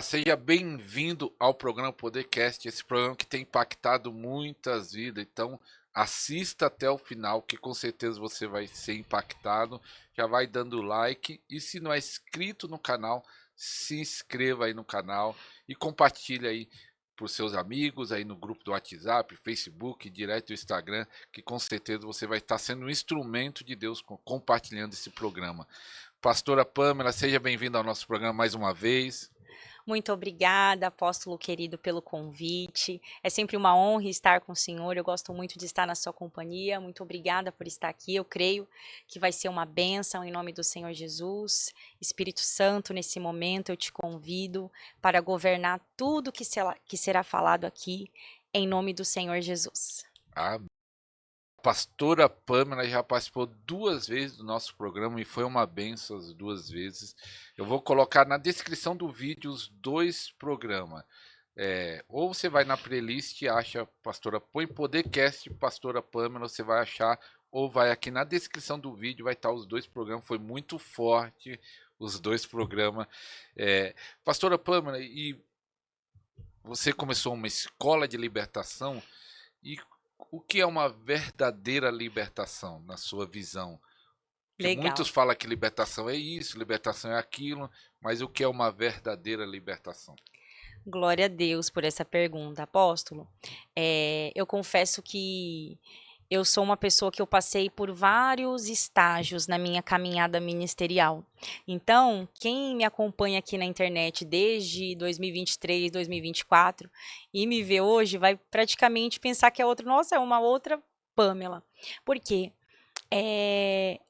Seja bem-vindo ao programa Podercast, esse programa que tem impactado muitas vidas. Então, assista até o final, que com certeza você vai ser impactado. Já vai dando like e se não é inscrito no canal, se inscreva aí no canal e compartilhe aí para seus amigos aí no grupo do WhatsApp, Facebook, direto do Instagram, que com certeza você vai estar sendo um instrumento de Deus compartilhando esse programa. Pastora Pamela, seja bem-vinda ao nosso programa mais uma vez. Muito obrigada, apóstolo querido, pelo convite. É sempre uma honra estar com o senhor. Eu gosto muito de estar na sua companhia. Muito obrigada por estar aqui. Eu creio que vai ser uma bênção em nome do Senhor Jesus. Espírito Santo, nesse momento eu te convido para governar tudo que será falado aqui, em nome do Senhor Jesus. A pastora Pamela já participou duas vezes do nosso programa e foi uma benção as duas vezes. Eu vou colocar na descrição do vídeo os dois programas. Ou você vai na playlist e acha pastora, põe Podercast pastora Pamela, você vai achar, ou vai aqui na descrição do vídeo, vai estar os dois programas. Foi muito forte os dois programas. Pastora Pamela, e você começou uma escola de libertação. E o que é uma verdadeira libertação, na sua visão? Porque muitos Legal. falam que libertação é isso, libertação é aquilo, mas o que é uma verdadeira libertação? Glória a Deus por essa pergunta, apóstolo. Eu confesso que eu sou uma pessoa que eu passei por vários estágios na minha caminhada ministerial. Então, quem me acompanha aqui na internet desde 2023, 2024 e me vê hoje vai praticamente pensar que é outro, nossa, é uma outra Pamela. Por quê?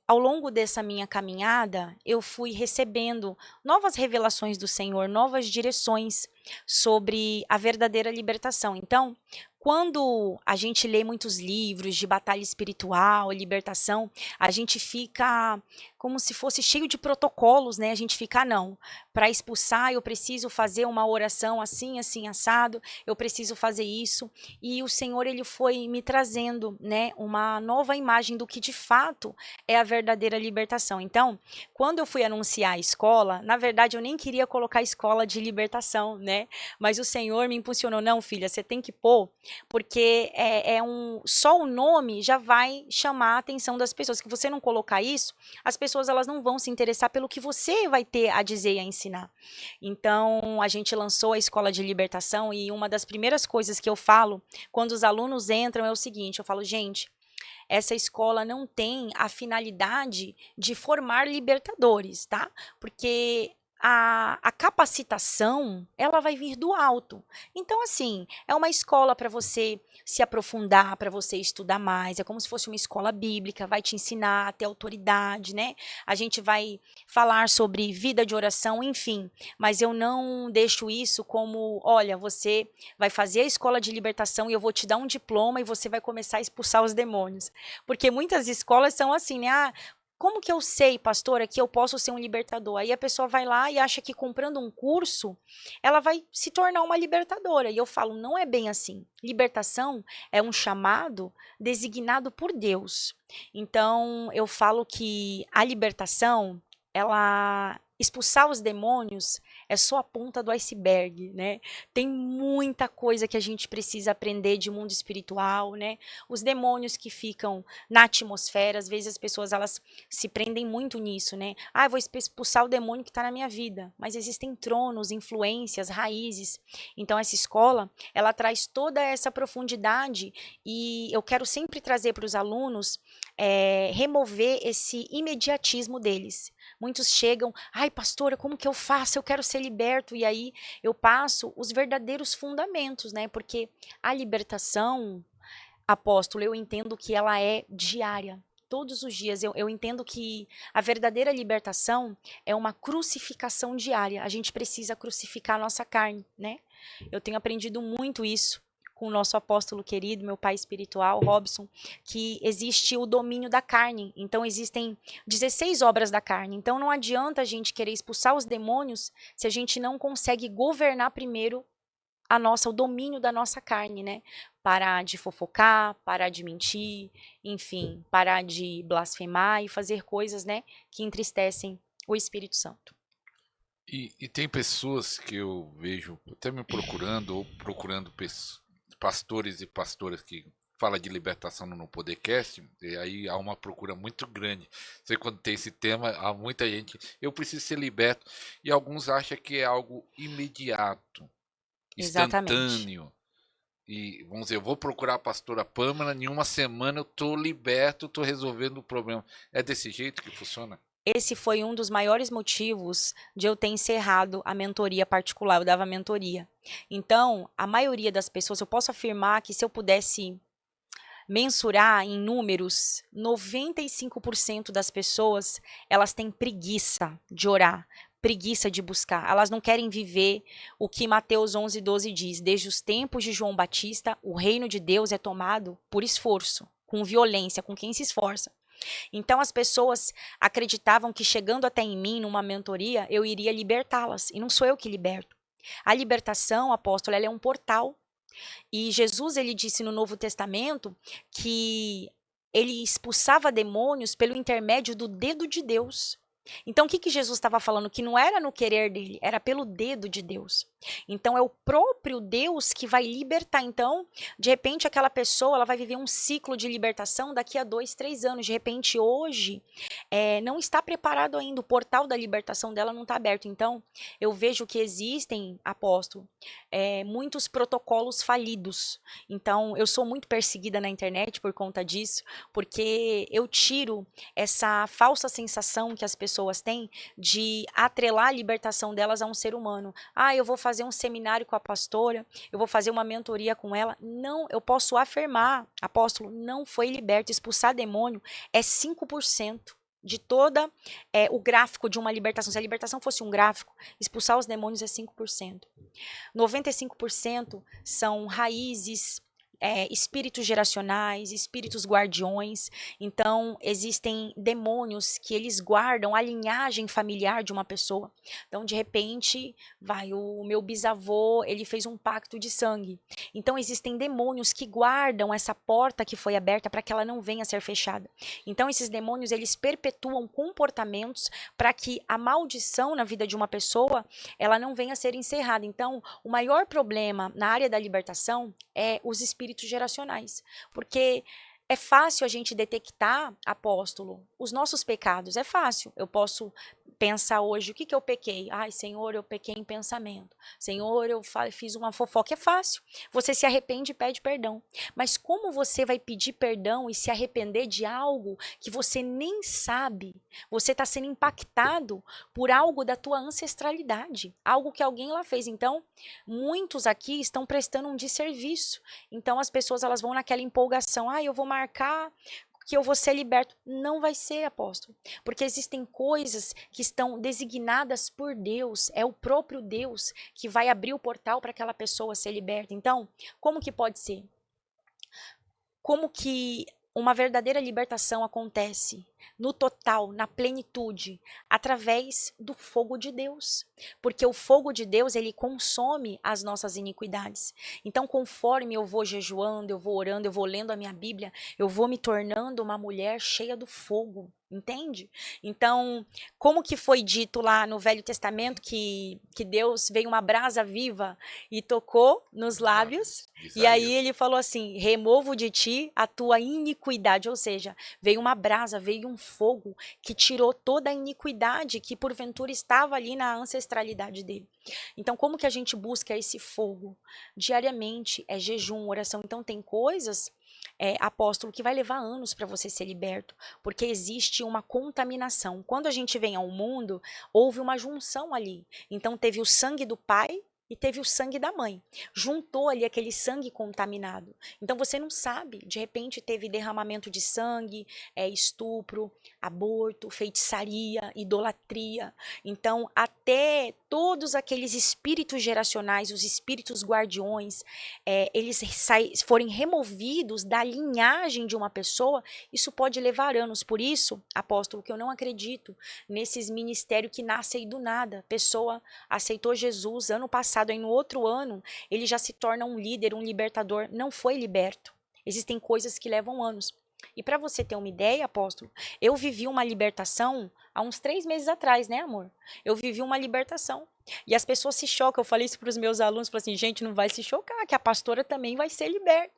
Ao longo dessa minha caminhada, eu fui recebendo novas revelações do Senhor, novas direções sobre a verdadeira libertação. Então, quando a gente lê muitos livros de batalha espiritual, libertação, a gente fica como se fosse cheio de protocolos, né? A gente fica, não, para expulsar eu preciso fazer uma oração assim, assim, assado, eu preciso fazer isso. E o Senhor, ele foi me trazendo, né, uma nova imagem do que de fato é a verdadeira libertação. Então, quando eu fui anunciar a escola, na verdade eu nem queria colocar escola de libertação, né? Mas o Senhor me impulsionou, não, filha, você tem que pôr, porque só o nome já vai chamar a atenção das pessoas. Se você não colocar isso, as pessoas elas não vão se interessar pelo que você vai ter a dizer e a ensinar. Então, a gente lançou a escola de libertação e uma das primeiras coisas que eu falo quando os alunos entram é o seguinte, eu falo, gente, essa escola não tem a finalidade de formar libertadores, tá? Porque a capacitação, ela vai vir do alto. Então, assim, é uma escola para você se aprofundar, para você estudar mais. É como se fosse uma escola bíblica, vai te ensinar a ter autoridade, né? A gente vai falar sobre vida de oração, enfim. Mas eu não deixo isso como, olha, você vai fazer a escola de libertação e eu vou te dar um diploma e você vai começar a expulsar os demônios. Porque muitas escolas são assim, né? Ah, como que eu sei, pastora, que eu posso ser um libertador? Aí a pessoa vai lá e acha que comprando um curso, ela vai se tornar uma libertadora. E eu falo, não é bem assim. Libertação é um chamado designado por Deus. Então, eu falo que a libertação, ela expulsar os demônios é só a ponta do iceberg, né? Tem muita coisa que a gente precisa aprender de mundo espiritual, né? Os demônios que ficam na atmosfera, às vezes as pessoas elas se prendem muito nisso, né? Ah, eu vou expulsar o demônio que está na minha vida, mas existem tronos, influências, raízes. Então essa escola, ela traz toda essa profundidade e eu quero sempre trazer para os alunos remover esse imediatismo deles. Muitos chegam, ai pastora, como que eu faço? Eu quero ser liberto. E aí eu passo os verdadeiros fundamentos, né? Porque a libertação, apóstolo, eu entendo que ela é diária. Todos os dias, eu entendo que a verdadeira libertação é uma crucificação diária. A gente precisa crucificar a nossa carne, né? Eu tenho aprendido muito isso com o nosso apóstolo querido, meu pai espiritual, Robson, que existe o domínio da carne. Então, existem 16 obras da carne. Então, não adianta a gente querer expulsar os demônios se a gente não consegue governar primeiro o domínio da nossa carne, né? Parar de fofocar, parar de mentir, enfim, parar de blasfemar e fazer coisas, né, que entristecem o Espírito Santo. E tem pessoas que eu vejo até me procurando, ou procurando pastores e pastoras que fala de libertação no podcast, e aí há uma procura muito grande. Sei quando tem esse tema, há muita gente, eu preciso ser liberto, e alguns acham que é algo imediato, Exatamente. instantâneo. E vamos dizer, eu vou procurar a pastora Pâmela, em uma semana eu tô liberto, tô resolvendo o problema. É desse jeito que funciona? Esse foi um dos maiores motivos de eu ter encerrado a mentoria particular, eu dava mentoria. Então, a maioria das pessoas, eu posso afirmar que se eu pudesse mensurar em números, 95% das pessoas, elas têm preguiça de orar, preguiça de buscar. Elas não querem viver o que Mateus 11:12 diz: desde os tempos de João Batista, o reino de Deus é tomado por esforço, com violência, com quem se esforça. Então as pessoas acreditavam que chegando até em mim numa mentoria, eu iria libertá-las, e não sou eu que liberto. A libertação, apóstolo, ela é um portal. E Jesus, ele disse no Novo Testamento que ele expulsava demônios pelo intermédio do dedo de Deus. Então, o que, que Jesus estava falando? Que não era no querer dele, era pelo dedo de Deus. Então, é o próprio Deus que vai libertar. Então, de repente, aquela pessoa ela vai viver um ciclo de libertação daqui a 2, 3 anos. De repente, hoje, não está preparado ainda. O portal da libertação dela não está aberto. Então, eu vejo que existem, apóstolo, muitos protocolos falidos. Então, eu sou muito perseguida na internet por conta disso, porque eu tiro essa falsa sensação que as pessoas têm de atrelar a libertação delas a um ser humano. Ah, eu vou fazer um seminário com a pastora, eu vou fazer uma mentoria com ela. Não, eu posso afirmar, apóstolo, não foi liberto. Expulsar demônio é 5% de toda o gráfico de uma libertação. Se a libertação fosse um gráfico, expulsar os demônios é 5%. 95% são raízes, espíritos geracionais, espíritos guardiões. Então, existem demônios que eles guardam a linhagem familiar de uma pessoa. Então, de repente, o meu bisavô, ele fez um pacto de sangue. Então, existem demônios que guardam essa porta que foi aberta para que ela não venha a ser fechada. Então, esses demônios, eles perpetuam comportamentos para que a maldição na vida de uma pessoa, ela não venha a ser encerrada. Então, o maior problema na área da libertação é os espíritos geracionais. Porque é fácil a gente detectar, apóstolo, os nossos pecados. É fácil. Eu posso pensar hoje, o que eu pequei? Ai, Senhor, eu pequei em pensamento. Senhor, eu fiz uma fofoca. É fácil. Você se arrepende e pede perdão. Mas como você vai pedir perdão e se arrepender de algo que você nem sabe? Você está sendo impactado por algo da tua ancestralidade. Algo que alguém lá fez. Então, muitos aqui estão prestando um desserviço. Então, as pessoas elas vão naquela empolgação. Ah, eu vou marcar que eu vou ser liberto. Não vai ser, apóstolo. Porque existem coisas que estão designadas por Deus. É o próprio Deus que vai abrir o portal para aquela pessoa ser liberta. Então, como que pode ser? Como que uma verdadeira libertação acontece no total, na plenitude, através do fogo de Deus. Porque o fogo de Deus, ele consome as nossas iniquidades. Então, conforme eu vou jejuando, eu vou orando, eu vou lendo a minha Bíblia, eu vou me tornando uma mulher cheia do fogo. Entende? Então, como que foi dito lá no Velho Testamento que Deus veio uma brasa viva e tocou nos lábios, e aí ele falou assim: removo de ti a tua iniquidade, ou seja, veio uma brasa, veio um fogo que tirou toda a iniquidade que porventura estava ali na ancestralidade dele. Então, como que a gente busca esse fogo? Diariamente, é jejum, oração. Então, tem coisas, apóstolo, que vai levar anos para você ser liberto, porque existe uma contaminação. Quando a gente vem ao mundo, houve uma junção ali. Então, teve o sangue do pai e teve o sangue da mãe. Juntou ali aquele sangue contaminado. Então você não sabe, de repente teve derramamento de sangue, estupro, aborto, feitiçaria, idolatria. Então até todos aqueles espíritos geracionais, os espíritos guardiões, eles forem removidos da linhagem de uma pessoa, isso pode levar anos. Por isso, apóstolo, que eu não acredito nesses ministérios que nascem do nada. A pessoa aceitou Jesus ano passado, aí no outro ano ele já se torna um líder, um libertador. Não foi liberto. Existem coisas que levam anos. E para você ter uma ideia, apóstolo, eu vivi uma libertação há uns 3 meses atrás, né, amor? Eu vivi uma libertação. E as pessoas se chocam. Eu falei isso para os meus alunos, falei assim, gente, não vai se chocar, que a pastora também vai ser liberta.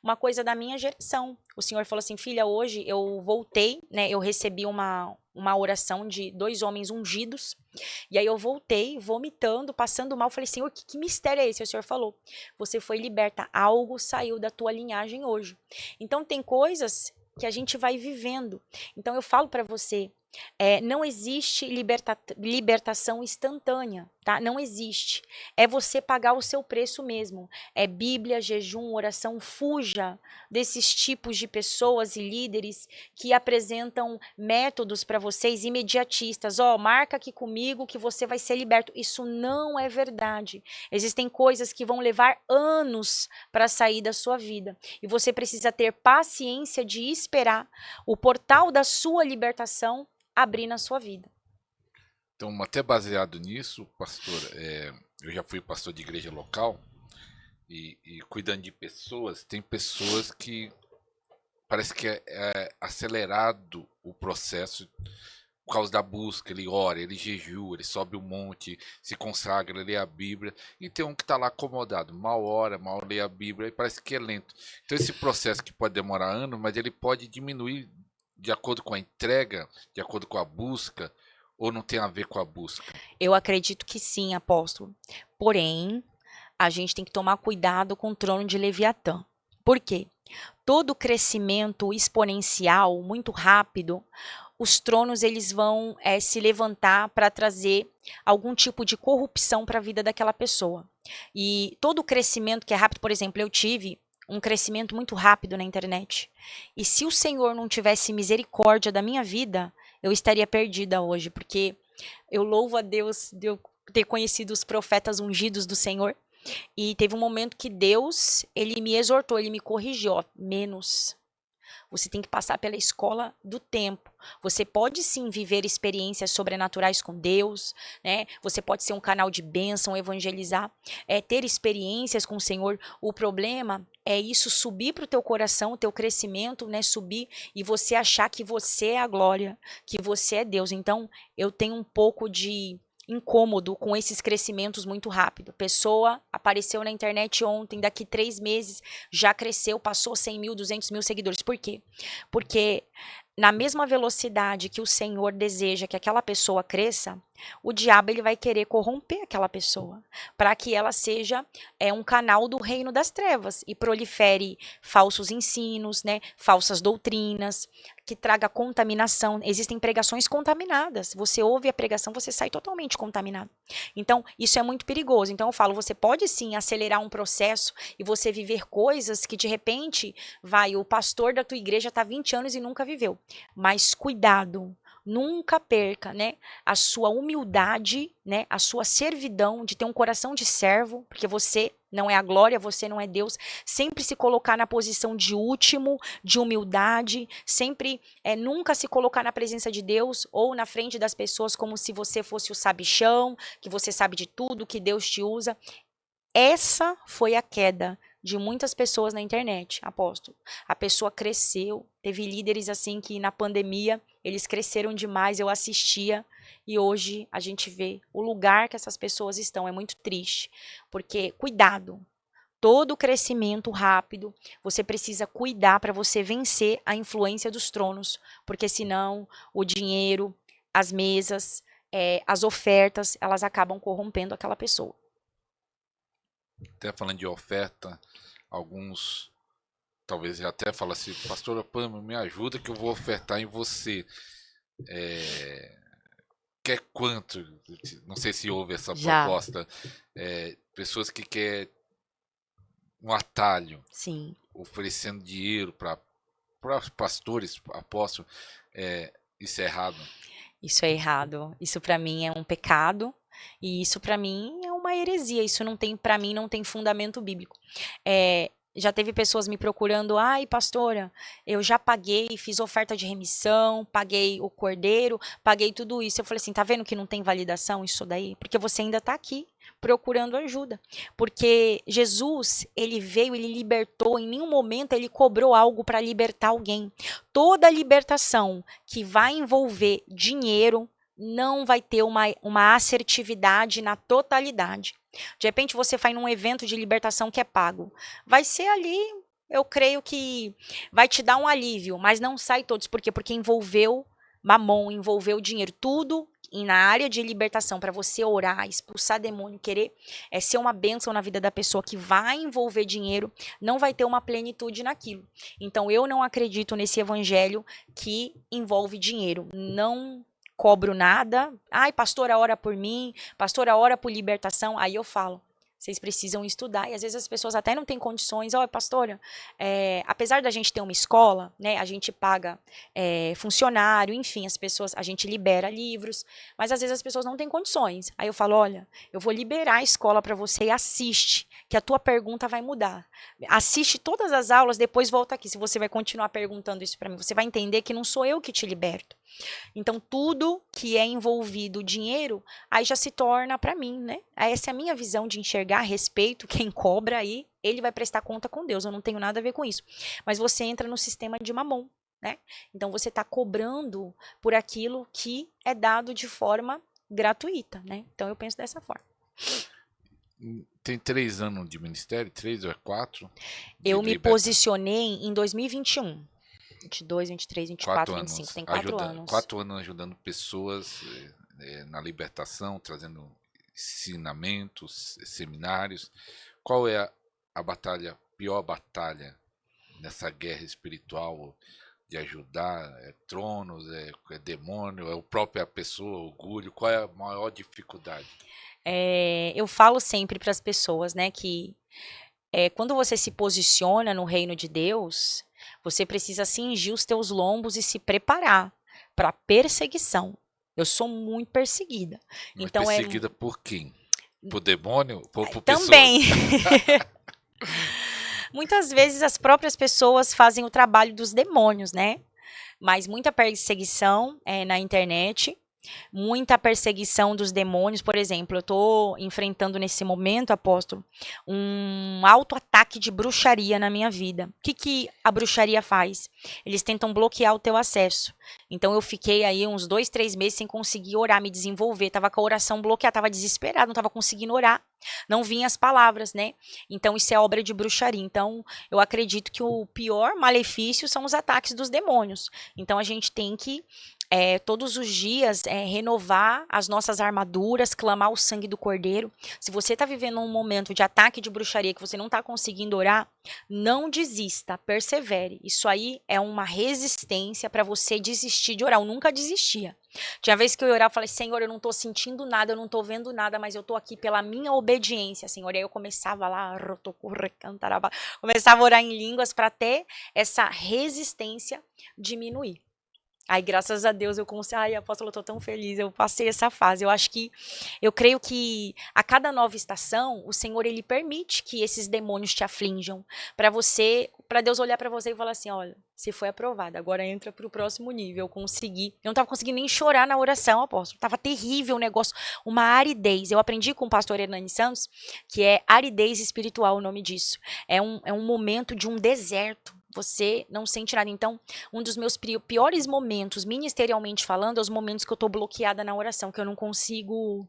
Uma coisa da minha geração. O Senhor falou assim, filha, hoje eu voltei, né? Eu recebi uma oração de 2 homens ungidos. E aí eu voltei, vomitando, passando mal. Falei, Senhor, que mistério é esse? O Senhor falou, você foi liberta. Algo saiu da tua linhagem hoje. Então tem coisas que a gente vai vivendo. Então eu falo para você, não existe libertação instantânea, tá? Não existe. É você pagar o seu preço mesmo. É Bíblia, jejum, oração. Fuja desses tipos de pessoas e líderes que apresentam métodos para vocês imediatistas. Ó, marca aqui comigo que você vai ser liberto. Isso não é verdade. Existem coisas que vão levar anos para sair da sua vida. E você precisa ter paciência de esperar o portal da sua libertação abrir na sua vida. Então, até baseado nisso, pastor, eu já fui pastor de igreja local e cuidando de pessoas, tem pessoas que parece que é acelerado o processo por causa da busca. Ele ora, ele jejua, ele sobe um monte, se consagra, ele lê a Bíblia. E tem um que está lá acomodado, mal ora, mal lê a Bíblia, e parece que é lento. Então esse processo que pode demorar anos, mas ele pode diminuir de acordo com a entrega, de acordo com a busca, ou não tem a ver com a busca? Eu acredito que sim, apóstolo. Porém, a gente tem que tomar cuidado com o trono de Leviatã. Por quê? Todo crescimento exponencial, muito rápido, os tronos eles vão se levantar para trazer algum tipo de corrupção para a vida daquela pessoa. E todo crescimento que é rápido, por exemplo, eu tive um crescimento muito rápido na internet. E se o Senhor não tivesse misericórdia da minha vida, eu estaria perdida hoje, porque eu louvo a Deus de eu ter conhecido os profetas ungidos do Senhor. E teve um momento que Deus, ele me exortou, ele me corrigiu, ó, menos. Você tem que passar pela escola do tempo. Você pode sim viver experiências sobrenaturais com Deus, né? Você pode ser um canal de bênção, evangelizar, ter experiências com o Senhor. O problema é isso subir para o teu coração, o teu crescimento, né? Subir e você achar que você é a glória, que você é Deus. Então, eu tenho um pouco de incômodo com esses crescimentos muito rápido. Pessoa apareceu na internet ontem, daqui 3 meses já cresceu, passou 100 mil, 200 mil seguidores. Por quê? Porque na mesma velocidade que o Senhor deseja que aquela pessoa cresça, o diabo ele vai querer corromper aquela pessoa para que ela seja um canal do reino das trevas e prolifere falsos ensinos, né, falsas doutrinas, que traga contaminação. Existem pregações contaminadas. Você ouve a pregação, você sai totalmente contaminado. Então, isso é muito perigoso. Então, eu falo, você pode sim acelerar um processo e você viver coisas que de repente, o pastor da tua igreja está 20 anos e nunca viveu. Mas cuidado, nunca perca, né, a sua humildade, né, a sua servidão de ter um coração de servo, porque você não é a glória, você não é Deus. Sempre se colocar na posição de último, de humildade, sempre nunca se colocar na presença de Deus ou na frente das pessoas como se você fosse o sabichão, que você sabe de tudo, que Deus te usa. Essa foi a queda de muitas pessoas na internet, apóstolo. A pessoa cresceu, teve líderes assim que na pandemia eles cresceram demais, eu assistia e hoje a gente vê o lugar que essas pessoas estão. É muito triste, porque cuidado, todo crescimento rápido, você precisa cuidar para você vencer a influência dos tronos, porque senão o dinheiro, as mesas, as ofertas, elas acabam corrompendo aquela pessoa. Até falando de oferta, alguns talvez até falam assim, pastora Pam, me ajuda que eu vou ofertar em você. Quer quanto? Não sei se houve essa Já, proposta. Pessoas que querem um atalho, sim. oferecendo dinheiro para pastores, apóstolos. Isso é errado. Isso é errado. Isso para mim é um pecado e isso para mim é uma heresia. Isso não tem, para mim, não tem fundamento bíblico. Já teve pessoas me procurando, ai, pastora, eu já paguei, fiz oferta de remissão, paguei o cordeiro, paguei tudo isso. Eu falei assim, tá vendo que não tem validação isso daí? Porque você ainda tá aqui procurando ajuda. Porque Jesus, ele veio, ele libertou, em nenhum momento ele cobrou algo para libertar alguém. Toda libertação que vai envolver dinheiro não vai ter uma assertividade na totalidade. De repente você vai num evento de libertação que é pago. Vai ser ali, eu creio que vai te dar um alívio, mas não sai todos. Por quê? Porque envolveu mamon, envolveu dinheiro. Tudo e na área de libertação, para você orar, expulsar demônio, querer ser uma bênção na vida da pessoa que vai envolver dinheiro, não vai ter uma plenitude naquilo. Então, eu não acredito nesse evangelho que envolve dinheiro. Não cobro nada. Ai, pastora, ora por mim. Pastora, ora por libertação. Aí eu falo, vocês precisam estudar. E às vezes as pessoas até não têm condições. Olha, pastora, apesar da gente ter uma escola, né, a gente paga funcionário, enfim, as pessoas, a gente libera livros, mas às vezes as pessoas não têm condições. Aí eu falo, olha, eu vou liberar a escola para você e assiste, que a tua pergunta vai mudar. Assiste todas as aulas, depois volta aqui. Se você vai continuar perguntando isso para mim, você vai entender que não sou eu que te liberto. Então, tudo que é envolvido dinheiro, aí já se torna para mim, né? Essa é a minha visão de enxergar, respeito quem cobra aí, ele vai prestar conta com Deus, eu não tenho nada a ver com isso. Mas você entra no sistema de mamon, né? Então, você está cobrando por aquilo que é dado de forma gratuita, né? Então, eu penso dessa forma. Tem 3 anos de ministério? 3 ou 4? Eu me posicionei em 2021. 22, 23, 24, 25, tem 4 anos. 4 anos ajudando pessoas na libertação, trazendo ensinamentos, seminários. Qual é a pior batalha nessa guerra espiritual de ajudar? É tronos, é demônio, é a própria pessoa, orgulho? Qual é a maior dificuldade? Eu falo sempre para as pessoas, né, que quando você se posiciona no reino de Deus, você precisa cingir os teus lombos e se preparar para perseguição. Eu sou muito perseguida. Mas então perseguida por quem? Por demônio? Por também. Muitas vezes as próprias pessoas fazem o trabalho dos demônios, né? Mas muita perseguição na internet. Muita perseguição dos demônios, por exemplo, eu estou enfrentando nesse momento, apóstolo, um alto ataque de bruxaria na minha vida. O que a bruxaria faz? Eles tentam bloquear o teu acesso. Então eu fiquei aí uns 2, 3 meses sem conseguir orar, me desenvolver, estava com a oração bloqueada, estava desesperado, não estava conseguindo orar, não vinham as palavras, né? Então isso é obra de bruxaria. Então eu acredito que o pior malefício são os ataques dos demônios. Então a gente tem que todos os dias renovar as nossas armaduras, clamar o sangue do Cordeiro. Se você está vivendo um momento de ataque de bruxaria que você não está conseguindo orar, não desista, persevere. Isso aí é uma resistência para você desistir de orar. Eu nunca desistia. Tinha vez que eu orava e falei, Senhor, eu não estou sentindo nada, eu não estou vendo nada, mas eu estou aqui pela minha obediência, Senhor. E aí eu começava lá, começava a orar em línguas para ter essa resistência diminuir. Aí, graças a Deus, eu consegui. Ai, apóstolo, eu estou tão feliz, eu passei essa fase. Eu creio que a cada nova estação, o Senhor, Ele permite que esses demônios te aflinjam, para Deus olhar para você e falar assim, olha, você foi aprovado, agora entra para o próximo nível. Eu não estava conseguindo nem chorar na oração, apóstolo. Estava terrível o negócio, uma aridez. Eu aprendi com o pastor Hernani Santos, que é aridez espiritual o nome disso. É um momento de um deserto. Você não sente nada. Então, um dos meus piores momentos, ministerialmente falando, é os momentos que eu estou bloqueada na oração, que eu não consigo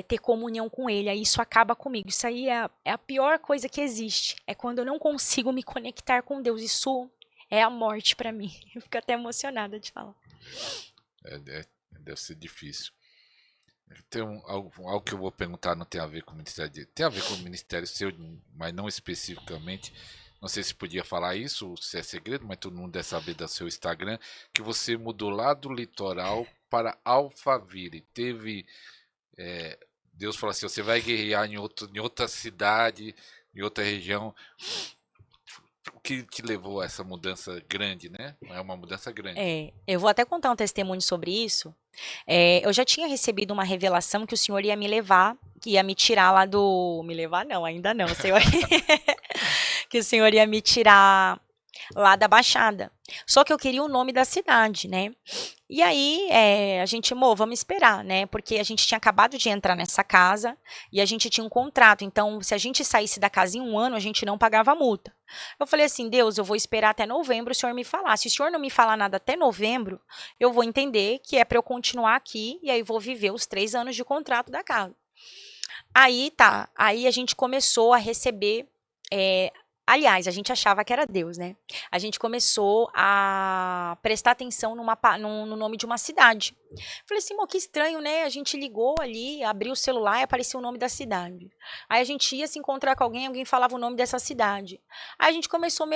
ter comunhão com Ele. Aí isso acaba comigo. Isso aí é a pior coisa que existe. É quando eu não consigo me conectar com Deus. Isso é a morte para mim. Eu fico até emocionada de falar. Deve ser difícil. Tem algo que eu vou perguntar, não tem a ver com o ministério tem a ver com o ministério seu, mas não especificamente. Não sei se podia falar isso, se é segredo, mas todo mundo deve saber do seu Instagram, que você mudou lá do litoral para Alphaville. Deus falou assim, você vai guerrear em outra cidade, em outra região. O que te levou a essa mudança grande, né? É uma mudança grande. Eu vou até contar um testemunho sobre isso. Eu já tinha recebido uma revelação que o Senhor ia me levar, que ia me tirar lá do... Me levar não, ainda não, Senhor. Que que o Senhor ia me tirar lá da Baixada. Só que eu queria o nome da cidade, né? E aí, a gente, vamos esperar, né? Porque a gente tinha acabado de entrar nessa casa e a gente tinha um contrato. Então, se a gente saísse da casa em 1 ano, a gente não pagava multa. Eu falei assim, Deus, eu vou esperar até novembro o Senhor me falar. Se o Senhor não me falar nada até novembro, eu vou entender que é para eu continuar aqui e aí vou viver os 3 anos de contrato da casa. Aí tá, aí a gente começou a receber. Aliás, a gente achava que era Deus, né? A gente começou a prestar atenção no nome de uma cidade. Falei assim, que estranho, né? A gente ligou ali, abriu o celular e apareceu o nome da cidade. Aí a gente ia se encontrar com alguém falava o nome dessa cidade. Aí a gente começou,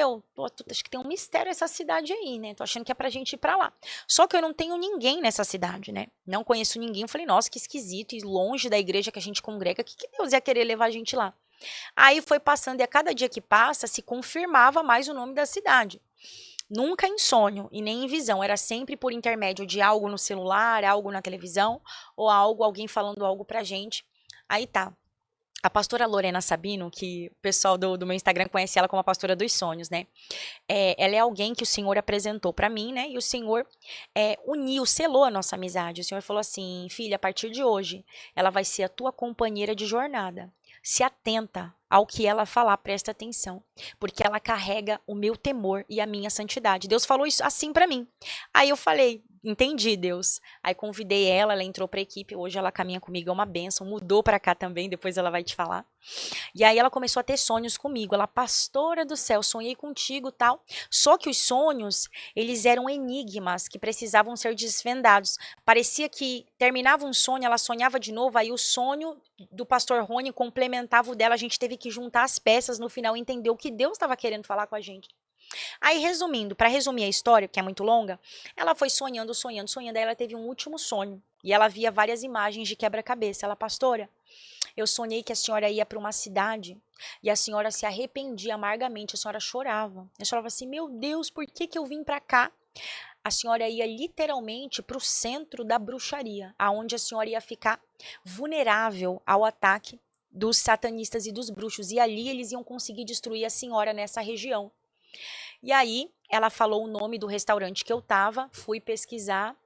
acho que tem um mistério essa cidade aí, né? Tô achando que é pra gente ir pra lá. Só que eu não tenho ninguém nessa cidade, né? Não conheço ninguém. Eu falei, nossa, que esquisito, e longe da igreja que a gente congrega, que Deus ia querer levar a gente lá? Aí foi passando e a cada dia que passa se confirmava mais o nome da cidade. Nunca em sonho e nem em visão, era sempre por intermédio de algo no celular, algo na televisão ou alguém falando algo pra gente. Aí tá. A pastora Lorena Sabino, que o pessoal do meu Instagram conhece ela como a pastora dos sonhos, né? Ela é alguém que o Senhor apresentou para mim, né? E o Senhor uniu, selou a nossa amizade. O Senhor falou assim, filha, a partir de hoje, ela vai ser a tua companheira de jornada. Se atenta ao que ela falar, presta atenção, porque ela carrega o meu temor e a minha santidade. Deus falou isso assim para mim. Aí eu falei, entendi, Deus. Aí convidei ela entrou para a equipe, hoje ela caminha comigo, é uma bênção, mudou para cá também, depois ela vai te falar. E aí ela começou a ter sonhos comigo, ela, pastora do céu, sonhei contigo, tal. Só que os sonhos, eles eram enigmas que precisavam ser desvendados. Parecia que terminava um sonho, ela sonhava de novo, aí o sonho do pastor Rony complementava o dela, a gente teve que juntar as peças no final e entender o que Deus estava querendo falar com a gente. Aí, resumindo, para resumir a história, que é muito longa, ela foi sonhando, aí ela teve um último sonho. E ela via várias imagens de quebra-cabeça. Ela, pastora, eu sonhei que a senhora ia para uma cidade e a senhora se arrependia amargamente, a senhora chorava. A senhora falava assim, meu Deus, por que eu vim para cá? A senhora ia literalmente para o centro da bruxaria, aonde a senhora ia ficar vulnerável ao ataque dos satanistas e dos bruxos. E ali eles iam conseguir destruir a senhora nessa região. E aí, ela falou o nome do restaurante que eu tava, fui pesquisar,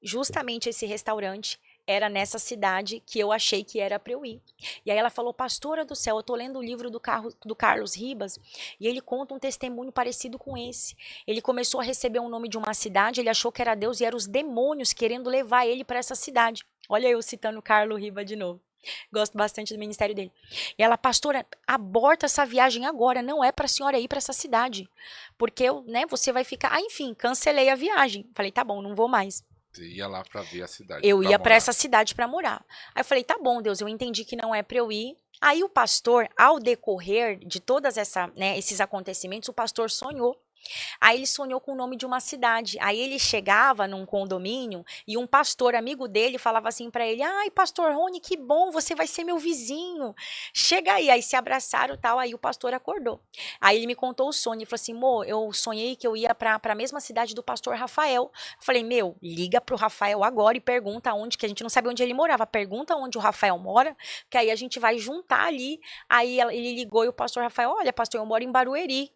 justamente esse restaurante era nessa cidade que eu achei que era para eu ir. E aí ela falou, pastora do céu, eu tô lendo o livro do Carlos Ribas e ele conta um testemunho parecido com esse. Ele começou a receber o nome de uma cidade, ele achou que era Deus e eram os demônios querendo levar ele para essa cidade. Olha eu citando Carlos Ribas de novo. Gosto bastante do ministério dele. E ela, pastora, aborta essa viagem agora, não é para a senhora ir para essa cidade, porque você vai ficar... enfim, cancelei a viagem. Falei, tá bom, não vou mais. Você ia lá para ver a cidade. Eu ia para essa cidade para morar. Aí eu falei, tá bom, Deus, eu entendi que não é para eu ir. Aí o pastor, ao decorrer de todas esses acontecimentos, o pastor sonhou. Aí ele sonhou com o nome de uma cidade. Aí ele chegava num condomínio e um pastor amigo dele falava assim para ele: ai, pastor Rony, que bom, você vai ser meu vizinho. Chega aí. Aí se abraçaram, tal. Aí o pastor acordou. Aí ele me contou o sonho e falou assim: "Mo, eu sonhei que eu ia para a mesma cidade do pastor Rafael". Eu falei: liga pro Rafael agora e pergunta onde, que a gente não sabe onde ele morava. Pergunta onde o Rafael mora, que aí a gente vai juntar ali". Aí ele ligou e o pastor Rafael: "Olha, pastor, eu moro em Barueri".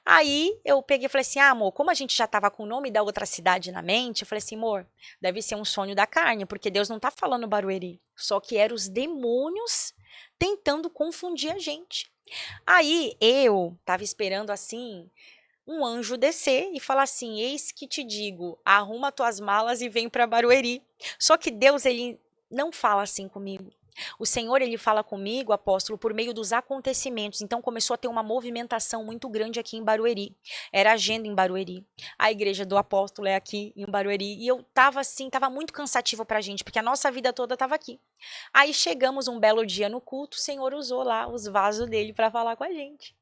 Aí eu peguei e falei assim, amor, como a gente já estava com o nome da outra cidade na mente, eu falei assim, amor, deve ser um sonho da carne, porque Deus não está falando Barueri. Só que eram os demônios tentando confundir a gente. Aí eu estava esperando assim, um anjo descer e falar assim, eis que te digo, arruma tuas malas e vem para Barueri. Só que Deus, ele não fala assim comigo. O Senhor, ele fala comigo, apóstolo, por meio dos acontecimentos. Então começou a ter uma movimentação muito grande aqui em Barueri. Era agenda em Barueri. A igreja do apóstolo é aqui em Barueri. E eu tava assim, tava muito cansativo pra gente, porque a nossa vida toda tava aqui. Aí chegamos um belo dia no culto, o Senhor usou lá os vasos dele para falar com a gente.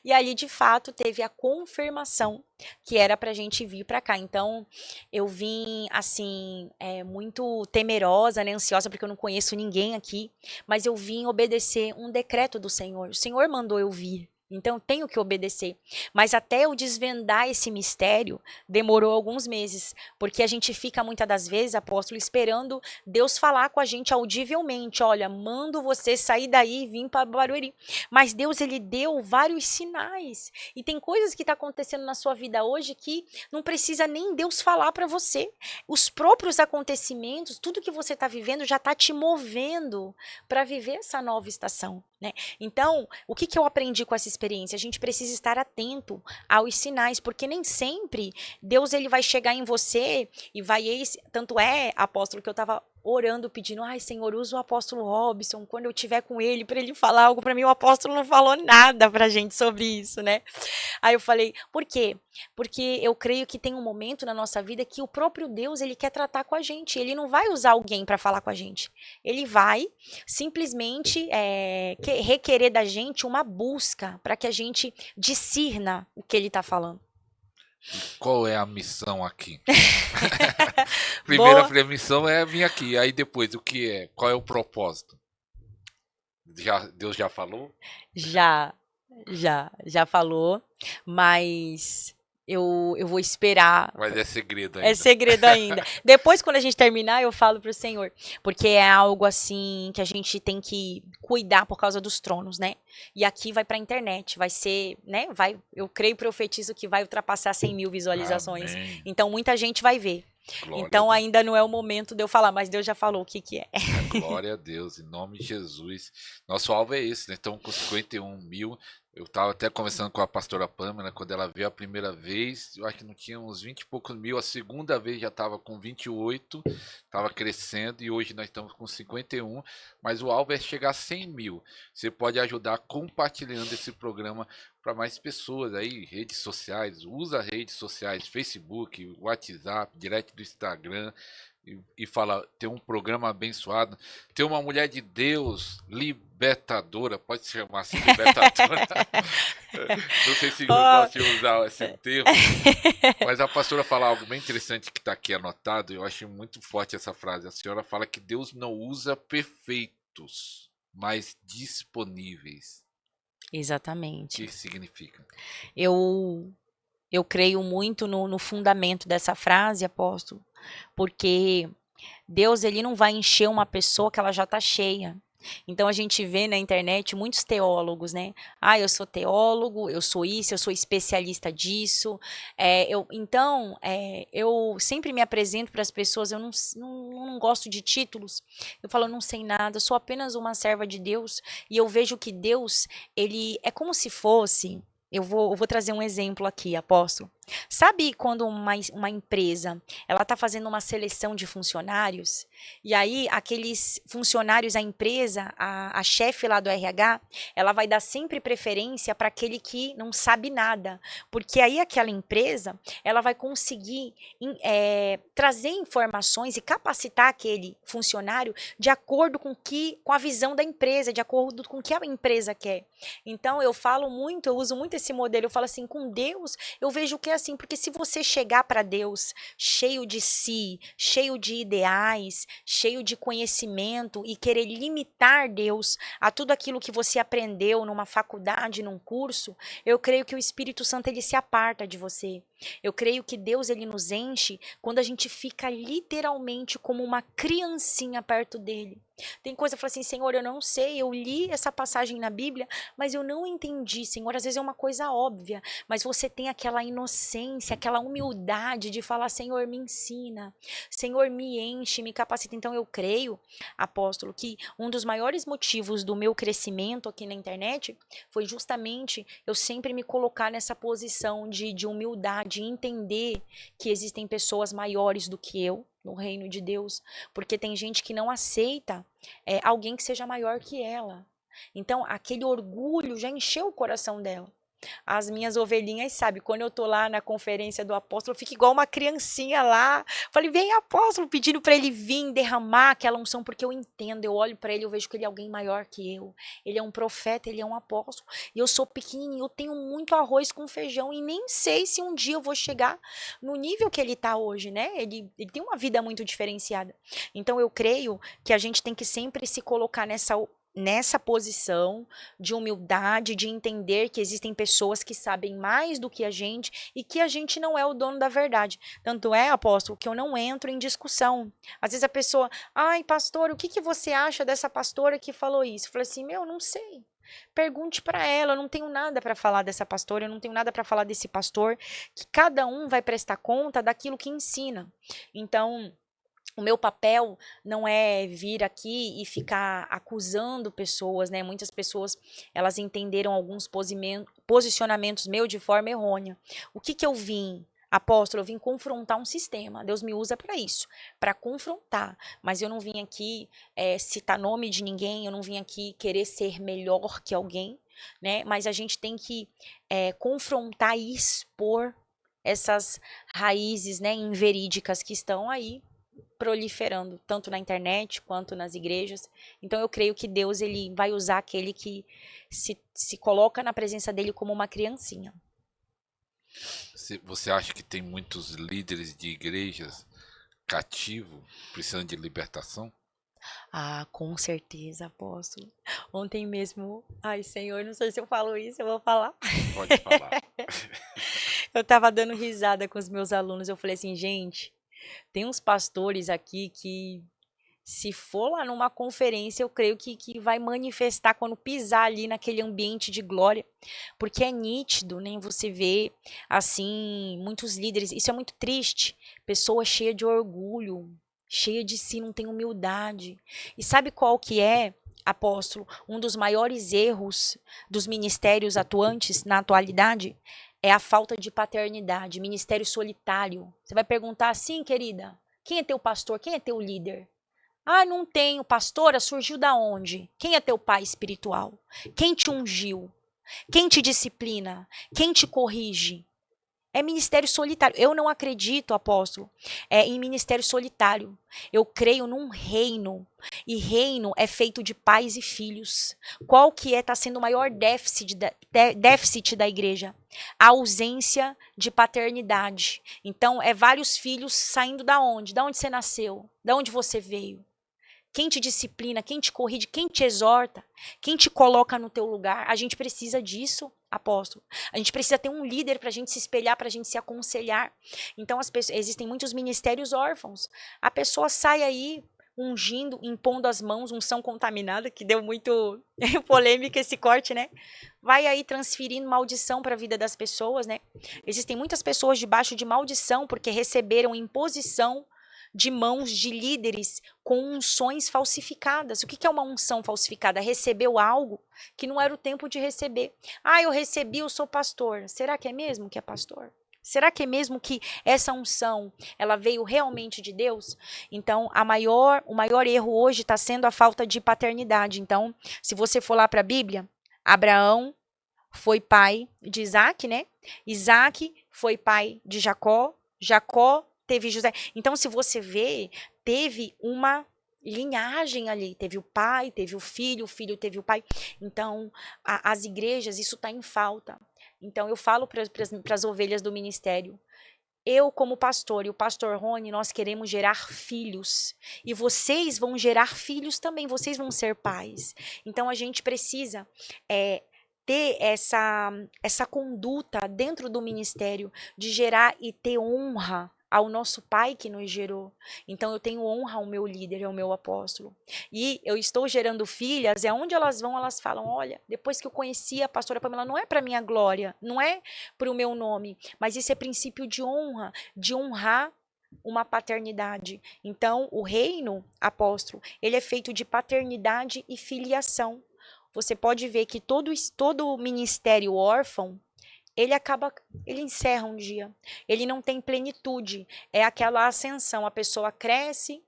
E ali, de fato, teve a confirmação que era pra gente vir pra cá. Então, eu vim, assim, muito temerosa, né, ansiosa, porque eu não conheço ninguém aqui. Mas eu vim obedecer um decreto do Senhor. O Senhor mandou eu vir. Então, eu tenho que obedecer. Mas até eu desvendar esse mistério, demorou alguns meses. Porque a gente fica, muitas das vezes, apóstolo, esperando Deus falar com a gente audivelmente. Olha, mando você sair daí e vir para Barueri. Mas Deus, ele deu vários sinais. E tem coisas que estão acontecendo na sua vida hoje que não precisa nem Deus falar para você. Os próprios acontecimentos, tudo que você está vivendo já está te movendo para viver essa nova estação, né? Então, o que eu aprendi com essa experiência? A gente precisa estar atento aos sinais, porque nem sempre Deus ele vai chegar em você e vai... Tanto é, apóstolo, que eu estava orando, pedindo, ai, Senhor, usa o apóstolo Robson, quando eu estiver com ele, para ele falar algo para mim. O apóstolo não falou nada pra gente sobre isso, né? Aí eu falei, por quê? Porque eu creio que tem um momento na nossa vida que o próprio Deus, ele quer tratar com a gente. Ele não vai usar alguém para falar com a gente. Ele vai simplesmente requerer da gente uma busca para que a gente discirna o que ele está falando. Qual é a missão aqui? Primeira missão é vir aqui. Aí depois, o que é? Qual é o propósito? Deus já falou? Já falou, mas eu vou esperar. Mas é segredo ainda. É segredo ainda. Depois, quando a gente terminar, eu falo pro Senhor. Porque é algo assim que a gente tem que cuidar por causa dos tronos, né? E aqui vai pra internet, vai ser, né? Eu creio e profetizo que vai ultrapassar 100 mil visualizações. Amém. Então, muita gente vai ver. Glória então, ainda não é o momento de eu falar, mas Deus já falou o que é. Glória a Deus, em nome de Jesus. Nosso alvo é esse, né? Estamos com 51 mil. Eu estava até conversando com a pastora Pâmela, quando ela veio a primeira vez, eu acho que não tinha uns 20 e poucos mil, a segunda vez já estava com 28, estava crescendo, e hoje nós estamos com 51, mas o alvo é chegar a 100 mil. Você pode ajudar compartilhando esse programa para mais pessoas aí, redes sociais, usa redes sociais, Facebook, WhatsApp, direct do Instagram, e fala, tem um programa abençoado, tem uma mulher de Deus, libertadora, pode se chamar assim, libertadora. Não sei se eu gosto de usar esse termo, mas a pastora fala algo bem interessante que está aqui anotado, eu acho muito forte essa frase. A senhora fala que Deus não usa perfeitos, mas disponíveis. Exatamente. O que significa? Eu creio muito no fundamento dessa frase, apóstolo, porque Deus, ele não vai encher uma pessoa que ela já está cheia. Então a gente vê na internet muitos teólogos, né? Ah, eu sou teólogo, eu sou isso, eu sou especialista disso. Eu sempre me apresento para as pessoas, eu não gosto de títulos. Eu falo, eu não sei nada, eu sou apenas uma serva de Deus. E eu vejo que Deus, ele é como se fosse... Eu vou trazer um exemplo aqui, apóstolo. Sabe quando uma empresa ela está fazendo uma seleção de funcionários e aí aqueles funcionários, a empresa, a chefe lá do RH, ela vai dar sempre preferência para aquele que não sabe nada, porque aí aquela empresa ela vai conseguir trazer informações e capacitar aquele funcionário de acordo com a visão da empresa, de acordo com o que a empresa quer. Então eu uso muito esse modelo, eu falo assim, com Deus eu vejo que é assim, porque se você chegar para Deus cheio de si, cheio de ideais, cheio de conhecimento e querer limitar Deus a tudo aquilo que você aprendeu numa faculdade, num curso, eu creio que o Espírito Santo ele se aparta de você. Eu creio que Deus ele nos enche quando a gente fica literalmente como uma criancinha perto dele. Tem coisa que eu falo assim, Senhor, eu não sei, eu li essa passagem na Bíblia, mas eu não entendi, Senhor. Às vezes é uma coisa óbvia, mas você tem aquela inocência, aquela humildade de falar, Senhor, me ensina, Senhor, me enche, me capacita. Então eu creio, apóstolo, que um dos maiores motivos do meu crescimento aqui na internet foi justamente eu sempre me colocar nessa posição de humildade, de entender que existem pessoas maiores do que eu no reino de Deus, porque tem gente que não aceita alguém que seja maior que ela. Então, aquele orgulho já encheu o coração dela. As minhas ovelhinhas sabem, quando eu tô lá na conferência do apóstolo, eu fico igual uma criancinha lá. Falei, vem apóstolo, pedindo para ele vir derramar aquela unção, porque eu entendo, eu olho para ele, eu vejo que ele é alguém maior que eu. Ele é um profeta, ele é um apóstolo. E eu sou pequenininho, eu tenho muito arroz com feijão e nem sei se um dia eu vou chegar no nível que ele tá hoje, né? Ele tem uma vida muito diferenciada. Então eu creio que a gente tem que sempre se colocar nessa nessa posição de humildade, de entender que existem pessoas que sabem mais do que a gente e que a gente não é o dono da verdade. Tanto é, apóstolo, que eu não entro em discussão. Às vezes a pessoa, ai, pastor, o que que você acha dessa pastora que falou isso? Eu falei assim, meu, não sei. Pergunte para ela, eu não tenho nada para falar dessa pastora, eu não tenho nada para falar desse pastor, que cada um vai prestar conta daquilo que ensina. Então, o meu papel não é vir aqui e ficar acusando pessoas, né? Muitas pessoas, elas entenderam alguns posicionamentos meus de forma errônea. O que que eu vim? Apóstolo, eu vim confrontar um sistema. Deus me usa para isso, para confrontar. Mas eu não vim aqui citar nome de ninguém, eu não vim aqui querer ser melhor que alguém, né? Mas a gente tem que confrontar e expor essas raízes, né, inverídicas que estão aí proliferando, tanto na internet quanto nas igrejas. Então eu creio que Deus ele vai usar aquele que se coloca na presença dele como uma criancinha. Você acha que tem muitos líderes de igrejas cativos, precisando de libertação? Ah, com certeza, apóstolo. Ontem mesmo, ai Senhor, não sei se eu falo isso, eu vou falar. Pode falar. Eu tava dando risada com os meus alunos, eu falei assim, gente, tem uns pastores aqui que se for lá numa conferência, eu creio que vai manifestar quando pisar ali naquele ambiente de glória, porque é nítido, né? Você vê, assim, muitos líderes, isso é muito triste, pessoa cheia de orgulho, cheia de si, não tem humildade. E sabe qual que é, apóstolo, um dos maiores erros dos ministérios atuantes na atualidade? É a falta de paternidade, ministério solitário. Você vai perguntar assim, querida, quem é teu pastor? Quem é teu líder? Ah, não tenho, pastora, surgiu da onde? Quem é teu pai espiritual? Quem te ungiu? Quem te disciplina? Quem te corrige? É ministério solitário. Eu não acredito, apóstolo, em ministério solitário. Eu creio num reino. E reino é feito de pais e filhos. Qual que está sendo o maior déficit da igreja? A ausência de paternidade. Então, é vários filhos saindo da onde? Da onde você nasceu? Da onde você veio? Quem te disciplina, quem te corrige, quem te exorta, quem te coloca no teu lugar. A gente precisa disso, apóstolo. A gente precisa ter um líder para a gente se espelhar, para a gente se aconselhar. Então, existem muitos ministérios órfãos. A pessoa sai aí ungindo, impondo as mãos, unção contaminada, que deu muito polêmica esse corte, né? Vai aí transferindo maldição para a vida das pessoas, né? Existem muitas pessoas debaixo de maldição porque receberam imposição de mãos de líderes com unções falsificadas. O que é uma unção falsificada? Recebeu algo que não era o tempo de receber. Ah, eu recebi, eu sou pastor. Será que é mesmo que é pastor? Será que é mesmo que essa unção, ela veio realmente de Deus? Então, o maior erro hoje está sendo a falta de paternidade. Então, se você for lá para a Bíblia, Abraão foi pai de Isaac, né? Isaac foi pai de Jacó. Jacó teve José. Então, se você vê, teve uma linhagem ali. Teve o pai, teve o filho teve o pai. Então, as igrejas, isso está em falta. Então, eu falo para as ovelhas do ministério. Eu, como pastor, e o pastor Rony, nós queremos gerar filhos. E vocês vão gerar filhos também, vocês vão ser pais. Então, a gente precisa ter essa conduta dentro do ministério de gerar e ter honra ao nosso pai que nos gerou. Então eu tenho honra ao meu líder, ao meu apóstolo. E eu estou gerando filhas, é onde elas vão, elas falam, olha, depois que eu conheci a pastora Pamela, não é para minha glória, não é para o meu nome, mas isso é princípio de honra, de honrar uma paternidade. Então, o reino, apóstolo, ele é feito de paternidade e filiação. Você pode ver que todo ministério órfão, ele encerra um dia. Ele não tem plenitude. É aquela ascensão. A pessoa cresce,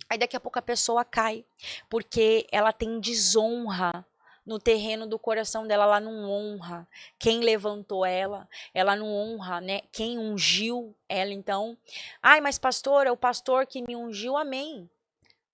aí daqui a pouco a pessoa cai. Porque ela tem desonra no terreno do coração dela. Ela não honra quem levantou ela não honra, né, quem ungiu ela. Então, ai, mas pastor, é o pastor que me ungiu, amém.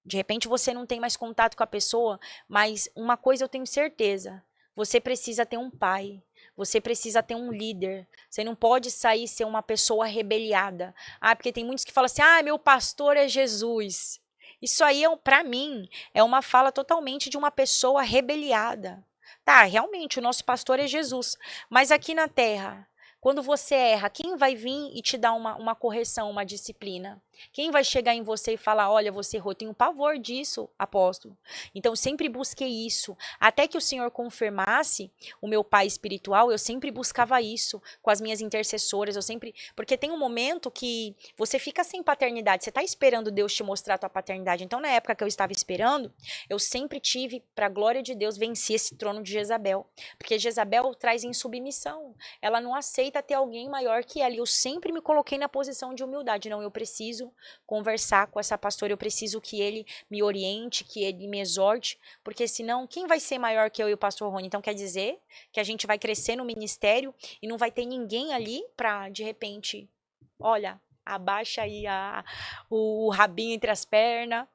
De repente você não tem mais contato com a pessoa, mas uma coisa eu tenho certeza, você precisa ter um pai, você precisa ter um líder, você não pode sair e ser uma pessoa rebeliada. Ah, porque tem muitos que falam assim, ah, meu pastor é Jesus. Isso aí, para mim, é uma fala totalmente de uma pessoa rebeliada. Tá, realmente, o nosso pastor é Jesus. Mas aqui na terra, quando você erra, quem vai vir e te dar uma correção, uma disciplina? Quem vai chegar em você e falar, olha, você errou? Eu tenho pavor disso, apóstolo. Então, eu sempre busquei isso. Até que o Senhor confirmasse o meu pai espiritual, eu sempre buscava isso com as minhas intercessoras. Eu sempre. Porque tem um momento que você fica sem paternidade. Você está esperando Deus te mostrar a tua paternidade. Então, na época que eu estava esperando, eu sempre tive, para a glória de Deus, venci esse trono de Jezabel. Porque Jezabel traz insubmissão. Ela não aceita ter alguém maior que ela. E eu sempre me coloquei na posição de humildade. Não, eu preciso conversar com essa pastora, eu preciso que ele me oriente, que ele me exorte, porque senão, quem vai ser maior que eu e o pastor Rony? Então quer dizer que a gente vai crescer no ministério e não vai ter ninguém ali para, de repente, olha, abaixa aí o rabinho entre as pernas,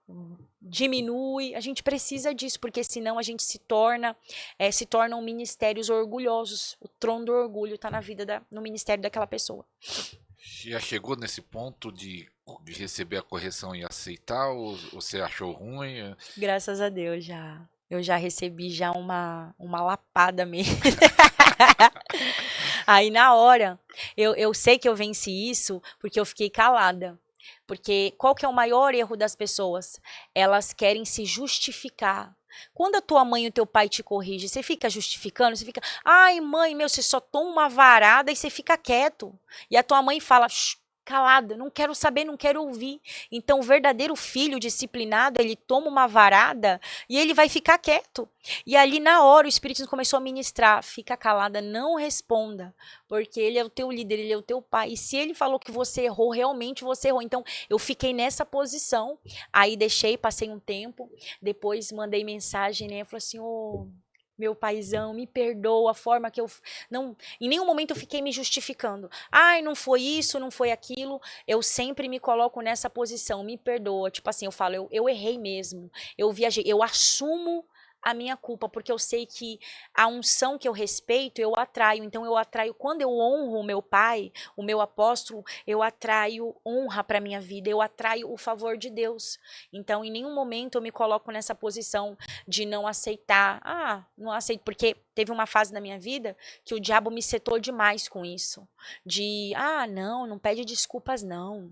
diminui. A gente precisa disso, porque senão a gente se tornam ministérios orgulhosos. O trono do orgulho está na vida, no ministério daquela pessoa. Já chegou nesse ponto de receber a correção e aceitar, ou você achou ruim? Graças a Deus, já. Eu já recebi já uma lapada mesmo. Aí na hora, eu sei que eu venci isso porque eu fiquei calada. Porque qual que é o maior erro das pessoas? Elas querem se justificar. Quando a tua mãe e o teu pai te corrigem, você fica justificando, você fica, ai mãe, meu, você só toma uma varada e você fica quieto. E a tua mãe fala, calada, não quero saber, não quero ouvir. Então o verdadeiro filho disciplinado, ele toma uma varada e ele vai ficar quieto. E ali na hora o Espírito Santo começou a ministrar, fica calada, não responda, porque ele é o teu líder, ele é o teu pai. E se ele falou que você errou, realmente você errou. Então eu fiquei nessa posição, aí deixei, passei um tempo, depois mandei mensagem, né, eu falei assim, meu paizão, me perdoa a forma que eu não, em nenhum momento eu fiquei me justificando. Ai, não foi isso, não foi aquilo. Eu sempre me coloco nessa posição, me perdoa. Tipo assim, eu falo, eu errei mesmo. Eu viajei, eu assumo a minha culpa, porque eu sei que a unção que eu respeito, eu atraio. Então eu atraio, quando eu honro o meu pai, o meu apóstolo, eu atraio honra para minha vida, eu atraio o favor de Deus. Então em nenhum momento eu me coloco nessa posição de não aceitar. Ah, não aceito, porque teve uma fase na minha vida que o diabo me setou demais com isso. De, não pede desculpas não.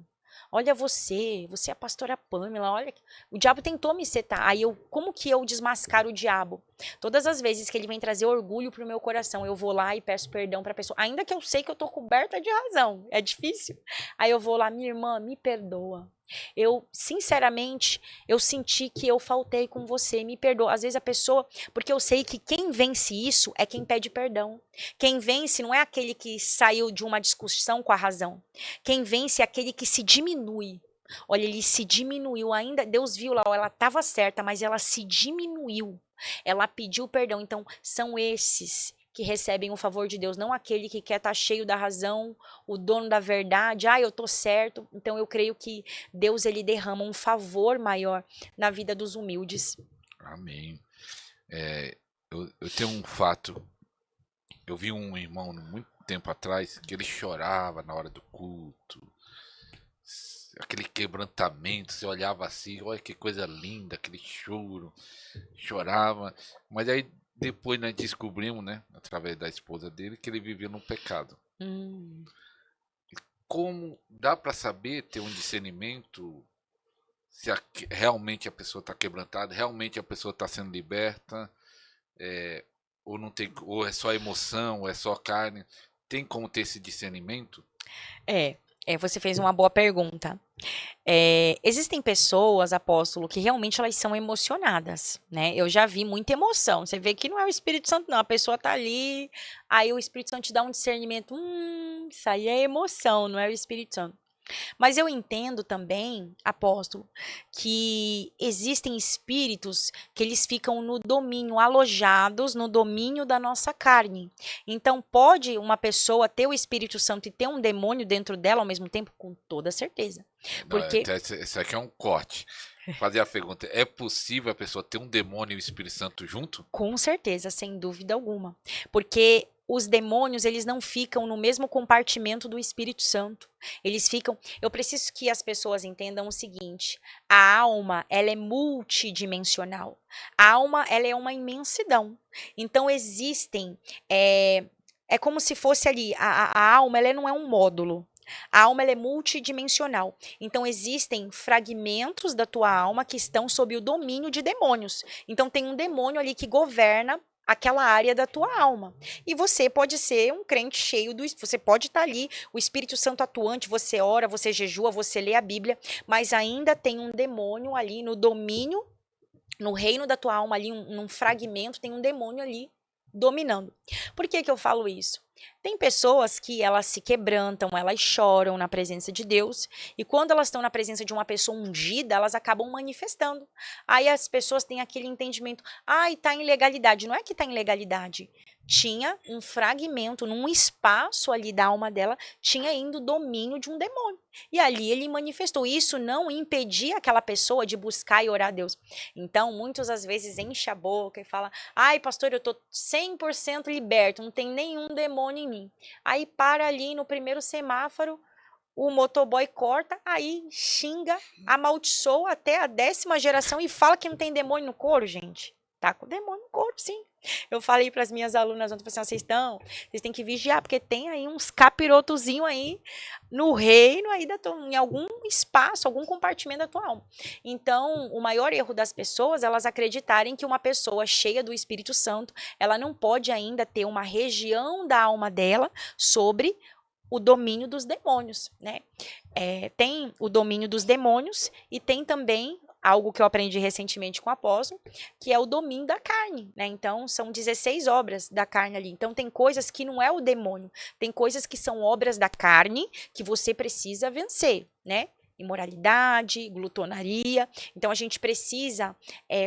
Olha você é a pastora Pamela, olha. O diabo tentou me setar. Aí como que eu desmascaro o diabo? Todas as vezes que ele vem trazer orgulho pro meu coração, eu vou lá e peço perdão pra pessoa. Ainda que eu sei que eu tô coberta de razão. É difícil. Aí eu vou lá, minha irmã, me perdoa. Eu, sinceramente, eu senti que eu faltei com você, me perdoa. Às vezes a pessoa, porque eu sei que quem vence isso é quem pede perdão. Quem vence não é aquele que saiu de uma discussão com a razão. Quem vence é aquele que se diminui. Olha, ele se diminuiu ainda, Deus viu lá, ela estava certa, mas ela se diminuiu. Ela pediu perdão. Então, são esses que recebem o favor de Deus, não aquele que quer estar cheio da razão, o dono da verdade, eu tô certo. Então eu creio que Deus, ele derrama um favor maior na vida dos humildes. Amém. Eu tenho um fato, eu vi um irmão muito tempo atrás que ele chorava na hora do culto, aquele quebrantamento, você olhava assim, olha que coisa linda, aquele choro, chorava, mas aí depois nós descobrimos, né, através da esposa dele, que ele vivia no pecado. Como dá para saber, ter um discernimento, se realmente a pessoa está quebrantada, realmente a pessoa está sendo liberta, ou não tem, ou é só emoção, ou é só carne? Tem como ter esse discernimento? Você fez uma boa pergunta. Existem pessoas, apóstolo, que realmente elas são emocionadas, né? Eu já vi muita emoção. Você vê que não é o Espírito Santo, não. A pessoa tá ali, aí o Espírito Santo te dá um discernimento. Isso aí é emoção, não é o Espírito Santo. Mas eu entendo também, apóstolo, que existem espíritos que eles ficam no domínio, alojados no domínio da nossa carne. Então, pode uma pessoa ter o Espírito Santo e ter um demônio dentro dela ao mesmo tempo? Com toda certeza. Porque... Isso aqui é um corte. Fazer a pergunta, é possível a pessoa ter um demônio e o Espírito Santo junto? Com certeza, sem dúvida alguma. Porque os demônios, eles não ficam no mesmo compartimento do Espírito Santo. Eles ficam... Eu preciso que as pessoas entendam o seguinte: a alma, ela é multidimensional. A alma, ela é uma imensidão. Então, existem... É como se fosse ali, a alma, ela não é um módulo. A alma, ela é multidimensional. Então, existem fragmentos da tua alma que estão sob o domínio de demônios. Então, tem um demônio ali que governa aquela área da tua alma. E você pode ser um crente cheio do... Você pode estar ali, o Espírito Santo atuante, você ora, você jejua, você lê a Bíblia, mas ainda tem um demônio ali no domínio, no reino da tua alma ali, num fragmento, tem um demônio ali dominando. Por que que eu falo isso? Tem pessoas que elas se quebrantam, elas choram na presença de Deus, e quando elas estão na presença de uma pessoa ungida, elas acabam manifestando. Aí as pessoas têm aquele entendimento: ai, tá em legalidade. Não é que tá em legalidade. Tinha um fragmento, num espaço ali da alma dela, tinha ainda o domínio de um demônio. E ali ele manifestou. Isso não impedia aquela pessoa de buscar e orar a Deus. Então, muitas às vezes enche a boca e fala: ai, pastor, eu tô 100% liberto, não tem nenhum demônio em mim. Aí para ali no primeiro semáforo, o motoboy corta, aí xinga, amaldiçoa até a 10ª geração e fala que não tem demônio no couro, gente. Tá com demônio no corpo, sim. Eu falei para as minhas alunas ontem, assim, vocês têm que vigiar, porque tem aí uns capirotozinhos aí no reino, aí em algum espaço, algum compartimento da tua alma. Então, o maior erro das pessoas, elas acreditarem que uma pessoa cheia do Espírito Santo, ela não pode ainda ter uma região da alma dela sobre o domínio dos demônios, né? Tem o domínio dos demônios e tem também algo que eu aprendi recentemente com o apóstolo, que é o domínio da carne, né? Então, são 16 obras da carne ali. Então, tem coisas que não é o demônio, tem coisas que são obras da carne que você precisa vencer, né? Imoralidade, glutonaria. Então, a gente precisa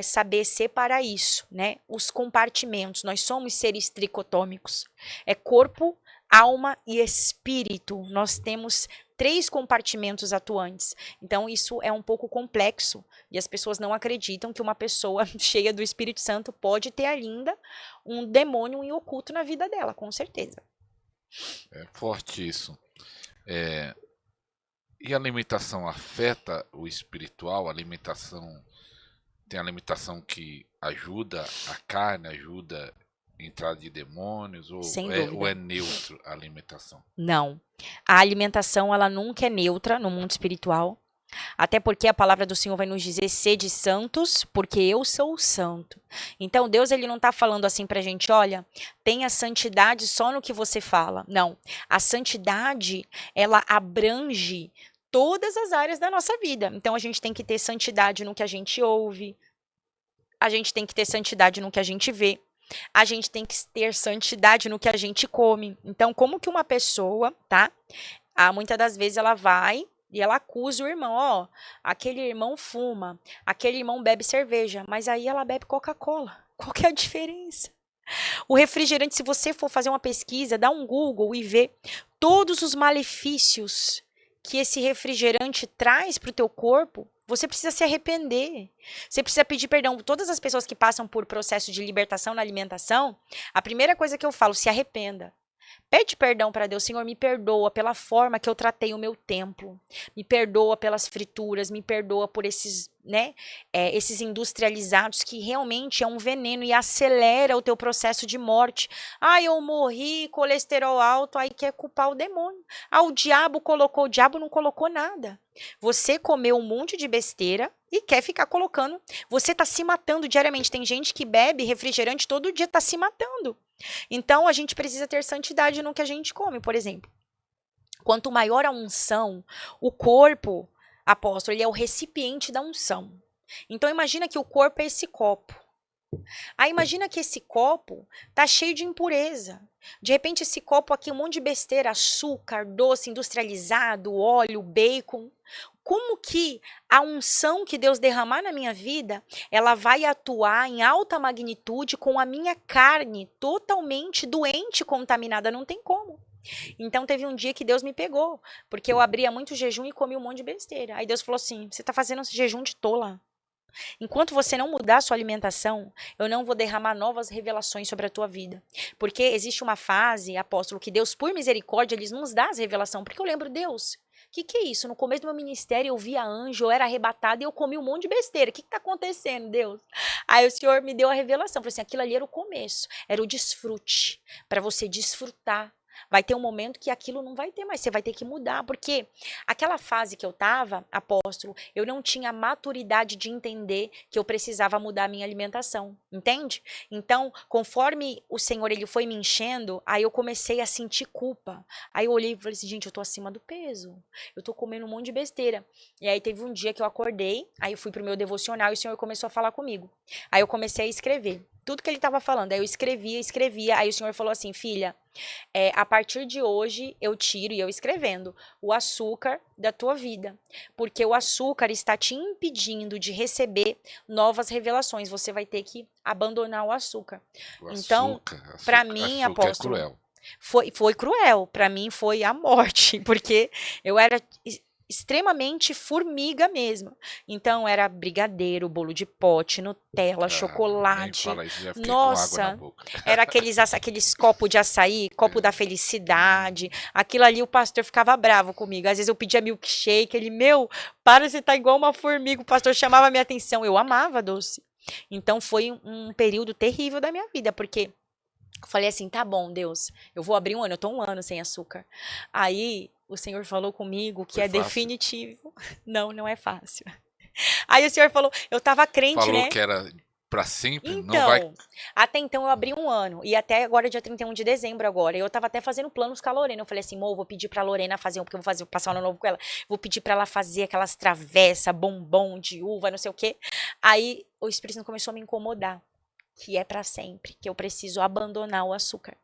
saber separar isso, né? Os compartimentos. Nós somos seres tricotômicos. É corpo, alma e espírito. Nós temos 3 compartimentos atuantes. Então, isso é um pouco complexo e as pessoas não acreditam que uma pessoa cheia do Espírito Santo pode ter ainda um demônio em oculto na vida dela, com certeza. É forte isso. E a alimentação afeta o espiritual? Tem a alimentação que ajuda a carne, ajuda a entrada de demônios, Sem ou dúvida. é neutro a alimentação? Não. A alimentação, ela nunca é neutra no mundo espiritual. Até porque a palavra do Senhor vai nos dizer: sede santos, porque eu sou o santo. Então, Deus, ele não está falando assim pra gente: olha, tenha santidade só no que você fala. Não. A santidade, ela abrange todas as áreas da nossa vida. Então, a gente tem que ter santidade no que a gente ouve, a gente tem que ter santidade no que a gente vê, a gente tem que ter santidade no que a gente come. Então, como que uma pessoa, tá? Muitas das vezes ela vai e ela acusa o irmão: ó, aquele irmão fuma, aquele irmão bebe cerveja, mas aí ela bebe Coca-Cola. Qual que é a diferença? O refrigerante, se você for fazer uma pesquisa, dá um Google e vê todos os malefícios que esse refrigerante traz para o teu corpo, você precisa se arrepender. Você precisa pedir perdão. Todas as pessoas que passam por processo de libertação na alimentação, a primeira coisa que eu falo: se arrependa. Pede perdão para Deus: Senhor, me perdoa pela forma que eu tratei o meu templo, me perdoa pelas frituras, me perdoa por esses, né, esses industrializados que realmente é um veneno e acelera o teu processo de morte. Eu morri, colesterol alto, aí quer culpar o demônio. O diabo colocou, o diabo não colocou nada. Você comeu um monte de besteira e quer ficar colocando. Você está se matando diariamente. Tem gente que bebe refrigerante todo dia, está se matando. Então, a gente precisa ter santidade no que a gente come, por exemplo. Quanto maior a unção, o corpo, apóstolo, ele é o recipiente da unção. Então, imagina que o corpo é esse copo. Imagina que esse copo tá cheio de impureza. De repente, esse copo aqui, um monte de besteira, açúcar, doce, industrializado, óleo, bacon. Como que a unção que Deus derramar na minha vida, ela vai atuar em alta magnitude com a minha carne totalmente doente, contaminada? Não tem como. Então, teve um dia que Deus me pegou, porque eu abria muito jejum e comia um monte de besteira. Aí Deus falou assim: você tá fazendo esse jejum de tola. Enquanto você não mudar a sua alimentação, eu não vou derramar novas revelações sobre a tua vida. Porque existe uma fase, apóstolo, que Deus, por misericórdia, Ele nos dá as revelações. Porque eu lembro, Deus, o que é isso? No começo do meu ministério eu via anjo, eu era arrebatada e eu comi um monte de besteira. O que está acontecendo, Deus? Aí o Senhor me deu a revelação. Falei assim, aquilo ali era o começo, era o desfrute, para você desfrutar. Vai ter um momento que aquilo não vai ter mais, você vai ter que mudar, porque aquela fase que eu estava, apóstolo, eu não tinha a maturidade de entender que eu precisava mudar a minha alimentação, entende? Então, conforme o Senhor ele foi me enchendo, aí eu comecei a sentir culpa. Aí eu olhei e falei assim, gente, eu tô acima do peso, eu tô comendo um monte de besteira. E aí teve um dia que eu acordei, aí eu fui pro meu devocional e o Senhor começou a falar comigo. Aí eu comecei a escrever tudo que ele estava falando. Aí eu escrevia. Aí o Senhor falou assim, filha, a partir de hoje eu tiro, e eu escrevendo, o açúcar da tua vida. Porque o açúcar está te impedindo de receber novas revelações. Você vai ter que abandonar o açúcar. O Então, açúcar, para mim, açúcar é apóstolo, cruel. foi cruel. Para mim foi a morte. Porque eu era extremamente formiga mesmo. Então era brigadeiro, bolo de pote, Nutella, Nem chocolate. fala isso, já fiquei com água na Nossa, boca. era aqueles copos de açaí, copo da felicidade. Aquilo ali o pastor ficava bravo comigo. Às vezes eu pedia milkshake, ele, meu, para, você tá igual uma formiga. O pastor chamava a minha atenção. Eu amava doce. Então foi um período terrível da minha vida, porque eu falei assim, tá bom, Deus, eu vou abrir um ano, eu tô um ano sem açúcar. Aí o Senhor falou comigo que Foi é fácil? definitivo. Não, não é fácil. Aí o Senhor falou, eu tava crente, Falou né? que era pra sempre, não vai. Então, até então eu abri um ano. E até agora, dia 31 de dezembro agora. Eu tava até fazendo planos com a Lorena. Eu falei assim, amor, vou pedir pra Lorena fazer porque eu vou fazer, passar o ano novo com ela. Vou pedir pra ela fazer aquelas travessas, bombom de uva, não sei o quê. Aí o Espírito Santo começou a me incomodar. Que é pra sempre, que eu preciso abandonar o açúcar.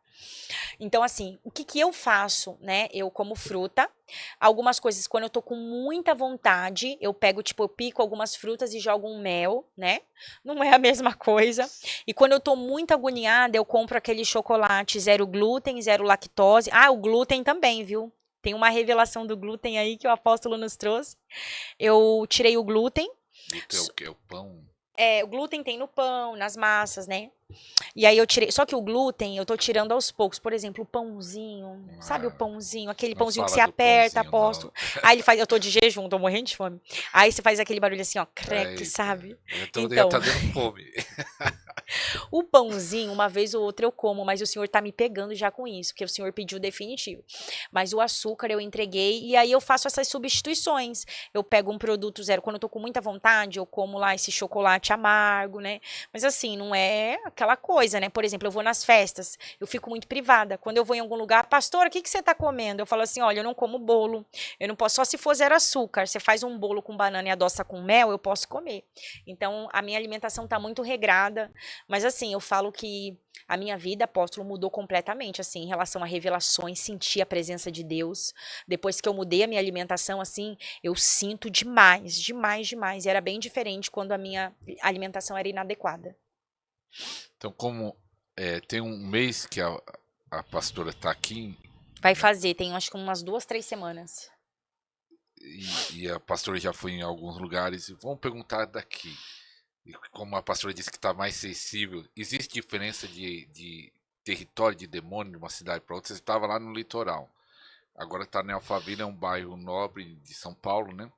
Então, assim, o que que eu faço, né? Eu como fruta. Algumas coisas, quando eu tô com muita vontade, eu pego, tipo, eu pico algumas frutas e jogo um mel, né? Não é a mesma coisa. E quando eu tô muito agoniada, eu compro aquele chocolate zero glúten, zero lactose. Ah, o glúten também, viu? Tem uma revelação do glúten aí que o apóstolo nos trouxe. Eu tirei o glúten. Glúten é o quê? É o pão? O glúten tem no pão, nas massas, né? E aí eu tirei. Só que o glúten eu tô tirando aos poucos. Por exemplo, o pãozinho. Sabe o Ah, pãozinho? Aquele não pãozinho que fala você do aperta, pãozinho, apóstolo. não. Aí ele faz. Eu tô de jejum, tô morrendo de fome. Aí você faz aquele barulho assim, ó, creque, Eita, sabe? já Então, tá dando fome. o pãozinho, uma vez ou outra eu como, mas o Senhor tá me pegando já com isso, porque o Senhor pediu definitivo. Mas o açúcar eu entreguei e aí eu faço essas substituições. Eu pego um produto zero. Quando eu tô com muita vontade, eu como lá esse chocolate amargo, né? Mas assim, não é aquela coisa, né? Por exemplo, eu vou nas festas, eu fico muito privada. Quando eu vou em algum lugar, pastora, o que que você tá comendo? Eu falo assim, olha, eu não como bolo. Eu não posso, só se for zero açúcar. Você faz um bolo com banana e adoça com mel, eu posso comer. Então, a minha alimentação tá muito regrada. Mas assim, eu falo que a minha vida, apóstolo, mudou completamente, assim, em relação a revelações, sentir a presença de Deus. Depois que eu mudei a minha alimentação, assim, eu sinto demais, demais, demais. E era bem diferente quando a minha alimentação era inadequada. Então, como tem um mês que a pastora tá aqui, Vai né, fazer, tem acho que umas 2, 3 semanas. e a pastora já foi em alguns lugares, vamos perguntar daqui. E como a pastora disse que está mais sensível, existe diferença de território de demônio de uma cidade para outra? Você estava lá no litoral, agora está em Alphaville, é um bairro nobre de São Paulo, né?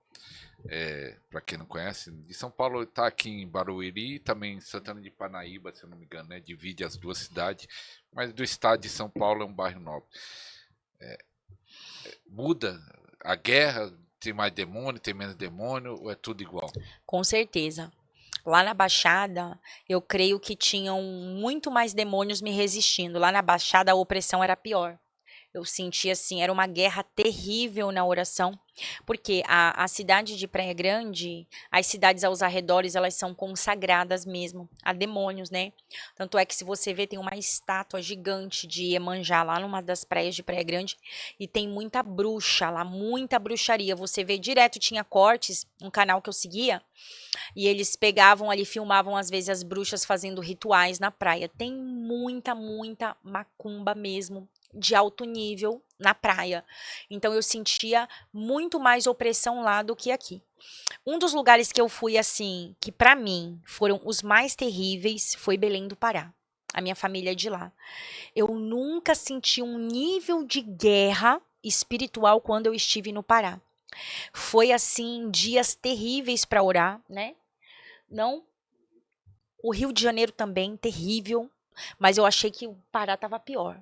Para quem não conhece, de São Paulo está aqui em Barueri, também em Santana de Parnaíba, se eu não me engano, né? Divide as duas cidades, mas do estado de São Paulo é um bairro nobre. Muda a guerra, tem mais demônio, tem menos demônio, ou é tudo igual? Com certeza. Lá na Baixada, eu creio que tinham muito mais demônios me resistindo. Lá na Baixada, a opressão era pior. Eu senti assim, era uma guerra terrível na oração, porque a cidade de Praia Grande, as cidades aos arredores, elas são consagradas mesmo a demônios, né? Tanto é que se você vê, tem uma estátua gigante de Iemanjá lá numa das praias de Praia Grande e tem muita bruxa lá, muita bruxaria. Você vê direto, tinha cortes, um canal que eu seguia, e eles pegavam ali, filmavam às vezes as bruxas fazendo rituais na praia. Tem muita, muita macumba mesmo, de alto nível na praia. Então eu sentia muito mais opressão lá do que aqui. Um dos lugares que eu fui assim, que pra mim foram os mais terríveis, foi Belém do Pará. A minha família é de lá. Eu nunca senti um nível de guerra espiritual quando eu estive no Pará. Foi assim, dias terríveis para orar, né? Não. O Rio de Janeiro também, terrível, mas eu achei que o Pará estava pior.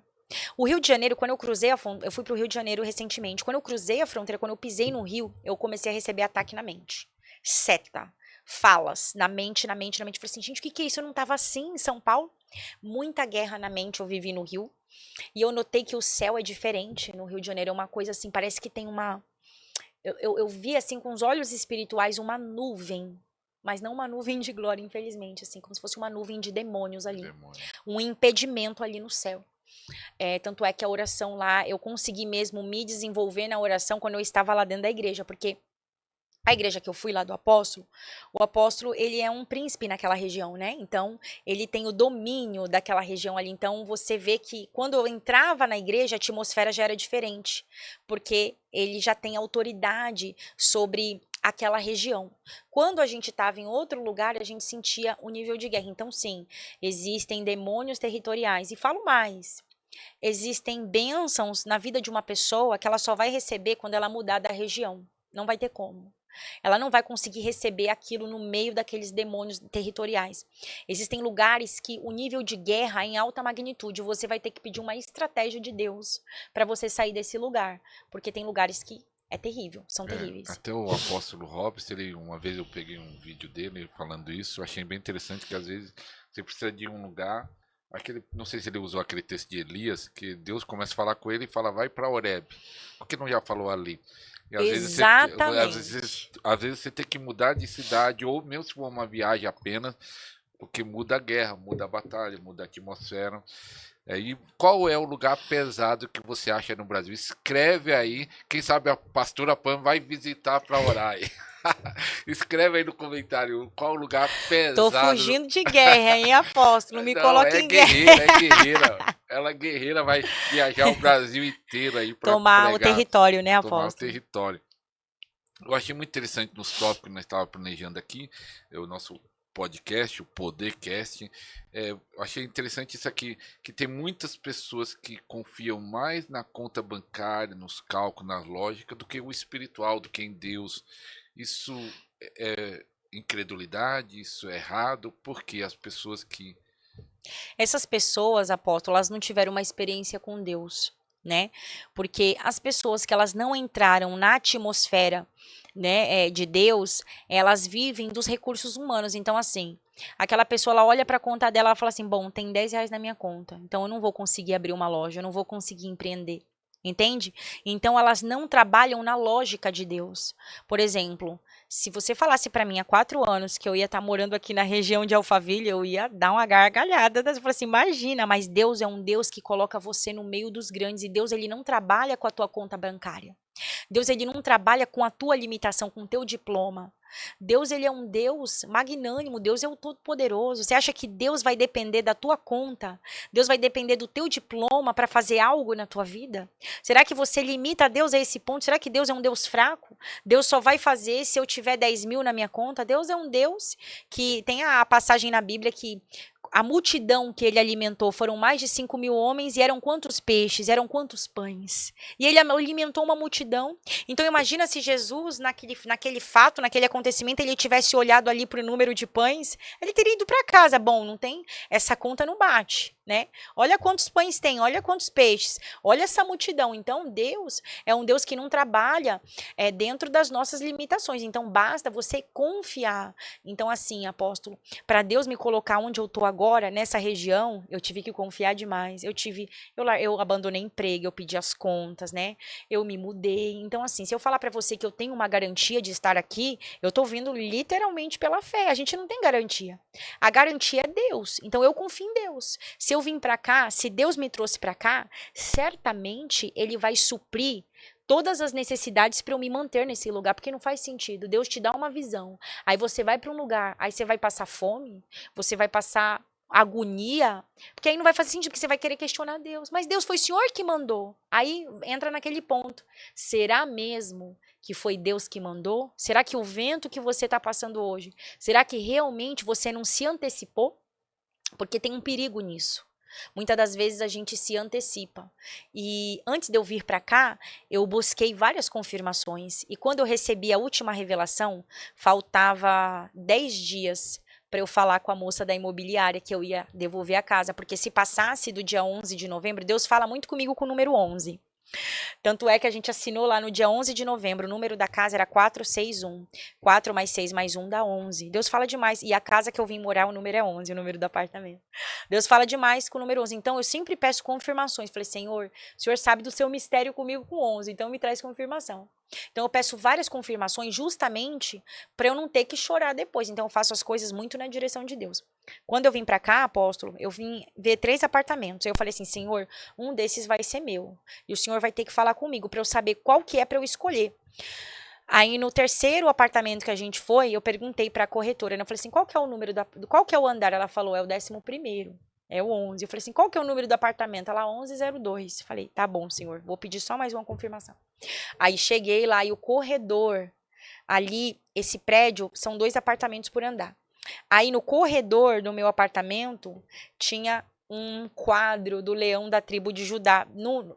O Rio de Janeiro, quando eu cruzei a fronteira, eu fui para o Rio de Janeiro recentemente. Quando eu cruzei a fronteira, quando eu pisei no Rio, eu comecei a receber ataque na mente. Seta, falas, na mente, na mente, na mente. Eu falei assim, gente, o que é isso? Eu não estava assim em São Paulo? Muita guerra na mente eu vivi no Rio. E eu notei que o céu é diferente no Rio de Janeiro. É uma coisa assim, parece que tem uma... Eu vi assim com os olhos espirituais uma nuvem, mas não uma nuvem de glória, infelizmente, assim, como se fosse uma nuvem de demônios ali. Demônio. Um impedimento ali no céu. Tanto é que a oração lá, eu consegui mesmo me desenvolver na oração quando eu estava lá dentro da igreja, porque a igreja que eu fui lá do apóstolo, o apóstolo, ele é um príncipe naquela região, né? Então, ele tem o domínio daquela região ali. Então, você vê que quando eu entrava na igreja, a atmosfera já era diferente, porque ele já tem autoridade sobre aquela região. Quando a gente estava em outro lugar, a gente sentia o nível de guerra. Então, sim, existem demônios territoriais. E falo mais, existem bênçãos na vida de uma pessoa que ela só vai receber quando ela mudar da região. Não vai ter como. Ela não vai conseguir receber aquilo no meio daqueles demônios territoriais. Existem lugares que o nível de guerra é em alta magnitude. Você vai ter que pedir uma estratégia de Deus para você sair desse lugar. Porque tem lugares que é terrível, são terríveis. Até o apóstolo Robson, uma vez eu peguei um vídeo dele falando isso, eu achei bem interessante que às vezes você precisa de um lugar, não sei se ele usou aquele texto de Elias, que Deus começa a falar com ele e fala, vai para Horebe. Por que não já falou ali? E Exatamente. às vezes você tem que mudar de cidade, ou mesmo se for uma viagem apenas, porque muda a guerra, muda a batalha, muda a atmosfera. E qual é o lugar pesado que você acha no Brasil? Escreve aí, quem sabe a pastora Pam vai visitar para orar aí. Escreve aí no comentário qual o lugar Tô pesado. fugindo de guerra, hein, apóstolo? Me Não, coloque é em guerra. guerreira, é guerreira. Ela é guerreira, vai viajar o Brasil inteiro aí para Tomar o pregar, território, né, tomar o apóstolo? território. Eu achei muito interessante nos tópicos que nós estávamos planejando aqui, o nosso podcast, o Podercast. Eu achei interessante isso aqui, que tem muitas pessoas que confiam mais na conta bancária, nos cálculos, na lógica, do que o espiritual, do que em Deus. Isso é incredulidade, isso é errado, porque as pessoas que... Essas pessoas, apóstolo, elas não tiveram uma experiência com Deus, né? Porque as pessoas que elas não entraram na atmosfera, né, de Deus, elas vivem dos recursos humanos. Então, assim, aquela pessoa, ela olha para a conta dela, ela fala assim, bom, tem 10 reais na minha conta, então eu não vou conseguir abrir uma loja, eu não vou conseguir empreender. Entende? Então elas não trabalham na lógica de Deus. Por exemplo, se você falasse para mim há 4 anos que eu ia estar morando aqui na região de Alphaville, eu ia dar uma gargalhada. Eu falei assim, imagina, mas Deus é um Deus que coloca você no meio dos grandes e Deus ele não trabalha com a tua conta bancária. Deus ele não trabalha com a tua limitação, com o teu diploma. Deus ele é um Deus magnânimo, Deus é o Todo-Poderoso. Você acha que Deus vai depender da tua conta? Deus vai depender do teu diploma para fazer algo na tua vida? Será que você limita Deus a esse ponto? Será que Deus é um Deus fraco? Deus só vai fazer se eu tiver 10 mil na minha conta? Deus é um Deus que tem a passagem na Bíblia que a multidão que ele alimentou foram mais de 5.000 homens e eram quantos peixes, eram quantos pães. E ele alimentou uma multidão. Então imagina se Jesus, naquele fato, naquele acontecimento, ele tivesse olhado ali para o número de pães, ele teria ido para casa. Bom, não tem, essa conta não bate, né? Olha quantos pães tem, olha quantos peixes, olha essa multidão. Então Deus é um Deus que não trabalha dentro das nossas limitações. Então basta você confiar. Então assim, apóstolo, para Deus me colocar onde eu estou agora, nessa região, eu tive que confiar demais. Eu abandonei emprego, eu pedi as contas, né? Eu me mudei. Então, assim, se eu falar para você que eu tenho uma garantia de estar aqui, eu tô vindo literalmente pela fé. A gente não tem garantia. A garantia é Deus. Então, eu confio em Deus. Se eu vim para cá, se Deus me trouxe para cá, certamente Ele vai suprir todas as necessidades para eu me manter nesse lugar, porque não faz sentido. Deus te dá uma visão. Aí você vai para um lugar, aí você vai passar fome, você vai passar agonia, porque aí não vai fazer sentido, porque você vai querer questionar Deus. Mas Deus foi o Senhor que mandou. Aí entra naquele ponto. Será mesmo que foi Deus que mandou? Será que o vento que você está passando hoje, será que realmente você não se antecipou? Porque tem um perigo nisso. Muitas das vezes a gente se antecipa. E antes de eu vir para cá, eu busquei várias confirmações. E quando eu recebi a última revelação, faltava 10 dias para eu falar com a moça da imobiliária que eu ia devolver a casa. Porque se passasse do dia 11 de novembro, Deus fala muito comigo com o número 11. Tanto é que a gente assinou lá no dia 11 de novembro, o número da casa era 461. 4 mais 6 mais 1 dá 11. Deus fala demais. E a casa que eu vim morar, o número é 11, o número do apartamento. Deus fala demais com o número 11. Então, eu sempre peço confirmações. Falei, Senhor, o Senhor sabe do seu mistério comigo com 11, então me traz confirmação. Então, eu peço várias confirmações justamente para eu não ter que chorar depois. Então, eu faço as coisas muito na direção de Deus. Quando eu vim para cá, apóstolo, eu vim ver 3 apartamentos. Eu falei assim, Senhor, um desses vai ser meu. E o Senhor vai ter que falar comigo para eu saber qual que é para eu escolher. Aí no terceiro apartamento que a gente foi, eu perguntei para a corretora, eu falei assim, qual que é o número qual que é o andar? Ela falou, é o 11º. É o 11. Eu falei assim, qual que é o número do apartamento? Ela, 1102. Falei, tá bom, senhor, vou pedir só mais uma confirmação. Aí cheguei lá e o corredor, ali, esse prédio, são 2 apartamentos por andar. Aí no corredor do meu apartamento tinha um quadro do leão da tribo de Judá.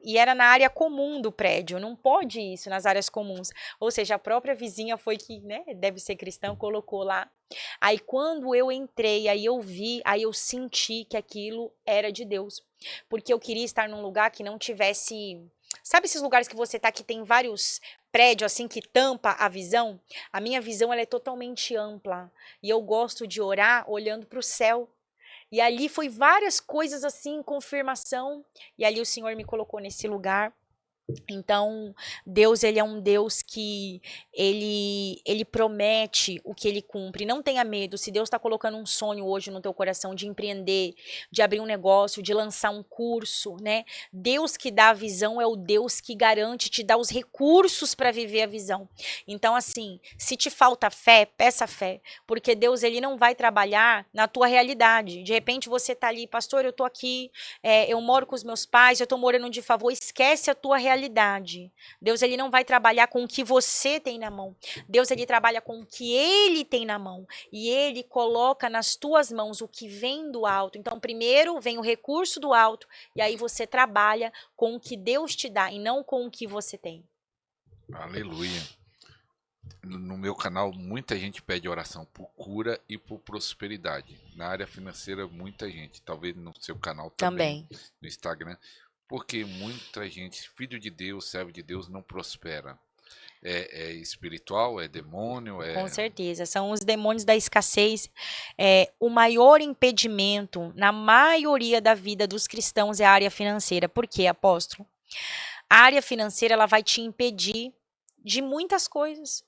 E era na área comum do prédio. Não pode isso nas áreas comuns. Ou seja, a própria vizinha foi que, né, deve ser cristã, colocou lá. Aí quando eu entrei, aí eu vi, aí eu senti que aquilo era de Deus. Porque eu queria estar num lugar que não tivesse... Sabe esses lugares que você tá que tem vários prédios assim que tampa a visão? A minha visão ela é totalmente ampla. E eu gosto de orar olhando para o céu. E ali foi várias coisas assim, confirmação. E ali o Senhor me colocou nesse lugar. Então, Deus, ele é um Deus que ele promete o que ele cumpre. Não tenha medo. Se Deus está colocando um sonho hoje no teu coração de empreender, de abrir um negócio, de lançar um curso, né? Deus que dá a visão é o Deus que garante, te dá os recursos para viver a visão. Então, assim, se te falta fé, peça fé, porque Deus, ele não vai trabalhar na tua realidade. De repente você tá ali, pastor, eu tô aqui, eu moro com os meus pais, eu tô morando de favor, esquece a tua realidade. Deus, ele não vai trabalhar com o que você tem na mão. Deus, ele trabalha com o que ele tem na mão. E ele coloca nas tuas mãos o que vem do alto. Então, primeiro vem o recurso do alto, e aí você trabalha com o que Deus te dá e não com o que você tem. Aleluia. No meu canal, muita gente pede oração por cura e por prosperidade. Na área financeira, muita gente. Talvez no seu canal também. No Instagram. Porque muita gente, filho de Deus, servo de Deus, não prospera. É espiritual, é demônio, Com certeza, são os demônios da escassez. O maior impedimento na maioria da vida dos cristãos é a área financeira. Por quê, apóstolo? A área financeira ela vai te impedir de muitas coisas.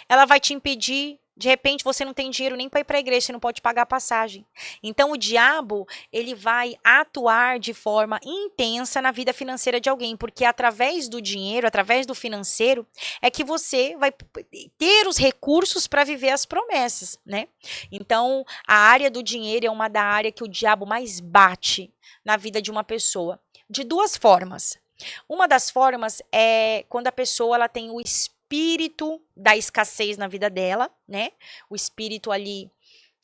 Ela vai te impedir, de repente você não tem dinheiro nem para ir para a igreja, você não pode pagar a passagem. Então o diabo, ele vai atuar de forma intensa na vida financeira de alguém, porque através do dinheiro, através do financeiro, é que você vai ter os recursos para viver as promessas, né? Então, a área do dinheiro é uma da área que o diabo mais bate na vida de uma pessoa, de 2 formas. Uma das formas é quando a pessoa ela tem o espírito da escassez na vida dela, né? O espírito ali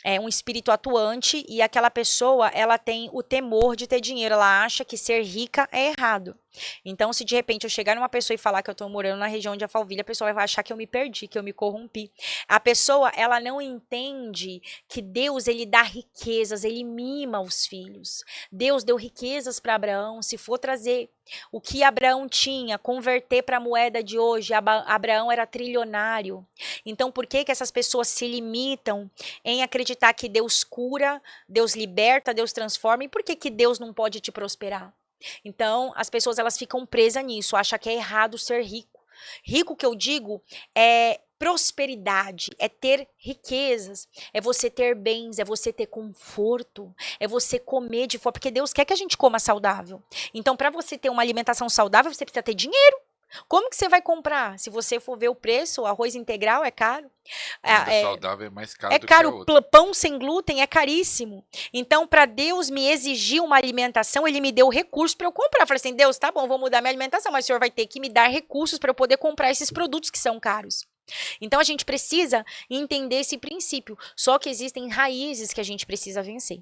é um espírito atuante e aquela pessoa, ela tem o temor de ter dinheiro, ela acha que ser rica é errado. Então, se de repente eu chegar numa pessoa e falar que eu estou morando na região de Alphaville, a pessoa vai achar que eu me perdi, que eu me corrompi. A pessoa, ela não entende que Deus, ele dá riquezas, ele mima os filhos. Deus deu riquezas para Abraão, se for trazer o que Abraão tinha, converter para a moeda de hoje, Abraão era trilionário. Então, por que que essas pessoas se limitam em acreditar que Deus cura, Deus liberta, Deus transforma? E por que que Deus não pode te prosperar? Então, as pessoas elas ficam presas nisso, acham que é errado ser rico. Rico, que eu digo, é prosperidade, é ter riquezas, é você ter bens, é você ter conforto, é você comer de forma, porque Deus quer que a gente coma saudável. Então, para você ter uma alimentação saudável, você precisa ter dinheiro. Como que você vai comprar? Se você for ver o preço, o arroz integral é caro. Comida É, saudável é mais caro é do que a caro, outra. pão sem glúten é caríssimo. Então, para Deus me exigir uma alimentação, ele me deu recursos para eu comprar. Eu falei assim, Deus, tá bom, vou mudar minha alimentação, mas o Senhor vai ter que me dar recursos para eu poder comprar esses produtos que são caros. Então, a gente precisa entender esse princípio. Só que existem raízes que a gente precisa vencer.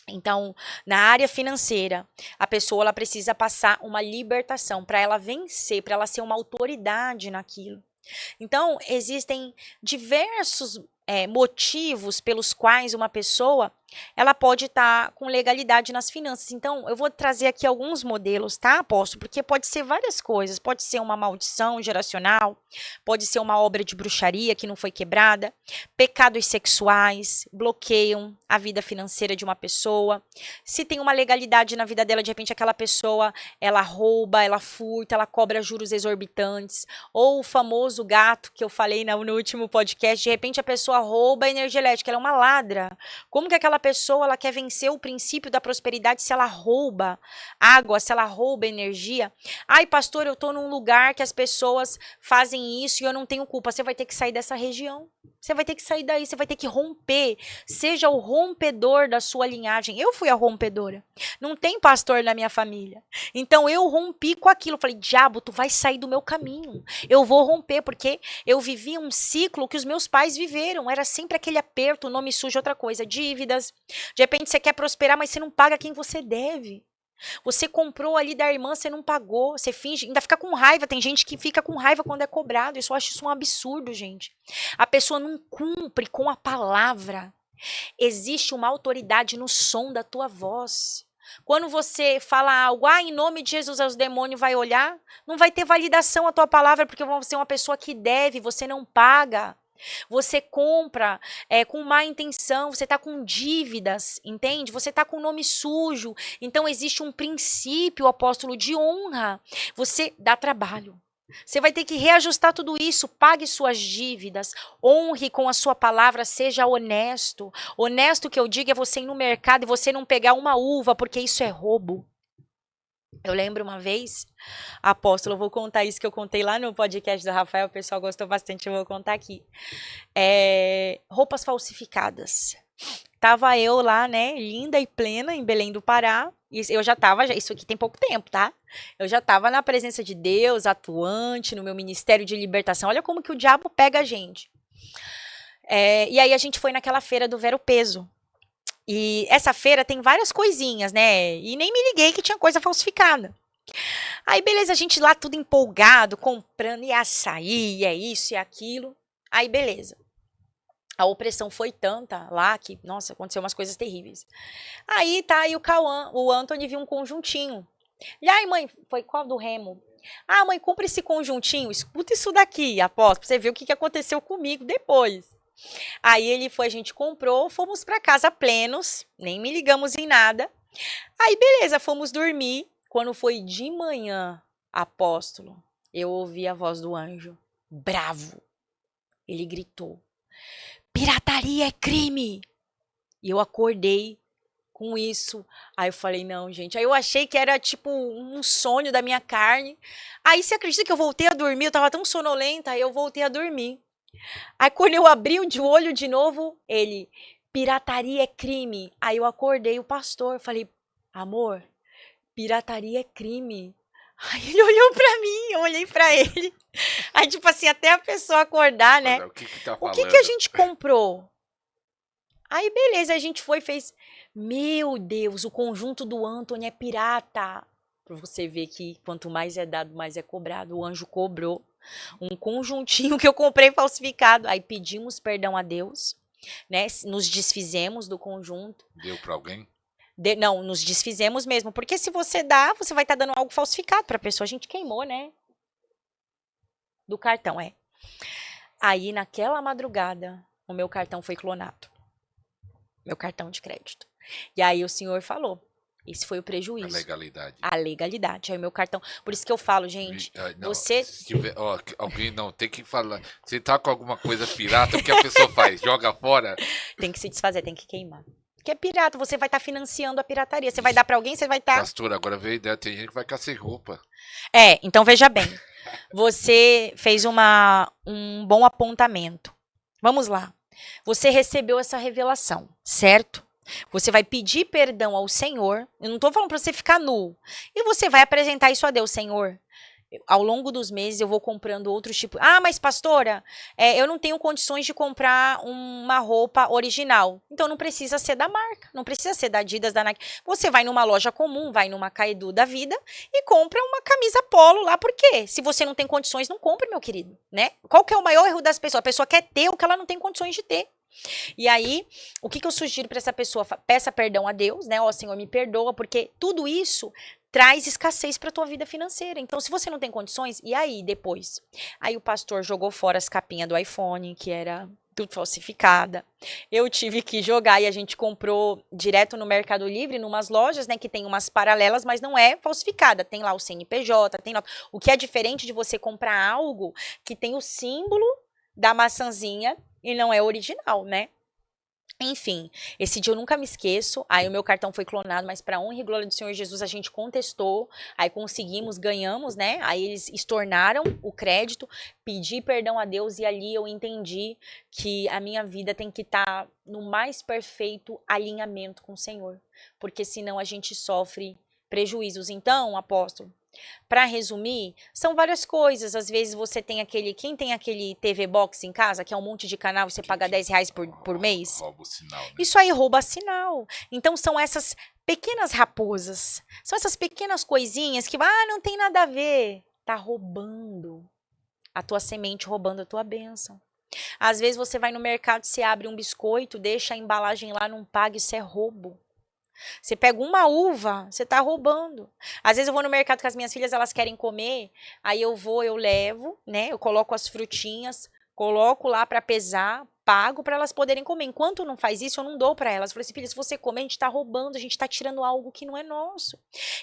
Então, na área financeira, a pessoa ela precisa passar uma libertação para ela vencer, para ela ser uma autoridade naquilo. Então, existem diversos motivos pelos quais uma pessoa ela pode estar com legalidade nas finanças. Então, eu vou trazer aqui alguns modelos, tá, apóstolo? Porque pode ser várias coisas. Pode ser uma maldição geracional, pode ser uma obra de bruxaria que não foi quebrada, pecados sexuais bloqueiam a vida financeira de uma pessoa. Se tem uma legalidade na vida dela, de repente aquela pessoa, ela rouba, ela furta, ela cobra juros exorbitantes, ou o famoso gato que eu falei no último podcast, de repente a pessoa rouba a energia elétrica, ela é uma ladra. Como que aquela pessoa ela quer vencer o princípio da prosperidade se ela rouba água, se ela rouba energia? Ai, pastor, eu estou num lugar que as pessoas fazem isso e eu não tenho culpa. Você vai ter que sair dessa região. Você vai ter que sair daí, você vai ter que romper. Seja o rompedor da sua linhagem. Eu fui a rompedora. Não tem pastor na minha família. Então eu rompi com aquilo. Falei, diabo, tu vai sair do meu caminho. Eu vou romper, porque eu vivi um ciclo que os meus pais viveram. Era sempre aquele aperto, nome sujo, outra coisa, dívidas. De repente você quer prosperar, mas você não paga quem você deve. Você comprou ali da irmã, você não pagou, você finge, ainda fica com raiva. Tem gente que fica com raiva quando é cobrado. Eu acho isso um absurdo, gente. A pessoa não cumpre com a palavra. Existe uma autoridade no som da tua voz. Quando você fala algo, em nome de Jesus, os demônios vai olhar, não vai ter validação a tua palavra, porque você é uma pessoa que deve, você não paga. Você compra com má intenção, você está com dívidas, entende? Você está com nome sujo. Então existe um princípio, apóstolo, de honra. Você dá trabalho. Você vai ter que reajustar tudo isso, pague suas dívidas, honre com a sua palavra, seja honesto. Honesto que eu digo é você ir no mercado e você não pegar uma uva, porque isso é roubo. Eu lembro uma vez, apóstolo, eu vou contar isso que eu contei lá no podcast do Rafael, o pessoal gostou bastante, eu vou contar aqui. Roupas falsificadas. Tava eu lá, né, linda e plena, em Belém do Pará, e eu já tava, isso aqui tem pouco tempo, tá? Eu já tava na presença de Deus, atuante, no meu ministério de libertação. Olha como que o diabo pega a gente. E aí a gente foi naquela feira do Vero Peso. E essa feira tem várias coisinhas, né? E nem me liguei que tinha coisa falsificada. Aí, beleza, a gente lá tudo empolgado, comprando, e açaí, é isso e aquilo. Aí, beleza. A opressão foi tanta lá que, nossa, aconteceu umas coisas terríveis. Aí, tá, aí o Anthony viu um conjuntinho. E aí, mãe, foi qual do Remo? Ah, mãe, compra esse conjuntinho, escuta isso daqui, aposto, pra você ver o que aconteceu comigo depois. Aí ele foi, a gente comprou, fomos para casa plenos, nem me ligamos em nada. Aí beleza, fomos dormir. Quando foi de manhã, apóstolo, eu ouvi a voz do anjo, bravo. Ele gritou, pirataria é crime. E eu acordei com isso. Aí eu falei, não, gente. Aí eu achei que era tipo um sonho da minha carne. Aí você acredita que eu voltei a dormir? Eu tava tão sonolenta, aí eu voltei a dormir. Aí quando eu abri o olho de novo, ele, pirataria é crime. Aí eu acordei o pastor, falei, amor, pirataria é crime. Aí ele olhou pra mim, eu olhei pra ele. Aí tipo assim, até a pessoa acordar, né? Olha, o que tá O falando? que a gente comprou? Aí beleza, a gente foi e fez, meu Deus, o conjunto do Anthony é pirata. Pra você ver que quanto mais é dado, mais é cobrado. O anjo cobrou um conjuntinho que eu comprei falsificado. Aí pedimos perdão a Deus, né? Nos desfizemos do conjunto. Deu pra alguém? Não, nos desfizemos mesmo. Porque se você dá, você vai estar dando algo falsificado pra pessoa. A gente queimou, né? Do cartão, Aí, naquela madrugada, o meu cartão foi clonado. Meu cartão de crédito. E aí o senhor falou, esse foi o prejuízo. A legalidade. A legalidade. Aí o meu cartão. Por isso que eu falo, gente, Não, você. se tiver, alguém não, tem que falar. Se tá com alguma coisa pirata, o que a pessoa faz? Joga fora? Tem que se desfazer, tem que queimar. Porque é pirata, você vai estar financiando a pirataria. Você vai dar pra alguém, você vai estar. Pastor, agora veio a ideia, tem gente que vai ficar sem roupa. Então veja bem. Você fez um bom apontamento. Vamos lá. Você recebeu essa revelação, certo? Você vai pedir perdão ao Senhor. Eu não estou falando para você ficar nu. E você vai apresentar isso a Deus, Senhor. Ao longo dos meses eu vou comprando outros tipos. Ah, mas pastora, eu não tenho condições de comprar uma roupa original. Então não precisa ser da marca, não precisa ser da Adidas, da Nike. Você vai numa loja comum, vai numa Caedu da vida e compra uma camisa polo lá. Por quê? Se você não tem condições, não compre, meu querido, né? Qual que é o maior erro das pessoas? A pessoa quer ter o que ela não tem condições de ter. E aí, o que eu sugiro para essa pessoa? Peça perdão a Deus, né? Ó, Senhor, me perdoa, porque tudo isso traz escassez para tua vida financeira. Então, se você não tem condições, e aí depois? Aí o pastor jogou fora as capinhas do iPhone, que era tudo falsificada. Eu tive que jogar e a gente comprou direto no Mercado Livre, numas lojas, né, que tem umas paralelas, mas não é falsificada. Tem lá o CNPJ, tem lá. O que é diferente de você comprar algo que tem o símbolo da maçãzinha e não é original, né? Enfim, esse dia eu nunca me esqueço. Aí o meu cartão foi clonado, mas para honra e glória do Senhor Jesus a gente contestou, aí conseguimos, ganhamos, né? Aí eles estornaram o crédito, pedi perdão a Deus e ali eu entendi que a minha vida tem que estar no mais perfeito alinhamento com o Senhor, porque senão a gente sofre prejuízos. Então, apóstolo, para resumir, são várias coisas. Às vezes você tem aquele. Quem tem aquele TV Box em casa, que é um monte de canal e você paga R$ 10 por mês? Rouba o sinal, né? Isso aí rouba sinal. Então são essas pequenas raposas. São essas pequenas coisinhas que, não tem nada a ver. Tá roubando a tua semente, roubando a tua bênção. Às vezes você vai no mercado, você abre um biscoito, deixa a embalagem lá, não paga, isso é roubo. Você pega uma uva, você tá roubando. Às vezes eu vou no mercado com as minhas filhas, elas querem comer, aí eu vou, eu levo, né? Eu coloco as frutinhas, coloco lá para pesar, pago para elas poderem comer. Enquanto não faz isso, eu não dou para elas. Eu falei assim, filha, se você comer, a gente tá roubando, a gente tá tirando algo que não é nosso.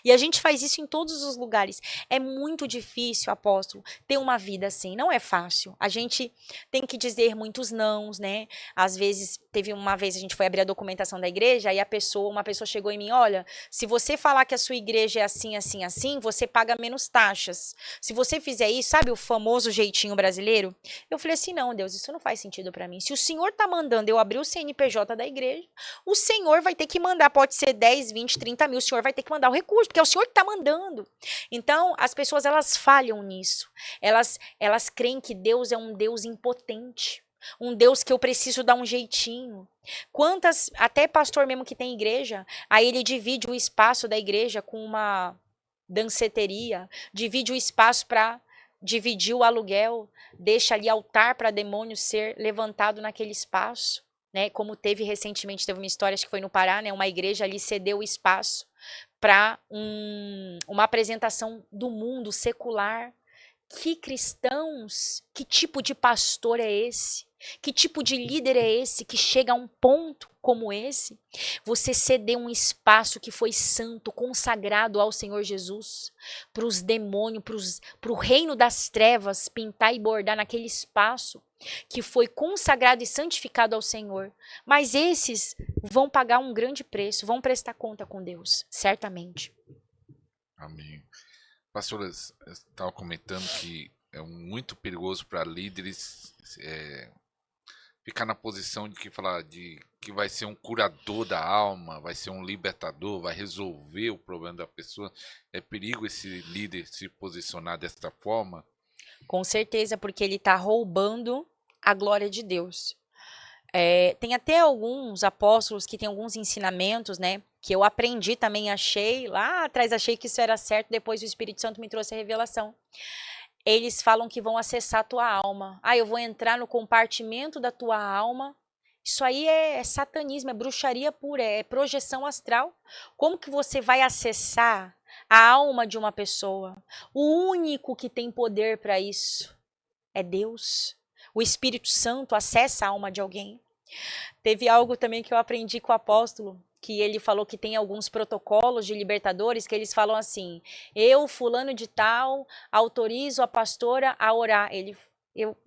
E a gente faz isso em todos os lugares. É muito difícil, apóstolo, ter uma vida assim. Não é fácil. A gente tem que dizer muitos nãos, né? Às vezes, teve uma vez, a gente foi abrir a documentação da igreja, aí uma pessoa chegou em mim, olha, se você falar que a sua igreja é assim, assim, assim, você paga menos taxas. Se você fizer isso, sabe o famoso jeitinho brasileiro? Eu falei assim, não, Deus, isso não faz sentido para mim. Se o Senhor tá mandando eu abrir o CNPJ da igreja, o Senhor vai ter que mandar, pode ser 10, 20, 30 mil, o Senhor vai ter que mandar o recurso, porque é o Senhor que tá mandando. Então, as pessoas, elas falham nisso. Elas creem que Deus é um Deus impotente. Um Deus que eu preciso dar um jeitinho. Quantas, até pastor mesmo que tem igreja, aí ele divide o espaço da igreja com uma danceteria, divide o espaço para dividir o aluguel, deixa ali altar para demônio ser levantado naquele espaço, né? Como teve recentemente, teve uma história, acho que foi no Pará, né? Uma igreja ali cedeu o espaço para uma apresentação do mundo secular. Que cristãos, que tipo de pastor é esse? Que tipo de líder é esse que chega a um ponto como esse? Você ceder um espaço que foi santo, consagrado ao Senhor Jesus, para os demônios, para o reino das trevas pintar e bordar naquele espaço que foi consagrado e santificado ao Senhor. Mas esses vão pagar um grande preço, vão prestar conta com Deus, certamente. Amém. Pastora, estava comentando que é muito perigoso para líderes ficar na posição de que falar de que vai ser um curador da alma, vai ser um libertador, vai resolver o problema da pessoa. É perigo esse líder se posicionar desta forma? Com certeza, porque ele está roubando a glória de Deus. Tem até alguns apóstolos que têm alguns ensinamentos, né? Que eu aprendi também, achei, lá atrás achei que isso era certo, depois o Espírito Santo me trouxe a revelação. Eles falam que vão acessar a tua alma. Eu vou entrar no compartimento da tua alma. Isso aí é satanismo, é bruxaria pura, é projeção astral. Como que você vai acessar a alma de uma pessoa? O único que tem poder para isso é Deus. O Espírito Santo acessa a alma de alguém. Teve algo também que eu aprendi com o apóstolo, que ele falou que tem alguns protocolos de libertadores que eles falam assim, eu, fulano de tal, autorizo a pastora a orar.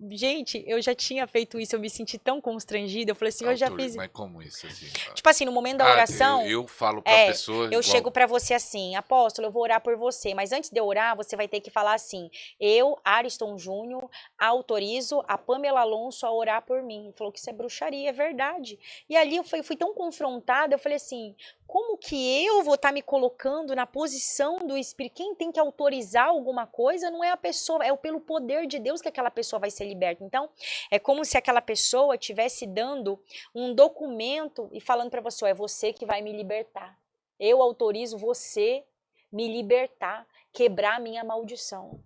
Gente, eu já tinha feito isso, eu me senti tão constrangida. Eu falei assim, eu já fiz. Mas como isso, assim? Tipo assim, no momento da oração. Eu falo pra pessoa Eu igual... chego pra você assim, apóstolo, eu vou orar por você, mas antes de eu orar, você vai ter que falar assim: eu, Ariston Júnior, autorizo a Pamela Alonso a orar por mim. Ele falou que isso é bruxaria, é verdade. E ali eu fui tão confrontada, eu falei assim: como que eu vou estar me colocando na posição do Espírito? Quem tem que autorizar alguma coisa não é a pessoa, é pelo poder de Deus que aquela pessoa vai ser liberta. Então, é como se aquela pessoa estivesse dando um documento e falando para você: é você que vai me libertar. Eu autorizo você me libertar, quebrar a minha maldição.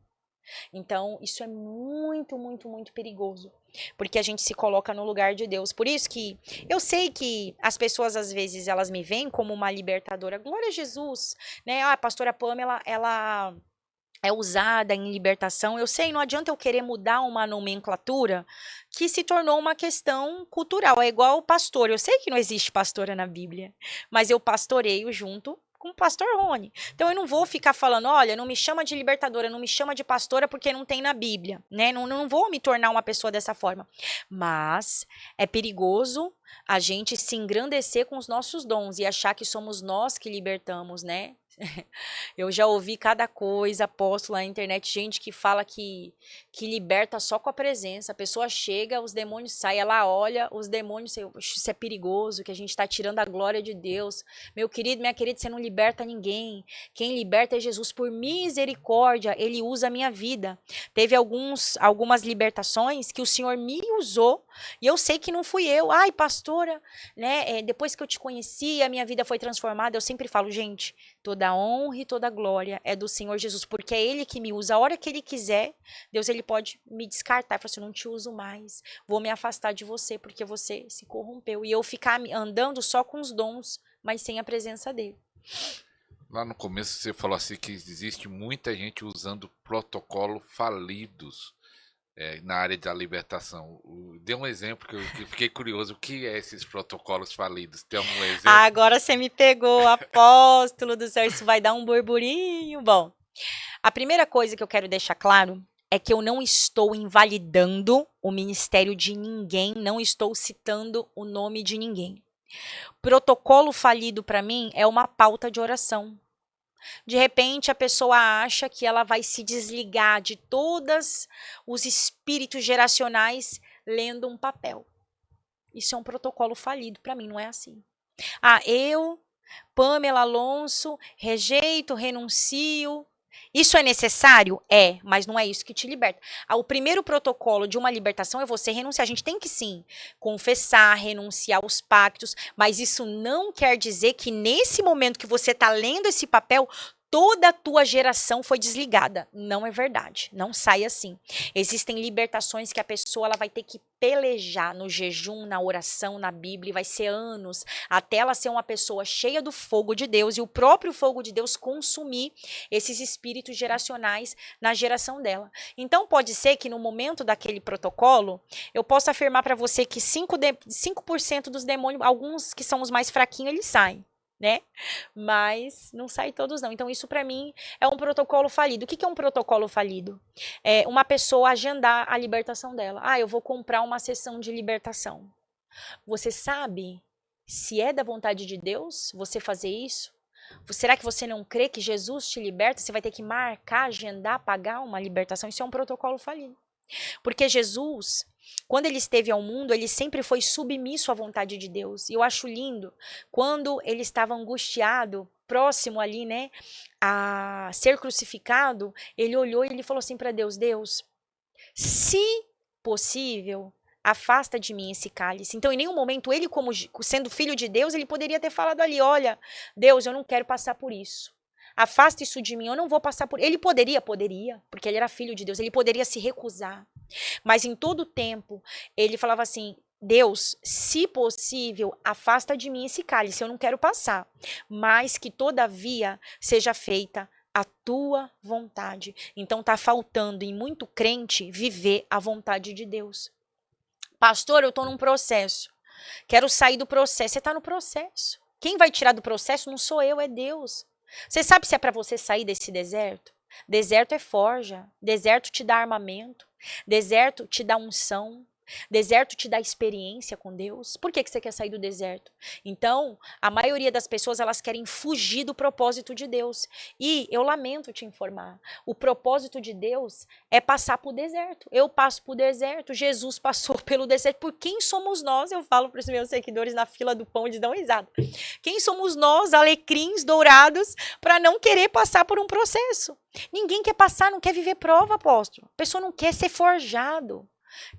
Então, isso é muito, muito, muito perigoso, porque a gente se coloca no lugar de Deus. Por isso que eu sei que as pessoas, às vezes, elas me veem como uma libertadora. Glória a Jesus, né? A pastora Pamela, ela é usada em libertação. Eu sei, não adianta eu querer mudar uma nomenclatura que se tornou uma questão cultural. É igual o pastor. Eu sei que não existe pastora na Bíblia, mas eu pastoreio junto com o pastor Rony. Então eu não vou ficar falando, olha, não me chama de libertadora, não me chama de pastora porque não tem na Bíblia, né? Não vou me tornar uma pessoa dessa forma. Mas é perigoso a gente se engrandecer com os nossos dons e achar que somos nós que libertamos, né? Eu já ouvi cada coisa, posto lá na internet, gente que fala que liberta só com a presença. A pessoa chega, os demônios saem, ela olha, os demônios, isso é perigoso, que a gente está tirando a glória de Deus. Meu querido, minha querida, você não liberta ninguém. Quem liberta é Jesus. Por misericórdia, ele usa a minha vida. Teve algumas libertações que o Senhor me usou e eu sei que não fui eu. Ai, pastora, né? Depois que eu te conheci, a minha vida foi transformada. Eu sempre falo, gente, toda honra e toda glória é do Senhor Jesus, porque é Ele que me usa. A hora que Ele quiser, Deus ele pode me descartar. Falar assim, eu não te uso mais, vou me afastar de você, porque você se corrompeu. E eu ficar andando só com os dons, mas sem a presença dEle. Lá no começo você falou assim que existe muita gente usando protocolos falidos na área da libertação. Dê um exemplo que eu fiquei curioso. O que é esses protocolos falidos? Tem algum exemplo? Agora você me pegou, apóstolo do céu, isso vai dar um burburinho. Bom, a primeira coisa que eu quero deixar claro é que eu não estou invalidando o ministério de ninguém, não estou citando o nome de ninguém. Protocolo falido para mim é uma pauta de oração. De repente, a pessoa acha que ela vai se desligar de todos os espíritos geracionais lendo um papel. Isso é um protocolo falido, para mim não é assim. Eu, Pamela Alonso, rejeito, renuncio. Isso é necessário? É, mas não é isso que te liberta. O primeiro protocolo de uma libertação é você renunciar. A gente tem que sim confessar, renunciar aos pactos, mas isso não quer dizer que nesse momento que você está lendo esse papel, toda a tua geração foi desligada. Não é verdade. Não sai assim. Existem libertações que a pessoa ela vai ter que pelejar no jejum, na oração, na Bíblia, e vai ser anos até ela ser uma pessoa cheia do fogo de Deus e o próprio fogo de Deus consumir esses espíritos geracionais na geração dela. Então pode ser que no momento daquele protocolo, eu possa afirmar para você que 5% dos demônios, alguns que são os mais fraquinhos, eles saem. Né? Mas não sai todos não. Então isso para mim é um protocolo falido. O que é um protocolo falido? É uma pessoa agendar a libertação dela. Eu vou comprar uma sessão de libertação. Você sabe se é da vontade de Deus você fazer isso? Será que você não crê que Jesus te liberta? Você vai ter que marcar, agendar, pagar uma libertação. Isso é um protocolo falido. Porque Jesus, quando ele esteve ao mundo, ele sempre foi submisso à vontade de Deus. E eu acho lindo, quando ele estava angustiado, próximo ali, né, a ser crucificado, ele olhou e ele falou assim para Deus, Deus, se possível, afasta de mim esse cálice. Então, em nenhum momento, ele, como sendo filho de Deus, ele poderia ter falado ali, olha, Deus, eu não quero passar por isso. Afasta isso de mim, eu não vou passar por... Ele poderia, porque ele era filho de Deus, ele poderia se recusar. Mas em todo tempo, ele falava assim, Deus, se possível, afasta de mim esse cálice, eu não quero passar. Mas que todavia seja feita a tua vontade. Então tá faltando em muito crente viver a vontade de Deus. Pastor, eu tô num processo. Quero sair do processo. Você tá no processo. Quem vai tirar do processo não sou eu, é Deus. Você sabe se é para você sair desse deserto? Deserto é forja, deserto te dá armamento, deserto te dá unção, deserto te dá experiência com Deus. Por que que você quer sair do deserto? Então, a maioria das pessoas, elas querem fugir do propósito de Deus. E eu lamento te informar, o propósito de Deus é passar por deserto. Eu passo por deserto, Jesus passou pelo deserto. Por quem somos nós? Eu falo para os meus seguidores na fila do pão, eles dão risada. Quem somos nós, alecrins dourados, para não querer passar por um processo? Ninguém quer passar, não quer viver prova, apóstolo. A pessoa não quer ser forjado.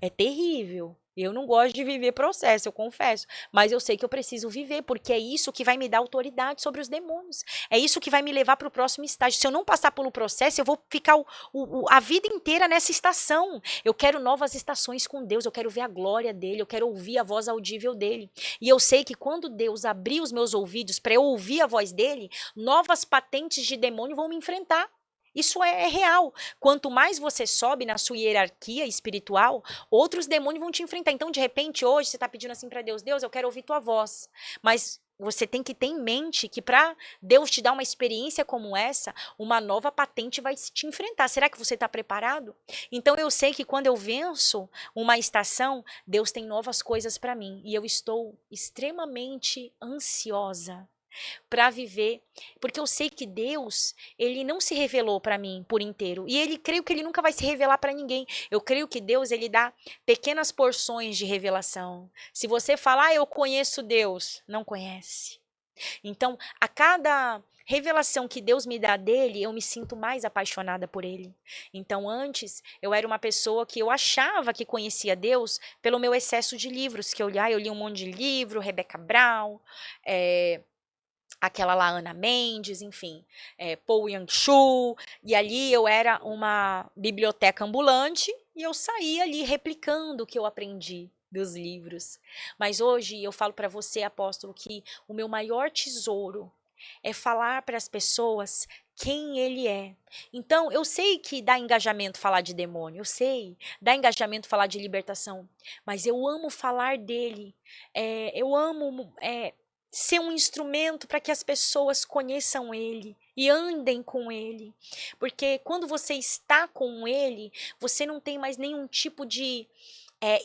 É terrível. Eu não gosto de viver processo, eu confesso. Mas eu sei que eu preciso viver, porque é isso que vai me dar autoridade sobre os demônios. É isso que vai me levar para o próximo estágio. Se eu não passar pelo processo, eu vou ficar a vida inteira nessa estação. Eu quero novas estações com Deus, eu quero ver a glória dele, eu quero ouvir a voz audível dele. E eu sei que quando Deus abrir os meus ouvidos para eu ouvir a voz dele, novas patentes de demônio vão me enfrentar. Isso é real. Quanto mais você sobe na sua hierarquia espiritual, outros demônios vão te enfrentar. Então, de repente, hoje, você está pedindo assim para Deus, Deus, eu quero ouvir tua voz. Mas você tem que ter em mente que para Deus te dar uma experiência como essa, uma nova patente vai te enfrentar. Será que você está preparado? Então, eu sei que quando eu venço uma estação, Deus tem novas coisas para mim. E eu estou extremamente ansiosa para viver, porque eu sei que Deus, ele não se revelou para mim por inteiro, e ele creio que ele nunca vai se revelar para ninguém. Eu creio que Deus, ele dá pequenas porções de revelação. Se você falar, eu conheço Deus, não conhece. Então, a cada revelação que Deus me dá dele, eu me sinto mais apaixonada por ele. Então, antes, eu era uma pessoa que eu achava que conhecia Deus pelo meu excesso de livros, que eu li um monte de livro, Rebecca Brown, aquela lá, Ana Mendes, enfim, Paul Yang-Shu, e ali eu era uma biblioteca ambulante e eu saía ali replicando o que eu aprendi dos livros. Mas hoje eu falo para você, apóstolo, que o meu maior tesouro é falar para as pessoas quem ele é. Então, eu sei que dá engajamento falar de demônio, eu sei, dá engajamento falar de libertação, mas eu amo falar dele, eu amo ser um instrumento para que as pessoas conheçam ele e andem com ele. Porque quando você está com ele, você não tem mais nenhum tipo de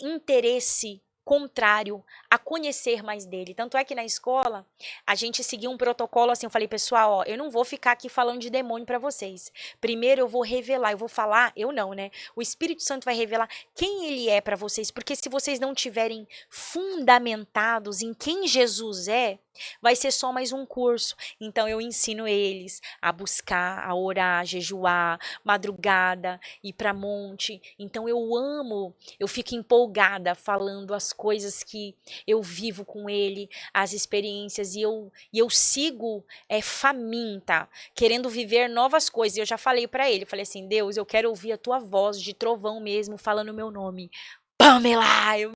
interesse contrário a conhecer mais dele. Tanto é que na escola, a gente seguia um protocolo assim, eu falei, pessoal, ó, eu não vou ficar aqui falando de demônio para vocês. Primeiro eu vou revelar, eu vou falar, eu não, né? O Espírito Santo vai revelar quem ele é para vocês, porque se vocês não tiverem fundamentados em quem Jesus é, vai ser só mais um curso. Então eu ensino eles a buscar, a orar, a jejuar, madrugada, ir para monte. Então eu fico empolgada falando as coisas que eu vivo com ele, as experiências, e eu sigo faminta, querendo viver novas coisas. Eu já falei para ele, falei assim, Deus, eu quero ouvir a tua voz de trovão mesmo, falando o meu nome. Pamela!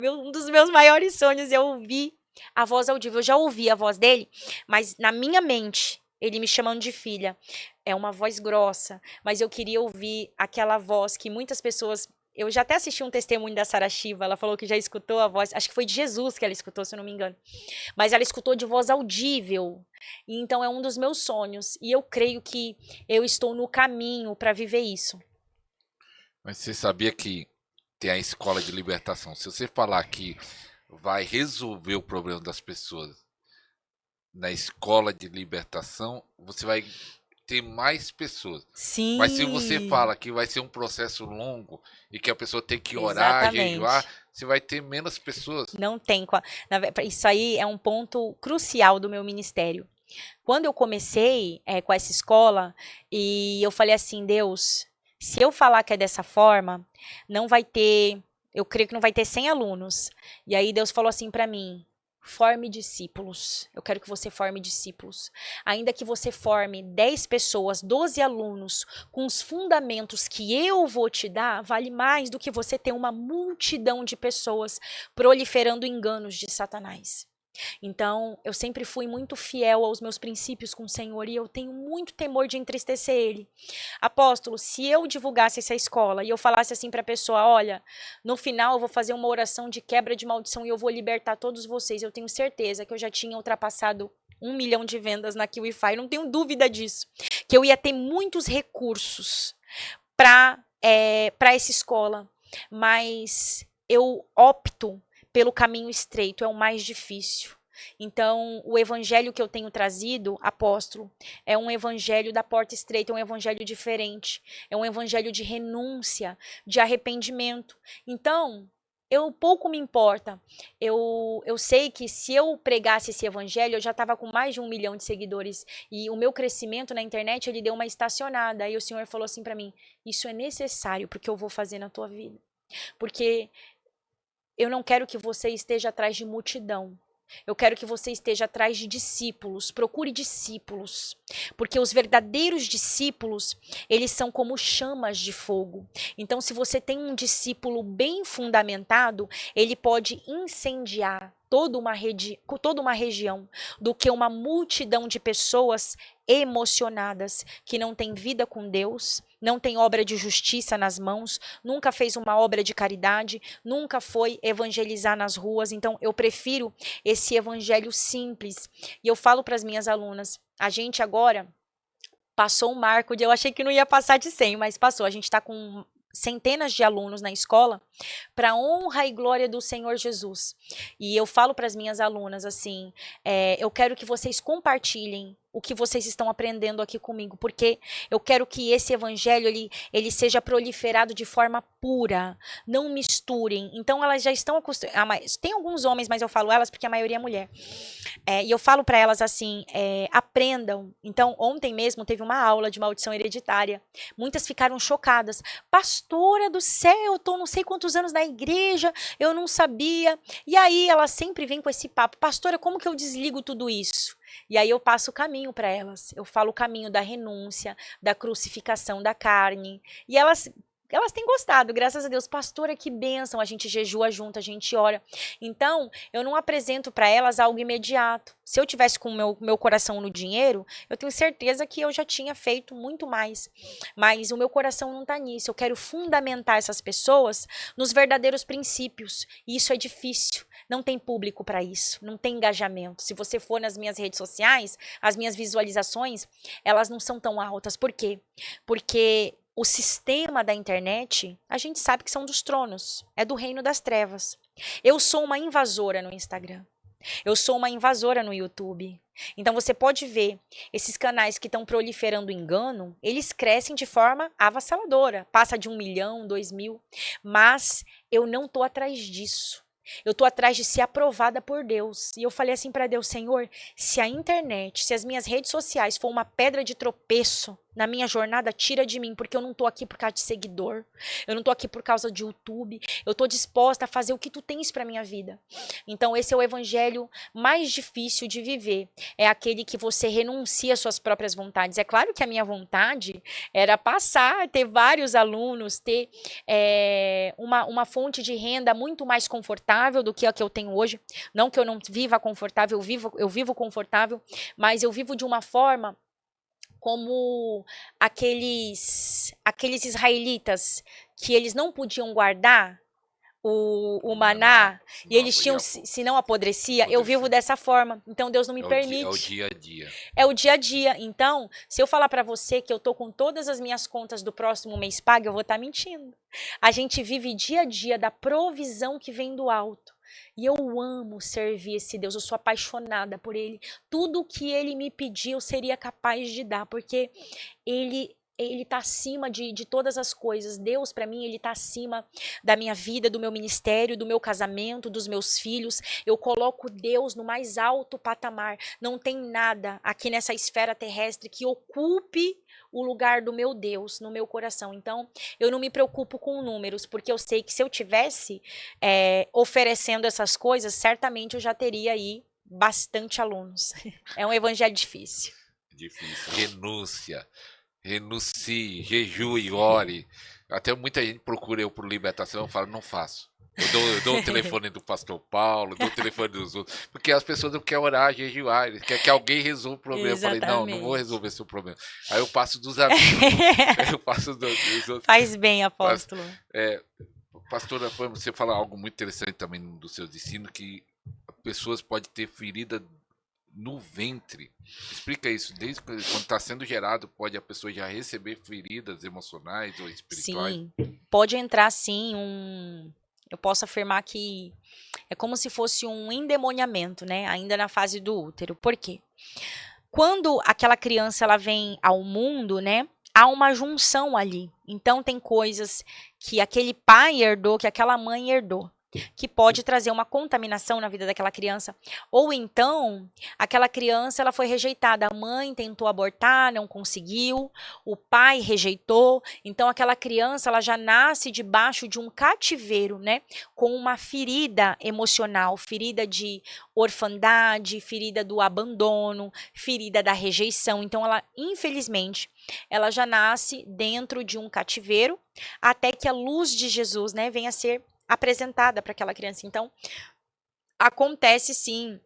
Um dos meus maiores sonhos é ouvir a voz audível. Eu já ouvi a voz dele, mas na minha mente, ele me chamando de filha. É uma voz grossa, mas eu queria ouvir aquela voz que muitas pessoas... Eu já até assisti um testemunho da Sara Shiva, ela falou que já escutou a voz, acho que foi de Jesus que ela escutou, se eu não me engano. Mas ela escutou de voz audível. E então é um dos meus sonhos. E eu creio que eu estou no caminho para viver isso. Mas você sabia que tem a escola de libertação? Se você falar que vai resolver o problema das pessoas na escola de libertação, você vai ter mais pessoas. Sim. Mas se você fala que vai ser um processo longo e que a pessoa tem que orar, jejuar, você vai ter menos pessoas. Não tem. Isso aí é um ponto crucial do meu ministério. Quando eu comecei com essa escola, e eu falei assim, Deus, se eu falar que é dessa forma, não vai ter, eu creio que não vai ter 100 alunos. E aí Deus falou assim para mim, forme discípulos. Eu quero que você forme discípulos. Ainda que você forme 10 pessoas, 12 alunos, com os fundamentos que eu vou te dar, vale mais do que você ter uma multidão de pessoas proliferando enganos de Satanás. Então, eu sempre fui muito fiel aos meus princípios com o Senhor e eu tenho muito temor de entristecer Ele. Apóstolo, se eu divulgasse essa escola e eu falasse assim para a pessoa, olha, no final eu vou fazer uma oração de quebra de maldição e eu vou libertar todos vocês, eu tenho certeza que eu já tinha ultrapassado 1 milhão de vendas na KiwiFi, não tenho dúvida disso. que eu ia ter muitos recursos para essa escola, mas eu opto pelo caminho estreito, é o mais difícil. Então, o evangelho que eu tenho trazido, apóstolo, é um evangelho da porta estreita, é um evangelho diferente, é um evangelho de renúncia, de arrependimento. Então, eu pouco me importa. Eu sei que se eu pregasse esse evangelho, eu já estava com mais de 1 milhão de seguidores. E o meu crescimento na internet, ele deu uma estacionada. Aí o Senhor falou assim para mim, isso é necessário porque eu vou fazer na tua vida. Porque eu não quero que você esteja atrás de multidão. Eu quero que você esteja atrás de discípulos, procure discípulos, porque os verdadeiros discípulos, eles são como chamas de fogo. Então, se você tem um discípulo bem fundamentado, ele pode incendiar toda uma região, do que uma multidão de pessoas emocionadas, que não tem vida com Deus, não tem obra de justiça nas mãos, nunca fez uma obra de caridade, nunca foi evangelizar nas ruas. Então, eu prefiro esse evangelho simples. E eu falo para as minhas alunas, a gente agora passou um marco de, eu achei que não ia passar de 100, mas passou. A gente está com centenas de alunos na escola, para honra e glória do Senhor Jesus. E eu falo para as minhas alunas assim, eu quero que vocês compartilhem o que vocês estão aprendendo aqui comigo, porque eu quero que esse evangelho ele seja proliferado de forma pura, não misturem. Então elas já estão acostumadas, tem alguns homens, mas eu falo elas porque a maioria é mulher. E eu falo para elas assim, aprendam. Então ontem mesmo teve uma aula de maldição hereditária, muitas ficaram chocadas. Pastora do céu, eu tô não sei quantos anos na igreja, eu não sabia. E aí ela sempre vem com esse papo, pastora, como que eu desligo tudo isso? E aí eu passo o caminho para elas. Eu falo o caminho da renúncia, da crucificação da carne. E elas têm gostado, graças a Deus. Pastora, que bênção, a gente jejua junto, a gente ora. Então, eu não apresento para elas algo imediato. Se eu tivesse com o meu coração no dinheiro, eu tenho certeza que eu já tinha feito muito mais. Mas o meu coração não está nisso. Eu quero fundamentar essas pessoas nos verdadeiros princípios. E isso é difícil. Não tem público para isso, não tem engajamento. Se você for nas minhas redes sociais, as minhas visualizações, elas não são tão altas. Por quê? Porque o sistema da internet, a gente sabe que são dos tronos, é do reino das trevas. Eu sou uma invasora no Instagram. Eu sou uma invasora no YouTube. Então você pode ver, esses canais que estão proliferando engano, eles crescem de forma avassaladora. Passa de 1 milhão, 2 mil. Mas eu não estou atrás disso. Eu estou atrás de ser aprovada por Deus. E eu falei assim para Deus, Senhor, se a internet, se as minhas redes sociais for uma pedra de tropeço na minha jornada, tira de mim, porque eu não estou aqui por causa de seguidor. Eu não estou aqui por causa de YouTube. Eu estou disposta a fazer o que tu tens para minha vida. Então esse é o evangelho mais difícil de viver. É aquele que você renuncia às suas próprias vontades. É claro que a minha vontade era passar, ter vários alunos, ter uma fonte de renda muito mais confortável do que a que eu tenho hoje. Não que eu não viva confortável, eu vivo confortável, mas eu vivo de uma forma como aqueles israelitas que eles não podiam guardar o maná, e eles tinham, se não apodrecia, eu vivo dessa forma. Então Deus não me permite. É o dia a dia. É o dia a dia. Então, se eu falar para você que eu tô com todas as minhas contas do próximo mês pagas, eu vou estar mentindo. A gente vive dia a dia da provisão que vem do alto. E eu amo servir esse Deus, eu sou apaixonada por Ele. Tudo que Ele me pedir, eu seria capaz de dar, porque Ele está acima de todas as coisas. Deus, para mim, Ele está acima da minha vida, do meu ministério, do meu casamento, dos meus filhos. Eu coloco Deus no mais alto patamar. Não tem nada aqui nessa esfera terrestre que ocupe o lugar do meu Deus no meu coração. Então, eu não me preocupo com números, porque eu sei que se eu tivesse oferecendo essas coisas, certamente eu já teria aí bastante alunos. É um evangelho difícil. Difícil. Renúncia. Renuncie, jejue, ore. Até muita gente procura eu por libertação, eu falo, não faço. Eu dou o telefone do pastor Paulo, dou o telefone dos outros, porque as pessoas não querem orar, jejuar, eles querem que alguém resolva o problema. Exatamente. Eu falei, não vou resolver seu problema. Aí eu passo dos amigos, eu passo dos outros. Faz bem, apóstolo. Pastora, você fala algo muito interessante também do seu ensino, que pessoas podem ter ferida no ventre. Explica isso. Desde quando está sendo gerado, pode a pessoa já receber feridas emocionais ou espirituais? Sim, pode entrar sim eu posso afirmar que é como se fosse um endemoniamento, né? Ainda na fase do útero. Por quê? Quando aquela criança ela vem ao mundo, né? Há uma junção ali. Então tem coisas que aquele pai herdou, que aquela mãe herdou, que pode trazer uma contaminação na vida daquela criança. Ou então, aquela criança ela foi rejeitada, a mãe tentou abortar, não conseguiu, o pai rejeitou, então aquela criança ela já nasce debaixo de um cativeiro, né, com uma ferida emocional, ferida de orfandade, ferida do abandono, ferida da rejeição. Então ela, infelizmente, ela já nasce dentro de um cativeiro até que a luz de Jesus, né, venha a ser apresentada para aquela criança. Então, acontece sim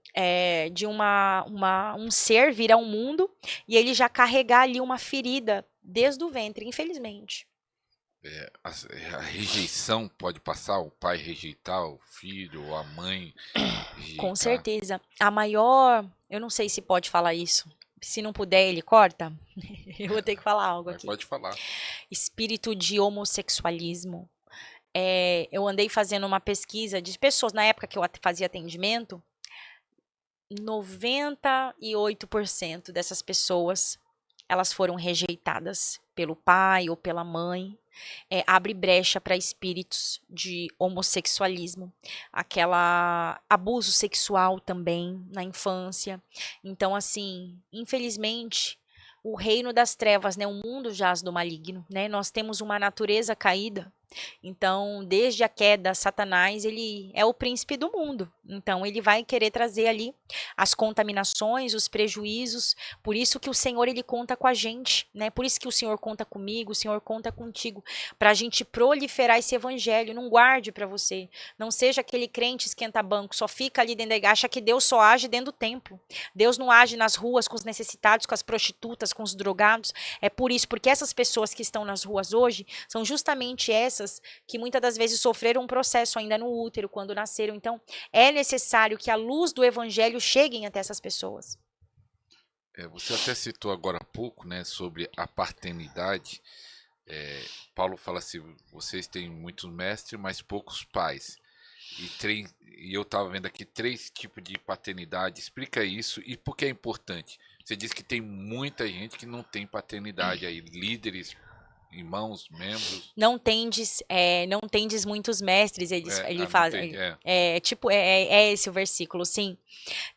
de um ser vir ao mundo e ele já carregar ali uma ferida desde o ventre, infelizmente. A rejeição pode passar, o pai rejeitar o filho, ou a mãe Com rejeitar. certeza. A maior, eu não sei se pode falar isso. Se não puder, ele corta. Eu vou ter que falar algo Mas aqui. pode falar. Espírito de homossexualismo. Eu andei fazendo uma pesquisa de pessoas, na época que eu fazia atendimento, 98% dessas pessoas, elas foram rejeitadas pelo pai ou pela mãe. Abre brecha para espíritos de homossexualismo, aquela abuso sexual também na infância. Então, assim, infelizmente, o reino das trevas, né, o mundo jaz do maligno, né? Nós temos uma natureza caída. Então, desde a queda, Satanás, ele é o príncipe do mundo. Então, ele vai querer trazer ali as contaminações, os prejuízos. Por isso que o Senhor, ele conta com a gente, né? Por isso que o Senhor conta comigo, o Senhor conta contigo, para a gente proliferar esse evangelho. Não guarde para você. Não seja aquele crente esquenta-banco, só fica ali dentro da igreja, acha que Deus só age dentro do templo. Deus não age nas ruas com os necessitados, com as prostitutas, com os drogados. É por isso, porque essas pessoas que estão nas ruas hoje são justamente essas que muitas das vezes sofreram um processo ainda no útero quando nasceram. Então, é necessário que a luz do evangelho chegue até essas pessoas. Você até citou agora há pouco, né, sobre a paternidade. Paulo fala assim: vocês têm muitos mestres, mas poucos pais. E eu estava vendo aqui 3 tipos de paternidade. Explica isso e por que é importante. Você diz que tem muita gente que não tem paternidade aí, líderes, irmãos, membros. Não tendes muitos mestres, ele Não faz. tem. É esse o versículo, sim.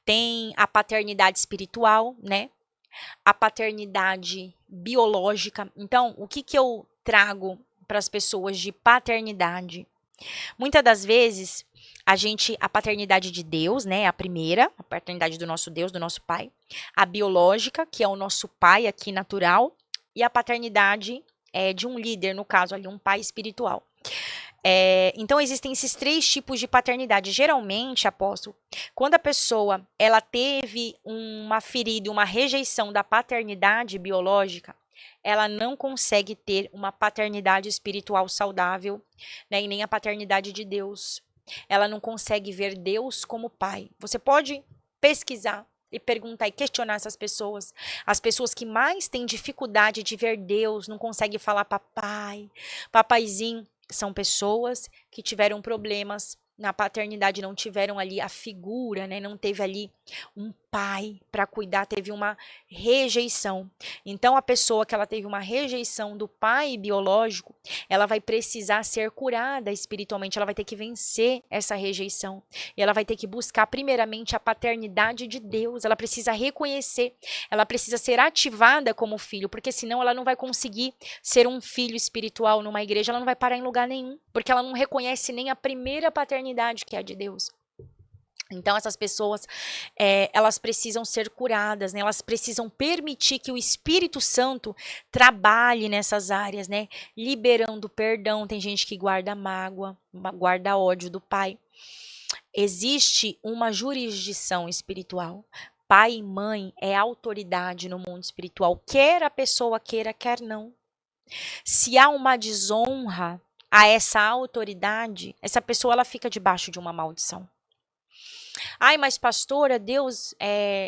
Tem a paternidade espiritual, né? A paternidade biológica. Então, o que eu trago para as pessoas de paternidade? Muitas das vezes, a paternidade de Deus, né, a primeira, a paternidade do nosso Deus, do nosso Pai, a biológica, que é o nosso pai aqui natural, e a paternidade de um líder, no caso ali, um pai espiritual. Então existem esses 3 tipos de paternidade. Geralmente, apóstolo, quando a pessoa ela teve uma ferida, uma rejeição da paternidade biológica, ela não consegue ter uma paternidade espiritual saudável, né, e nem a paternidade de Deus. Ela não consegue ver Deus como pai. Você pode pesquisar e perguntar e questionar essas pessoas. As pessoas que mais têm dificuldade de ver Deus, não conseguem falar papai, papaizinho, são pessoas que tiveram problemas na paternidade, não tiveram ali a figura, né? Não teve ali um pai para cuidar, teve uma rejeição. Então, a pessoa que ela teve uma rejeição do pai biológico, ela vai precisar ser curada espiritualmente, ela vai ter que vencer essa rejeição. E ela vai ter que buscar primeiramente a paternidade de Deus, ela precisa reconhecer, ela precisa ser ativada como filho, porque senão ela não vai conseguir ser um filho espiritual numa igreja, ela não vai parar em lugar nenhum, porque ela não reconhece nem a primeira paternidade que é a de Deus. Então, essas pessoas, elas precisam ser curadas, né? Elas precisam permitir que o Espírito Santo trabalhe nessas áreas, né? Liberando perdão. Tem gente que guarda mágoa, guarda ódio do pai. Existe uma jurisdição espiritual. Pai e mãe é autoridade no mundo espiritual, quer a pessoa queira, quer não. Se há uma desonra a essa autoridade, essa pessoa ela fica debaixo de uma maldição. Ai, mas pastora, Deus,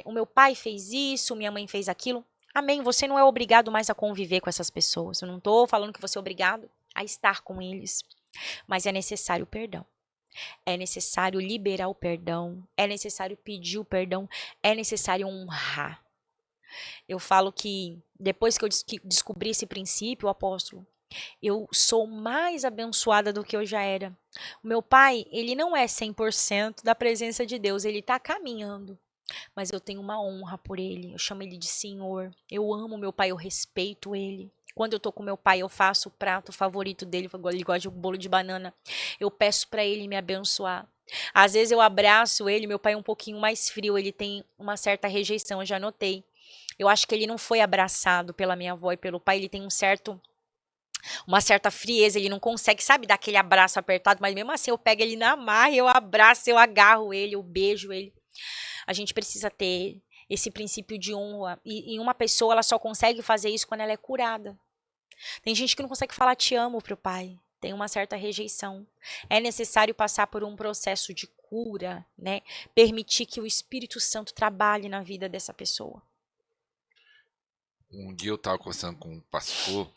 o meu pai fez isso, minha mãe fez aquilo. Amém, você não é obrigado mais a conviver com essas pessoas. Eu não estou falando que você é obrigado a estar com eles. Mas é necessário o perdão. É necessário liberar o perdão. É necessário pedir o perdão. É necessário honrar. Eu falo que depois que eu descobri esse princípio, apóstolo, eu sou mais abençoada do que eu já era. O meu pai, ele não é 100% da presença de Deus, ele está caminhando. Mas eu tenho uma honra por ele, eu chamo ele de Senhor. Eu amo meu pai, eu respeito ele. Quando eu tô com meu pai, eu faço o prato favorito dele, ele gosta de um bolo de banana. Eu peço para ele me abençoar. Às vezes eu abraço ele, meu pai é um pouquinho mais frio, ele tem uma certa rejeição, eu já notei. Eu acho que ele não foi abraçado pela minha avó e pelo pai, ele tem uma certa frieza, ele não consegue, sabe, dar aquele abraço apertado, mas mesmo assim eu pego ele na marra, eu abraço, eu agarro ele, eu beijo ele. A gente precisa ter esse princípio de honra. E uma pessoa, ela só consegue fazer isso quando ela é curada. Tem gente que não consegue falar te amo pro pai. Tem uma certa rejeição. É necessário passar por um processo de cura, né? Permitir que o Espírito Santo trabalhe na vida dessa pessoa. Um dia eu estava conversando com um pastor,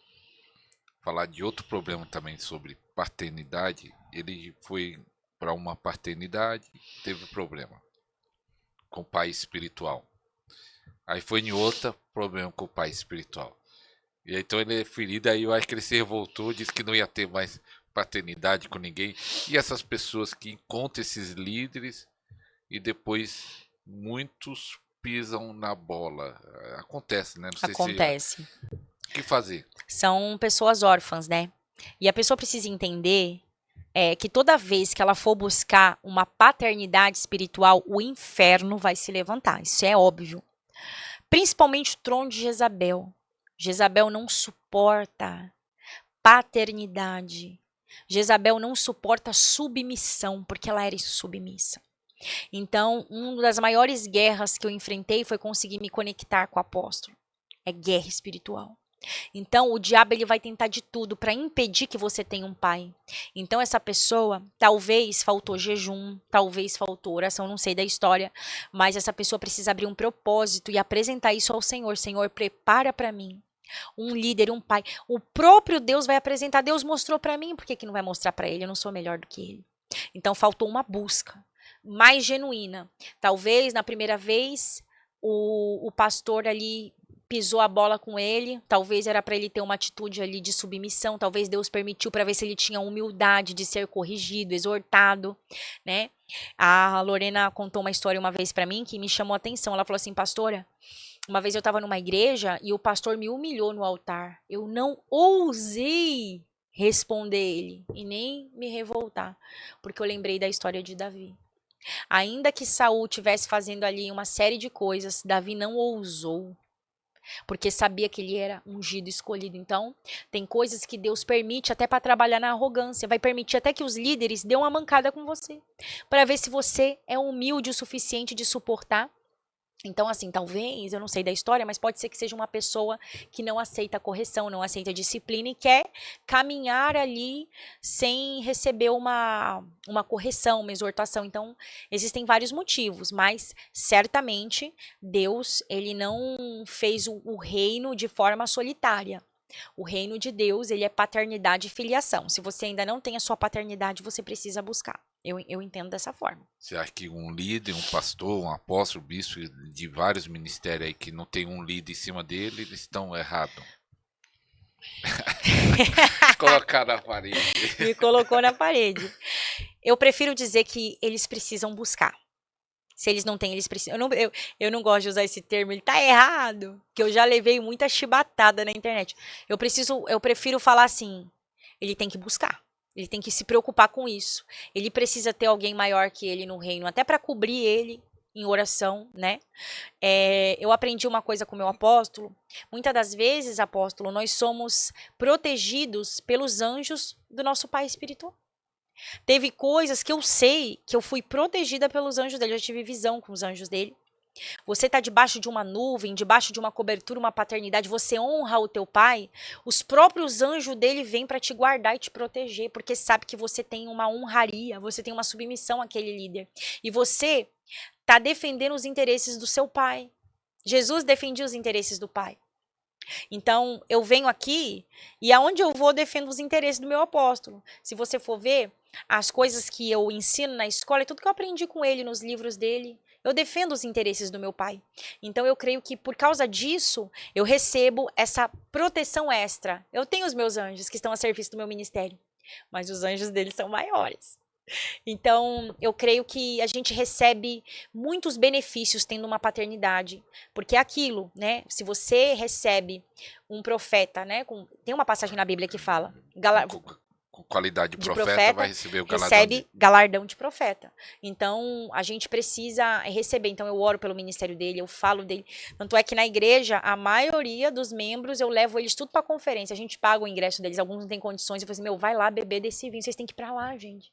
falar de outro problema também sobre paternidade. Ele foi para uma paternidade, teve problema com o pai espiritual. Aí foi em outra, problema com o pai espiritual. E aí, então ele é ferido, aí eu acho que ele se revoltou, disse que não ia ter mais paternidade com ninguém. E essas pessoas que encontram esses líderes e depois muitos pisam na bola. Acontece, né? Não sei Acontece. se... O que fazer? São pessoas órfãs, né? E a pessoa precisa entender que toda vez que ela for buscar uma paternidade espiritual, o inferno vai se levantar. Isso é óbvio. Principalmente o trono de Jezabel. Jezabel não suporta paternidade. Jezabel não suporta submissão, porque ela era submissa. Então, uma das maiores guerras que eu enfrentei foi conseguir me conectar com o apóstolo. É guerra espiritual. Então, o diabo ele vai tentar de tudo para impedir que você tenha um pai. Então, essa pessoa, talvez faltou jejum, talvez faltou oração, não sei da história, mas essa pessoa precisa abrir um propósito e apresentar isso ao Senhor. Senhor, prepara para mim um líder, um pai. O próprio Deus vai apresentar. Deus mostrou para mim, por que não vai mostrar para ele? Eu não sou melhor do que ele. Então, faltou uma busca mais genuína. Talvez, na primeira vez, o pastor ali pisou a bola com ele, talvez era para ele ter uma atitude ali de submissão, talvez Deus permitiu para ver se ele tinha humildade de ser corrigido, exortado, né? A Lorena contou uma história uma vez para mim que me chamou a atenção. Ela falou assim: pastora, uma vez eu estava numa igreja e o pastor me humilhou no altar. Eu não ousei responder ele e nem me revoltar, porque eu lembrei da história de Davi. Ainda que Saul estivesse fazendo ali uma série de coisas, Davi não ousou, porque sabia que ele era ungido, escolhido. Então, tem coisas que Deus permite até para trabalhar na arrogância. Vai permitir até que os líderes dêem uma mancada com você, para ver se você é humilde o suficiente de suportar. Então, assim, talvez, eu não sei da história, mas pode ser que seja uma pessoa que não aceita a correção, não aceita a disciplina e quer caminhar ali sem receber uma correção, uma exortação. Então, existem vários motivos, mas certamente Deus, ele não fez o reino de forma solitária. O reino de Deus, ele é paternidade e filiação. Se você ainda não tem a sua paternidade, você precisa buscar. Eu entendo dessa forma. Você acha que um líder, um pastor, um apóstolo, bispo de vários ministérios aí que não tem um líder em cima dele, eles estão errados? Colocar na parede. Me colocou na parede. Eu prefiro dizer que eles precisam buscar. Se eles não têm, eles precisam. Eu não gosto de usar esse termo, ele tá errado. Que eu já levei muita chibatada na internet. Eu prefiro falar assim: ele tem que buscar. Ele tem que se preocupar com isso. Ele precisa ter alguém maior que ele no reino, até para cobrir ele em oração, né? Eu aprendi uma coisa com o meu apóstolo. Muitas das vezes, apóstolo, nós somos protegidos pelos anjos do nosso Pai espiritual. Teve coisas que eu sei que eu fui protegida pelos anjos dele. Eu já tive visão com os anjos dele. Você está debaixo de uma nuvem, debaixo de uma cobertura, uma paternidade, você honra o teu pai, os próprios anjos dele vêm para te guardar e te proteger, porque sabe que você tem uma honraria, você tem uma submissão àquele líder. E você está defendendo os interesses do seu Pai. Jesus defendia os interesses do Pai. Então, eu venho aqui e aonde eu vou defendo os interesses do meu apóstolo. Se você for ver, as coisas que eu ensino na escola, é tudo que eu aprendi com ele nos livros dele. Eu defendo os interesses do meu pai. Então, eu creio que por causa disso, eu recebo essa proteção extra. Eu tenho os meus anjos que estão a serviço do meu ministério, mas os anjos dele são maiores. Então, eu creio que a gente recebe muitos benefícios tendo uma paternidade, porque é aquilo, né? Se você recebe um profeta, né? Tem uma passagem na Bíblia que fala, Com qualidade de profeta, vai receber o galardão. Recebe galardão de profeta. Então, a gente precisa receber. Então, eu oro pelo ministério dele, eu falo dele. Tanto é que na igreja, a maioria dos membros, eu levo eles tudo pra conferência. A gente paga o ingresso deles, alguns não têm condições. Eu falo assim, vai lá beber desse vinho, vocês têm que ir pra lá, gente.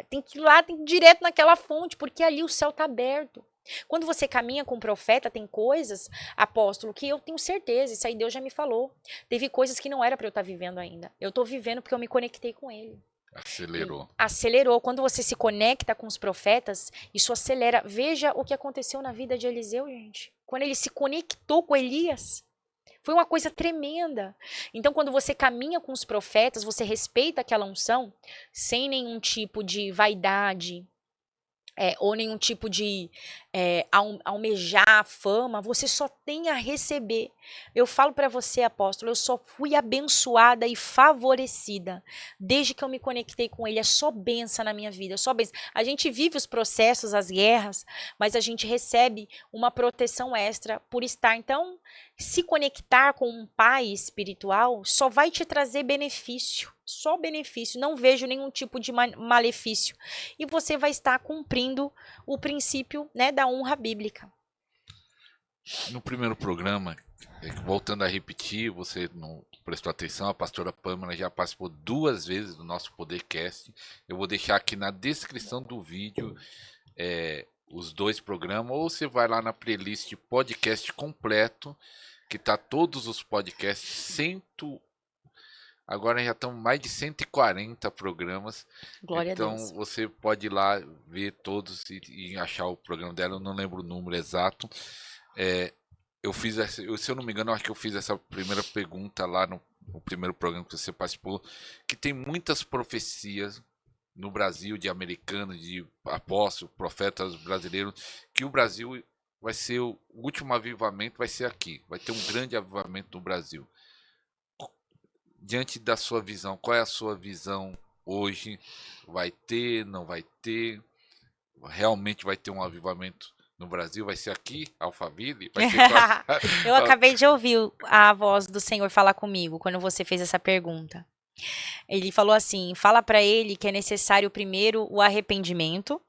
Tem que ir lá, tem que ir direto naquela fonte, porque ali o céu tá aberto. Quando você caminha com o profeta, tem coisas, apóstolo, que eu tenho certeza, isso aí Deus já me falou. Teve coisas que não era para eu estar vivendo ainda. Eu estou vivendo porque eu me conectei com ele. Acelerou. Acelerou. Quando você se conecta com os profetas, isso acelera. Veja o que aconteceu na vida de Eliseu, gente. Quando ele se conectou com Elias. Foi uma coisa tremenda. Então, quando você caminha com os profetas, você respeita aquela unção, sem nenhum tipo de vaidade, ou nenhum tipo de almejar fama, você só tem a receber. Eu falo para você, apóstolo, eu só fui abençoada e favorecida desde que eu me conectei com ele. É só bênção na minha vida, é só bênção. A gente vive os processos, as guerras, mas a gente recebe uma proteção extra por estar. Então, se conectar com um pai espiritual só vai te trazer benefício. Só benefício, não vejo nenhum tipo de malefício. E você vai estar cumprindo o princípio, né, da honra bíblica. No primeiro programa, voltando a repetir, você não prestou atenção, a pastora Pâmela já participou 2 vezes do nosso Podercast. Eu vou deixar aqui na descrição do vídeo os 2 programas, ou você vai lá na playlist podcast completo, que tá todos os podcasts, agora já estão mais de 140 programas. Glória então, a Deus. você pode ir lá ver todos e achar o programa dela. Eu não lembro o número exato. Eu fiz se eu não me engano, eu acho que eu fiz essa primeira pergunta lá no primeiro programa que você participou, que tem muitas profecias no Brasil de americanos, de apóstolos, profetas brasileiros, que o Brasil vai ser o último avivamento, vai ser aqui, vai ter um grande avivamento no Brasil. Diante da sua visão, qual é a sua visão hoje? Vai ter, não vai ter? Realmente vai ter um avivamento no Brasil? Vai ser aqui, Alphaville? Vai ser Eu acabei de ouvir a voz do Senhor falar comigo quando você fez essa pergunta. Ele falou assim, fala para ele que é necessário primeiro o arrependimento.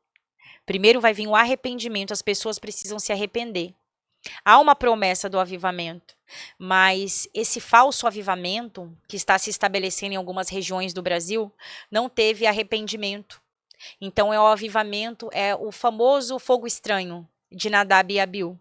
Primeiro vai vir o arrependimento, as pessoas precisam se arrepender. Há uma promessa do avivamento, mas esse falso avivamento que está se estabelecendo em algumas regiões do Brasil não teve arrependimento. Então o avivamento, é o famoso fogo estranho de Nadab e Abiú.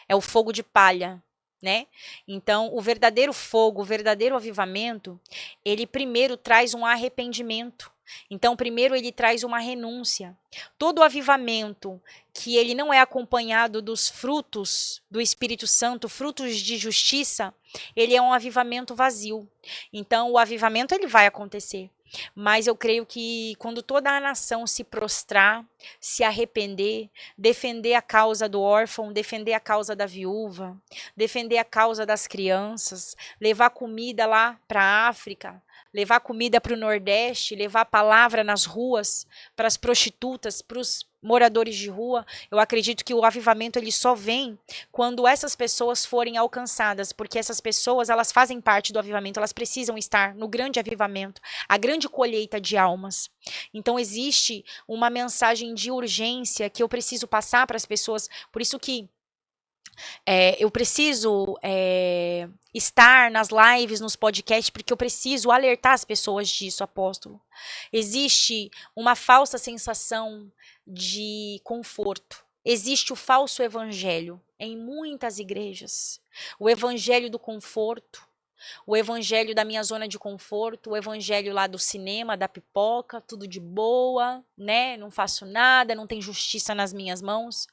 É o fogo de palha, né? Então o verdadeiro fogo, o verdadeiro avivamento, ele primeiro traz um arrependimento. Então, primeiro ele traz uma renúncia. Todo avivamento que ele não é acompanhado dos frutos do Espírito Santo, frutos de justiça, ele é um avivamento vazio. Então, o avivamento ele vai acontecer. Mas eu creio que quando toda a nação se prostrar, se arrepender, defender a causa do órfão, defender a causa da viúva, defender a causa das crianças, levar comida lá para a África, levar comida para o Nordeste, levar palavra nas ruas, para as prostitutas, para os moradores de rua. Eu acredito que o avivamento ele só vem quando essas pessoas forem alcançadas, porque essas pessoas elas fazem parte do avivamento, elas precisam estar no grande avivamento, a grande colheita de almas. Então existe uma mensagem de urgência que eu preciso passar para as pessoas, por isso que eu preciso estar nas lives, nos podcasts, porque eu preciso alertar as pessoas disso, apóstolo. Existe uma falsa sensação de conforto. Existe o falso evangelho em muitas igrejas. O evangelho do conforto, O evangelho da minha zona de conforto, o evangelho lá do cinema, da pipoca, tudo de boa, né? Não faço nada, não tem justiça nas minhas mãos.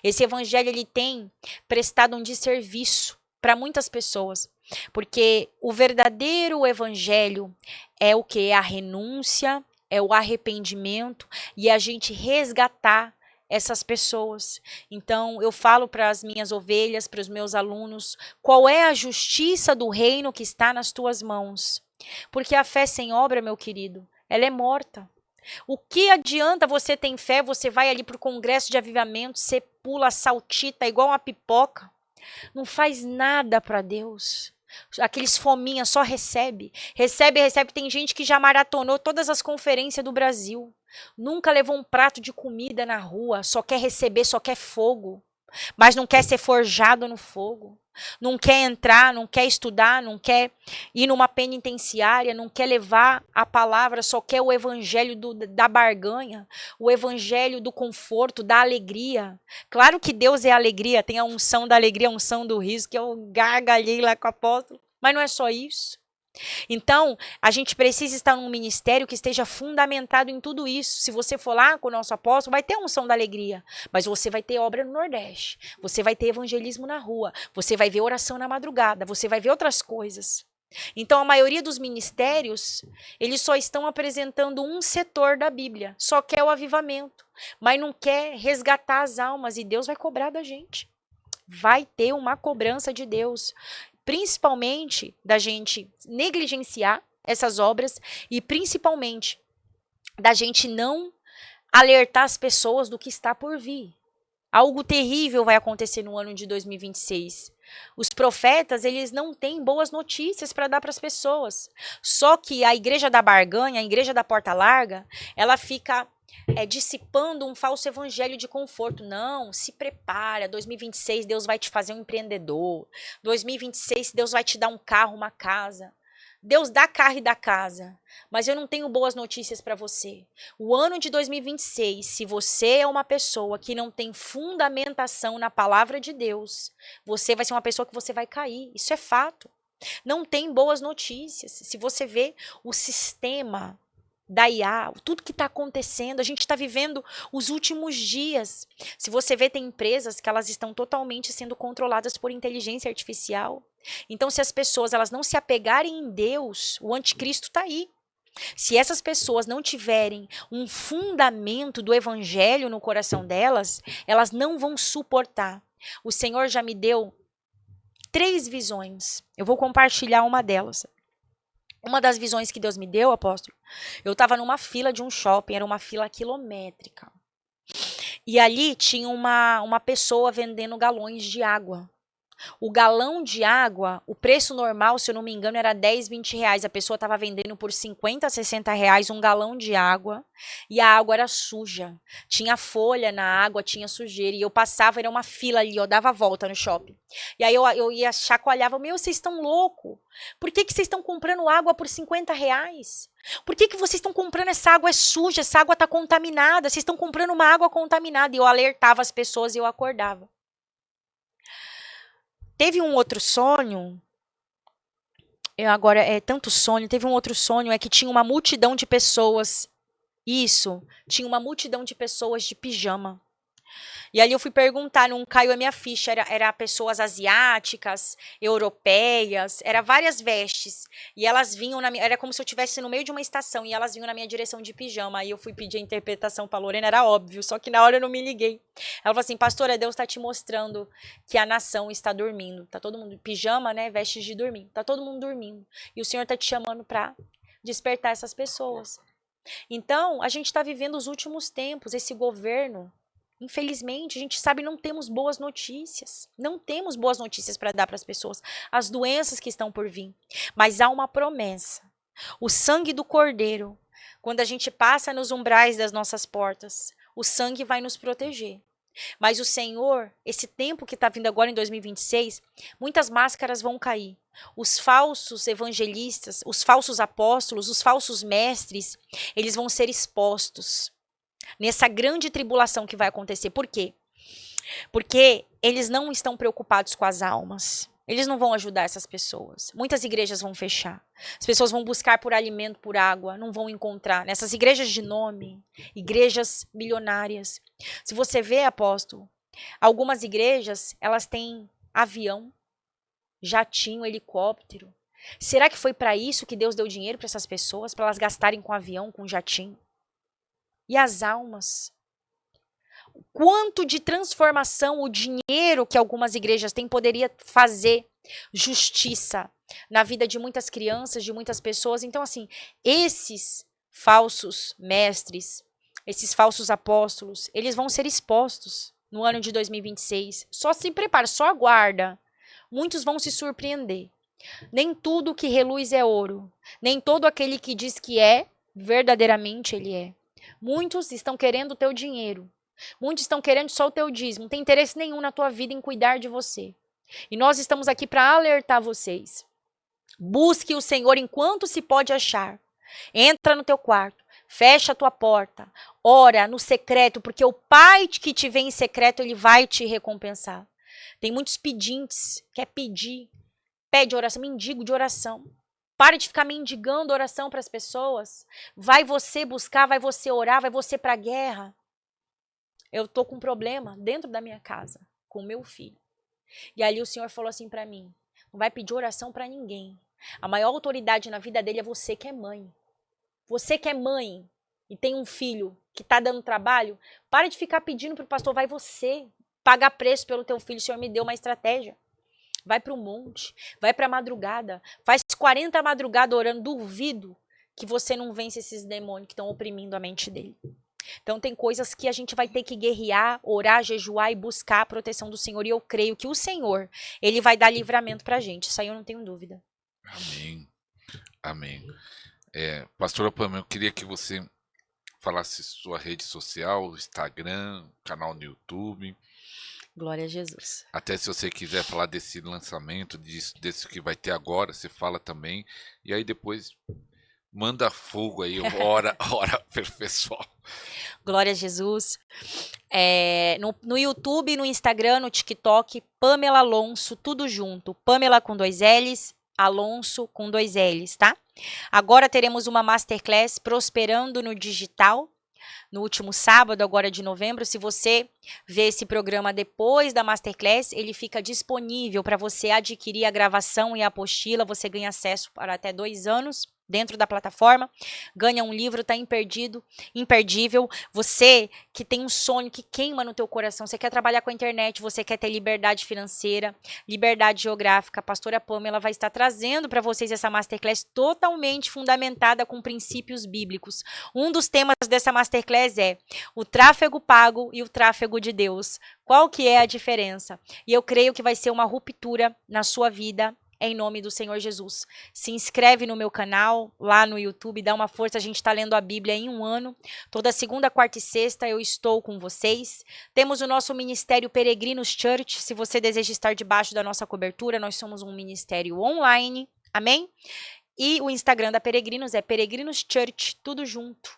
Esse evangelho, ele tem prestado um desserviço para muitas pessoas. Porque o verdadeiro evangelho é o que? É a renúncia, é o arrependimento e a gente resgatar essas pessoas. Então, eu falo para as minhas ovelhas, para os meus alunos, qual é a justiça do reino que está nas tuas mãos? Porque a fé sem obra, meu querido, ela é morta. O que adianta você ter fé, você vai ali para o congresso de avivamento, você pula, saltita igual uma pipoca, não faz nada para Deus. Aqueles fominha só recebe. Tem gente que já maratonou todas as conferências do Brasil. Nunca levou um prato de comida na rua, só quer receber, só quer fogo. Mas não quer ser forjado no fogo. Não quer entrar, não quer estudar, não quer ir numa penitenciária, não quer levar a palavra, só quer o evangelho da barganha, o evangelho do conforto, da alegria. Claro que Deus é alegria, tem a unção da alegria, a unção do riso, que eu gargalhei lá com o apóstolo, mas não é só isso. Então, a gente precisa estar num ministério que esteja fundamentado em tudo isso. Se você for lá com o nosso apóstolo, vai ter a unção da alegria, mas você vai ter obra no Nordeste, você vai ter evangelismo na rua, você vai ver oração na madrugada, você vai ver outras coisas. Então, a maioria dos ministérios, eles só estão apresentando um setor da Bíblia, só quer o avivamento, mas não quer resgatar as almas, e Deus vai cobrar da gente. Vai ter uma cobrança de Deus. Principalmente da gente negligenciar essas obras e principalmente da gente não alertar as pessoas do que está por vir. Algo terrível vai acontecer no ano de 2026. Os profetas, eles não têm boas notícias para dar para as pessoas. Só que a igreja da barganha, a igreja da porta larga, ela fica dissipando um falso evangelho de conforto. Não, se prepara, 2026 Deus vai te fazer um empreendedor, 2026 Deus vai te dar um carro, uma casa. Deus dá carro e dá casa, mas eu não tenho boas notícias para você. O ano de 2026, se você é uma pessoa que não tem fundamentação na palavra de Deus, você vai ser uma pessoa que você vai cair, isso é fato. Não tem boas notícias. Se você vê o sistema da IA, tudo que está acontecendo, a gente está vivendo os últimos dias. Se você vê, tem empresas que elas estão totalmente sendo controladas por inteligência artificial. Então, se as pessoas elas não se apegarem em Deus, o anticristo está aí. Se essas pessoas não tiverem um fundamento do evangelho no coração delas, elas não vão suportar. O Senhor já me deu 3 visões. Eu vou compartilhar uma delas. Uma das visões que Deus me deu, apóstolo, eu estava numa fila de um shopping, era uma fila quilométrica. E ali tinha uma pessoa vendendo galões de água. O galão de água, o preço normal, se eu não me engano, era 10, 20 reais. A pessoa estava vendendo por 50, 60 reais um galão de água. E a água era suja. Tinha folha na água, tinha sujeira. E eu passava, era uma fila ali, eu dava a volta no shopping. E aí eu ia chacoalhava, meu, vocês estão loucos? Por que vocês estão comprando água por 50 reais? Por que vocês estão comprando essa água suja? Essa água está contaminada. Vocês estão comprando uma água contaminada. E eu alertava as pessoas e eu acordava. Teve um outro sonho, agora é tanto sonho, teve um outro sonho, é que tinha uma multidão de pessoas, tinha uma multidão de pessoas de pijama. E ali eu fui perguntar, não caiu a minha ficha, era pessoas asiáticas, europeias, era várias vestes. E elas vinham na minha, era como se eu estivesse no meio de uma estação, e elas vinham na minha direção de pijama. Aí eu fui pedir a interpretação para Lorena, era óbvio, só que na hora eu não me liguei. Ela falou assim, pastora, Deus está te mostrando que a nação está dormindo. Tá todo mundo, pijama, né, vestes de dormir. Tá todo mundo dormindo. E o Senhor está te chamando para despertar essas pessoas. Então, a gente está vivendo os últimos tempos, esse governo. Infelizmente, a gente sabe, não temos boas notícias. Não temos boas notícias para dar para as pessoas. As doenças que estão por vir. Mas há uma promessa. O sangue do Cordeiro, quando a gente passa nos umbrais das nossas portas, o sangue vai nos proteger. Mas o Senhor, esse tempo que está vindo agora em 2026, muitas máscaras vão cair. Os falsos evangelistas, os falsos apóstolos, os falsos mestres, eles vão ser expostos. Nessa grande tribulação que vai acontecer. Por quê? Porque eles não estão preocupados com as almas. Eles não vão ajudar essas pessoas. Muitas igrejas vão fechar. As pessoas vão buscar por alimento, por água, não vão encontrar. Nessas igrejas de nome, igrejas milionárias. Se você vê, apóstolo, algumas igrejas, elas têm avião, jatinho, helicóptero. Será que foi para isso que Deus deu dinheiro para essas pessoas? Para elas gastarem com avião, com jatinho? E as almas? Quanto de transformação o dinheiro que algumas igrejas têm poderia fazer justiça na vida de muitas crianças, de muitas pessoas. Então, assim, esses falsos mestres, esses falsos apóstolos, eles vão ser expostos no ano de 2026. Só se prepara, só aguarda. Muitos vão se surpreender. Nem tudo que reluz é ouro. Nem todo aquele que diz que é, verdadeiramente ele é. Muitos estão querendo o teu dinheiro. Muitos estão querendo só o teu dízimo. Não tem interesse nenhum na tua vida em cuidar de você. E nós estamos aqui para alertar vocês. Busque o Senhor enquanto se pode achar. Entra no teu quarto. Fecha a tua porta. Ora no secreto, porque o Pai que te vê em secreto, ele vai te recompensar. Tem muitos pedintes. Quer pedir. Pede oração. Mendigo de oração. Pare de ficar mendigando oração para as pessoas. Vai você buscar, vai você orar, vai você para a guerra. Eu tô com um problema dentro da minha casa, com o meu filho. E ali o Senhor falou assim para mim, não vai pedir oração para ninguém. A maior autoridade na vida dele é você que é mãe. Você que é mãe e tem um filho que tá dando trabalho, pare de ficar pedindo pro pastor, vai você pagar preço pelo teu filho. O Senhor me deu uma estratégia. Vai pro monte, vai pra madrugada, faz 40 madrugadas orando, duvido que você não vence esses demônios que estão oprimindo a mente dele. Então tem coisas que a gente vai ter que guerrear, orar, jejuar e buscar a proteção do Senhor. E eu creio que o Senhor, ele vai dar livramento pra gente. Isso aí eu não tenho dúvida. Amém. Amém. Pastora Pamela, eu queria que você falasse sua rede social, Instagram, canal no YouTube. Glória a Jesus. Até se você quiser falar desse lançamento, desse que vai ter agora, você fala também. E aí depois manda fogo aí, ora pelo pessoal. Glória a Jesus. No YouTube, no Instagram, no TikTok, Pamela Alonso, tudo junto. Pamela com 2 L's, Alonso com 2 L's, tá? Agora teremos uma Masterclass Prosperando no Digital, no último sábado, agora de novembro. Se você vê esse programa depois da Masterclass, ele fica disponível para você adquirir a gravação e a apostila. Você ganha acesso para até 2 anos dentro da plataforma, ganha um livro, tá imperdível. Você que tem um sonho que queima no teu coração, você quer trabalhar com a internet, você quer ter liberdade financeira, liberdade geográfica, a pastora Pamela vai estar trazendo para vocês essa Masterclass totalmente fundamentada com princípios bíblicos. Um dos temas dessa Masterclass é o tráfego pago e o tráfego de Deus. Qual que é a diferença? E eu creio que vai ser uma ruptura na sua vida, em nome do Senhor Jesus. Se inscreve no meu canal, lá no YouTube, dá uma força, a gente está lendo a Bíblia em 1 ano. Toda segunda, quarta e sexta eu estou com vocês. Temos o nosso Ministério Peregrinos Church, se você deseja estar debaixo da nossa cobertura, nós somos um ministério online, amém? E o Instagram da Peregrinos é Peregrinos Church, tudo junto.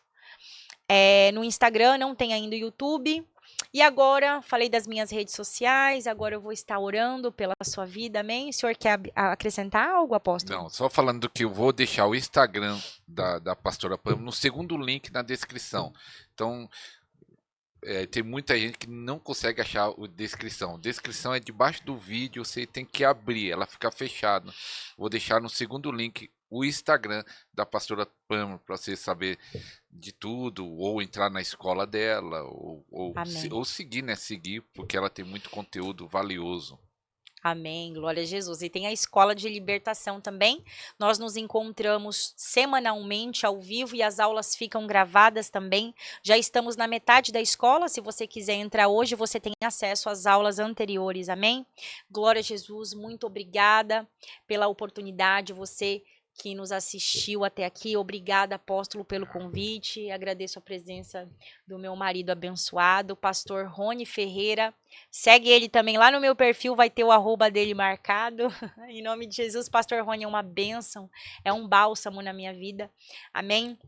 No Instagram, não tem ainda o YouTube. E agora, falei das minhas redes sociais, agora eu vou estar orando pela sua vida, amém? O senhor quer acrescentar algo, apóstolo? Não, só falando que eu vou deixar o Instagram da pastora Pamela no segundo link na descrição. Então, tem muita gente que não consegue achar a descrição. A descrição é debaixo do vídeo, você tem que abrir, ela fica fechada. Vou deixar no segundo link o Instagram da pastora Pamela para você saber de tudo, ou entrar na escola dela, ou seguir, né? Seguir, porque ela tem muito conteúdo valioso. Amém, glória a Jesus. E tem a Escola de Libertação também. Nós nos encontramos semanalmente ao vivo e as aulas ficam gravadas também. Já estamos na metade da escola. Se você quiser entrar hoje, você tem acesso às aulas anteriores. Amém? Glória a Jesus, muito obrigada pela oportunidade. Você que nos assistiu até aqui, obrigada, apóstolo, pelo convite. Agradeço a presença do meu marido abençoado, o pastor Rony Ferreira. Segue ele também lá no meu perfil, vai ter o @ dele marcado. Em nome de Jesus, pastor Rony é uma bênção, é um bálsamo na minha vida. Amém?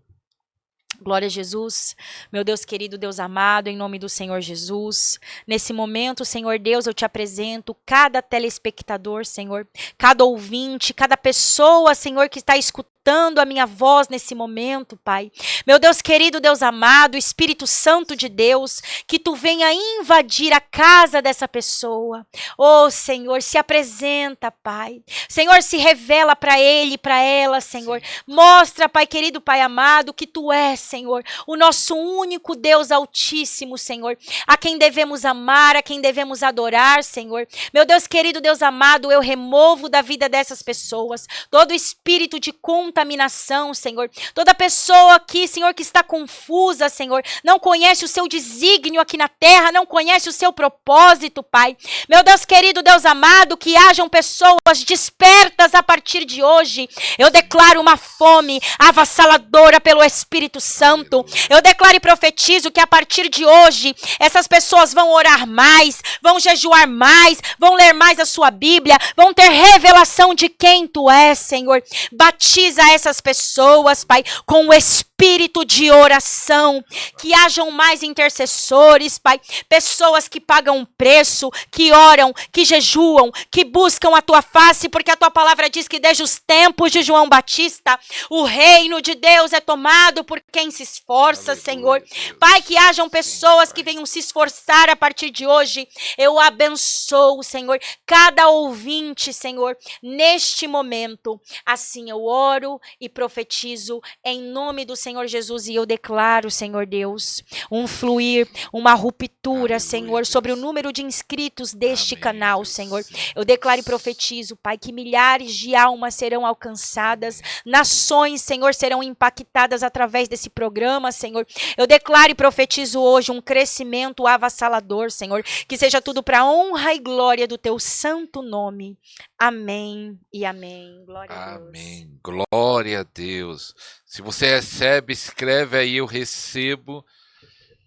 Glória a Jesus, meu Deus querido, Deus amado, em nome do Senhor Jesus. Nesse momento, Senhor Deus, eu te apresento cada telespectador, Senhor, cada ouvinte, cada pessoa, Senhor, que está escutando a minha voz nesse momento, Pai. Meu Deus querido, Deus amado, Espírito Santo de Deus, que tu venha invadir a casa dessa pessoa. Oh, Senhor, se apresenta, Pai. Senhor, se revela para ele, para ela, Senhor. Mostra, Pai querido, Pai amado, que tu és, Senhor, o nosso único Deus altíssimo, Senhor, a quem devemos amar, a quem devemos adorar, Senhor. Meu Deus querido, Deus amado, eu removo da vida dessas pessoas todo espírito de contaminação, Senhor. Toda pessoa aqui, Senhor, que está confusa, Senhor, não conhece o seu desígnio aqui na terra, não conhece o seu propósito, Pai. Meu Deus querido, Deus amado, que hajam pessoas despertas a partir de hoje. Eu declaro uma fome avassaladora pelo Espírito Santo. Eu declaro e profetizo que a partir de hoje, essas pessoas vão orar mais, vão jejuar mais, vão ler mais a sua Bíblia, vão ter revelação de quem tu és, Senhor. Batiza essas pessoas, Pai, com o espírito de oração, que hajam mais intercessores, Pai, pessoas que pagam um preço, que oram, que jejuam, que buscam a tua face, porque a tua palavra diz que desde os tempos de João Batista, o reino de Deus é tomado por quem se esforça, Senhor. Pai, que hajam pessoas que venham se esforçar a partir de hoje. Eu abençoo, Senhor, cada ouvinte, Senhor, neste momento. Assim eu oro e profetizo em nome do Senhor Jesus, e eu declaro, Senhor Deus, um fluir, uma ruptura, Senhor, sobre o número de inscritos deste canal, Senhor. Eu declaro e profetizo, Pai, que milhares de almas serão alcançadas, nações, Senhor, serão impactadas através desse programa, Senhor. Eu declaro e profetizo hoje um crescimento avassalador, Senhor, que seja tudo para a honra e glória do teu santo nome. Amém e amém. Glória a Deus. Amém. Glória a Deus. Se você recebe, escreve aí, eu recebo.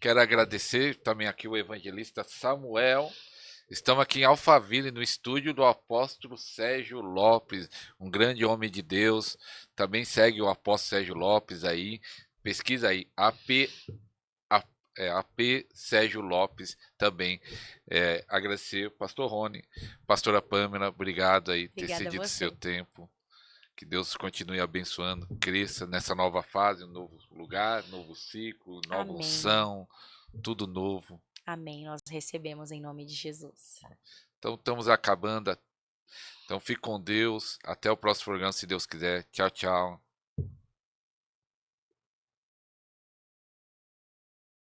Quero agradecer também aqui o evangelista Samuel. Estamos aqui em Alphaville, no estúdio do apóstolo Sérgio Lopes, um grande homem de Deus. Também segue o apóstolo Sérgio Lopes aí. Pesquisa aí, AP Sérgio Lopes também. Agradecer o pastor Rony, pastora Pâmela, obrigado aí por ter cedido o seu tempo. Que Deus continue abençoando, cresça nessa nova fase, um novo lugar, novo ciclo, nova unção, tudo novo. Amém, nós recebemos em nome de Jesus. Então estamos acabando. Então fique com Deus, até o próximo programa, se Deus quiser. Tchau, tchau.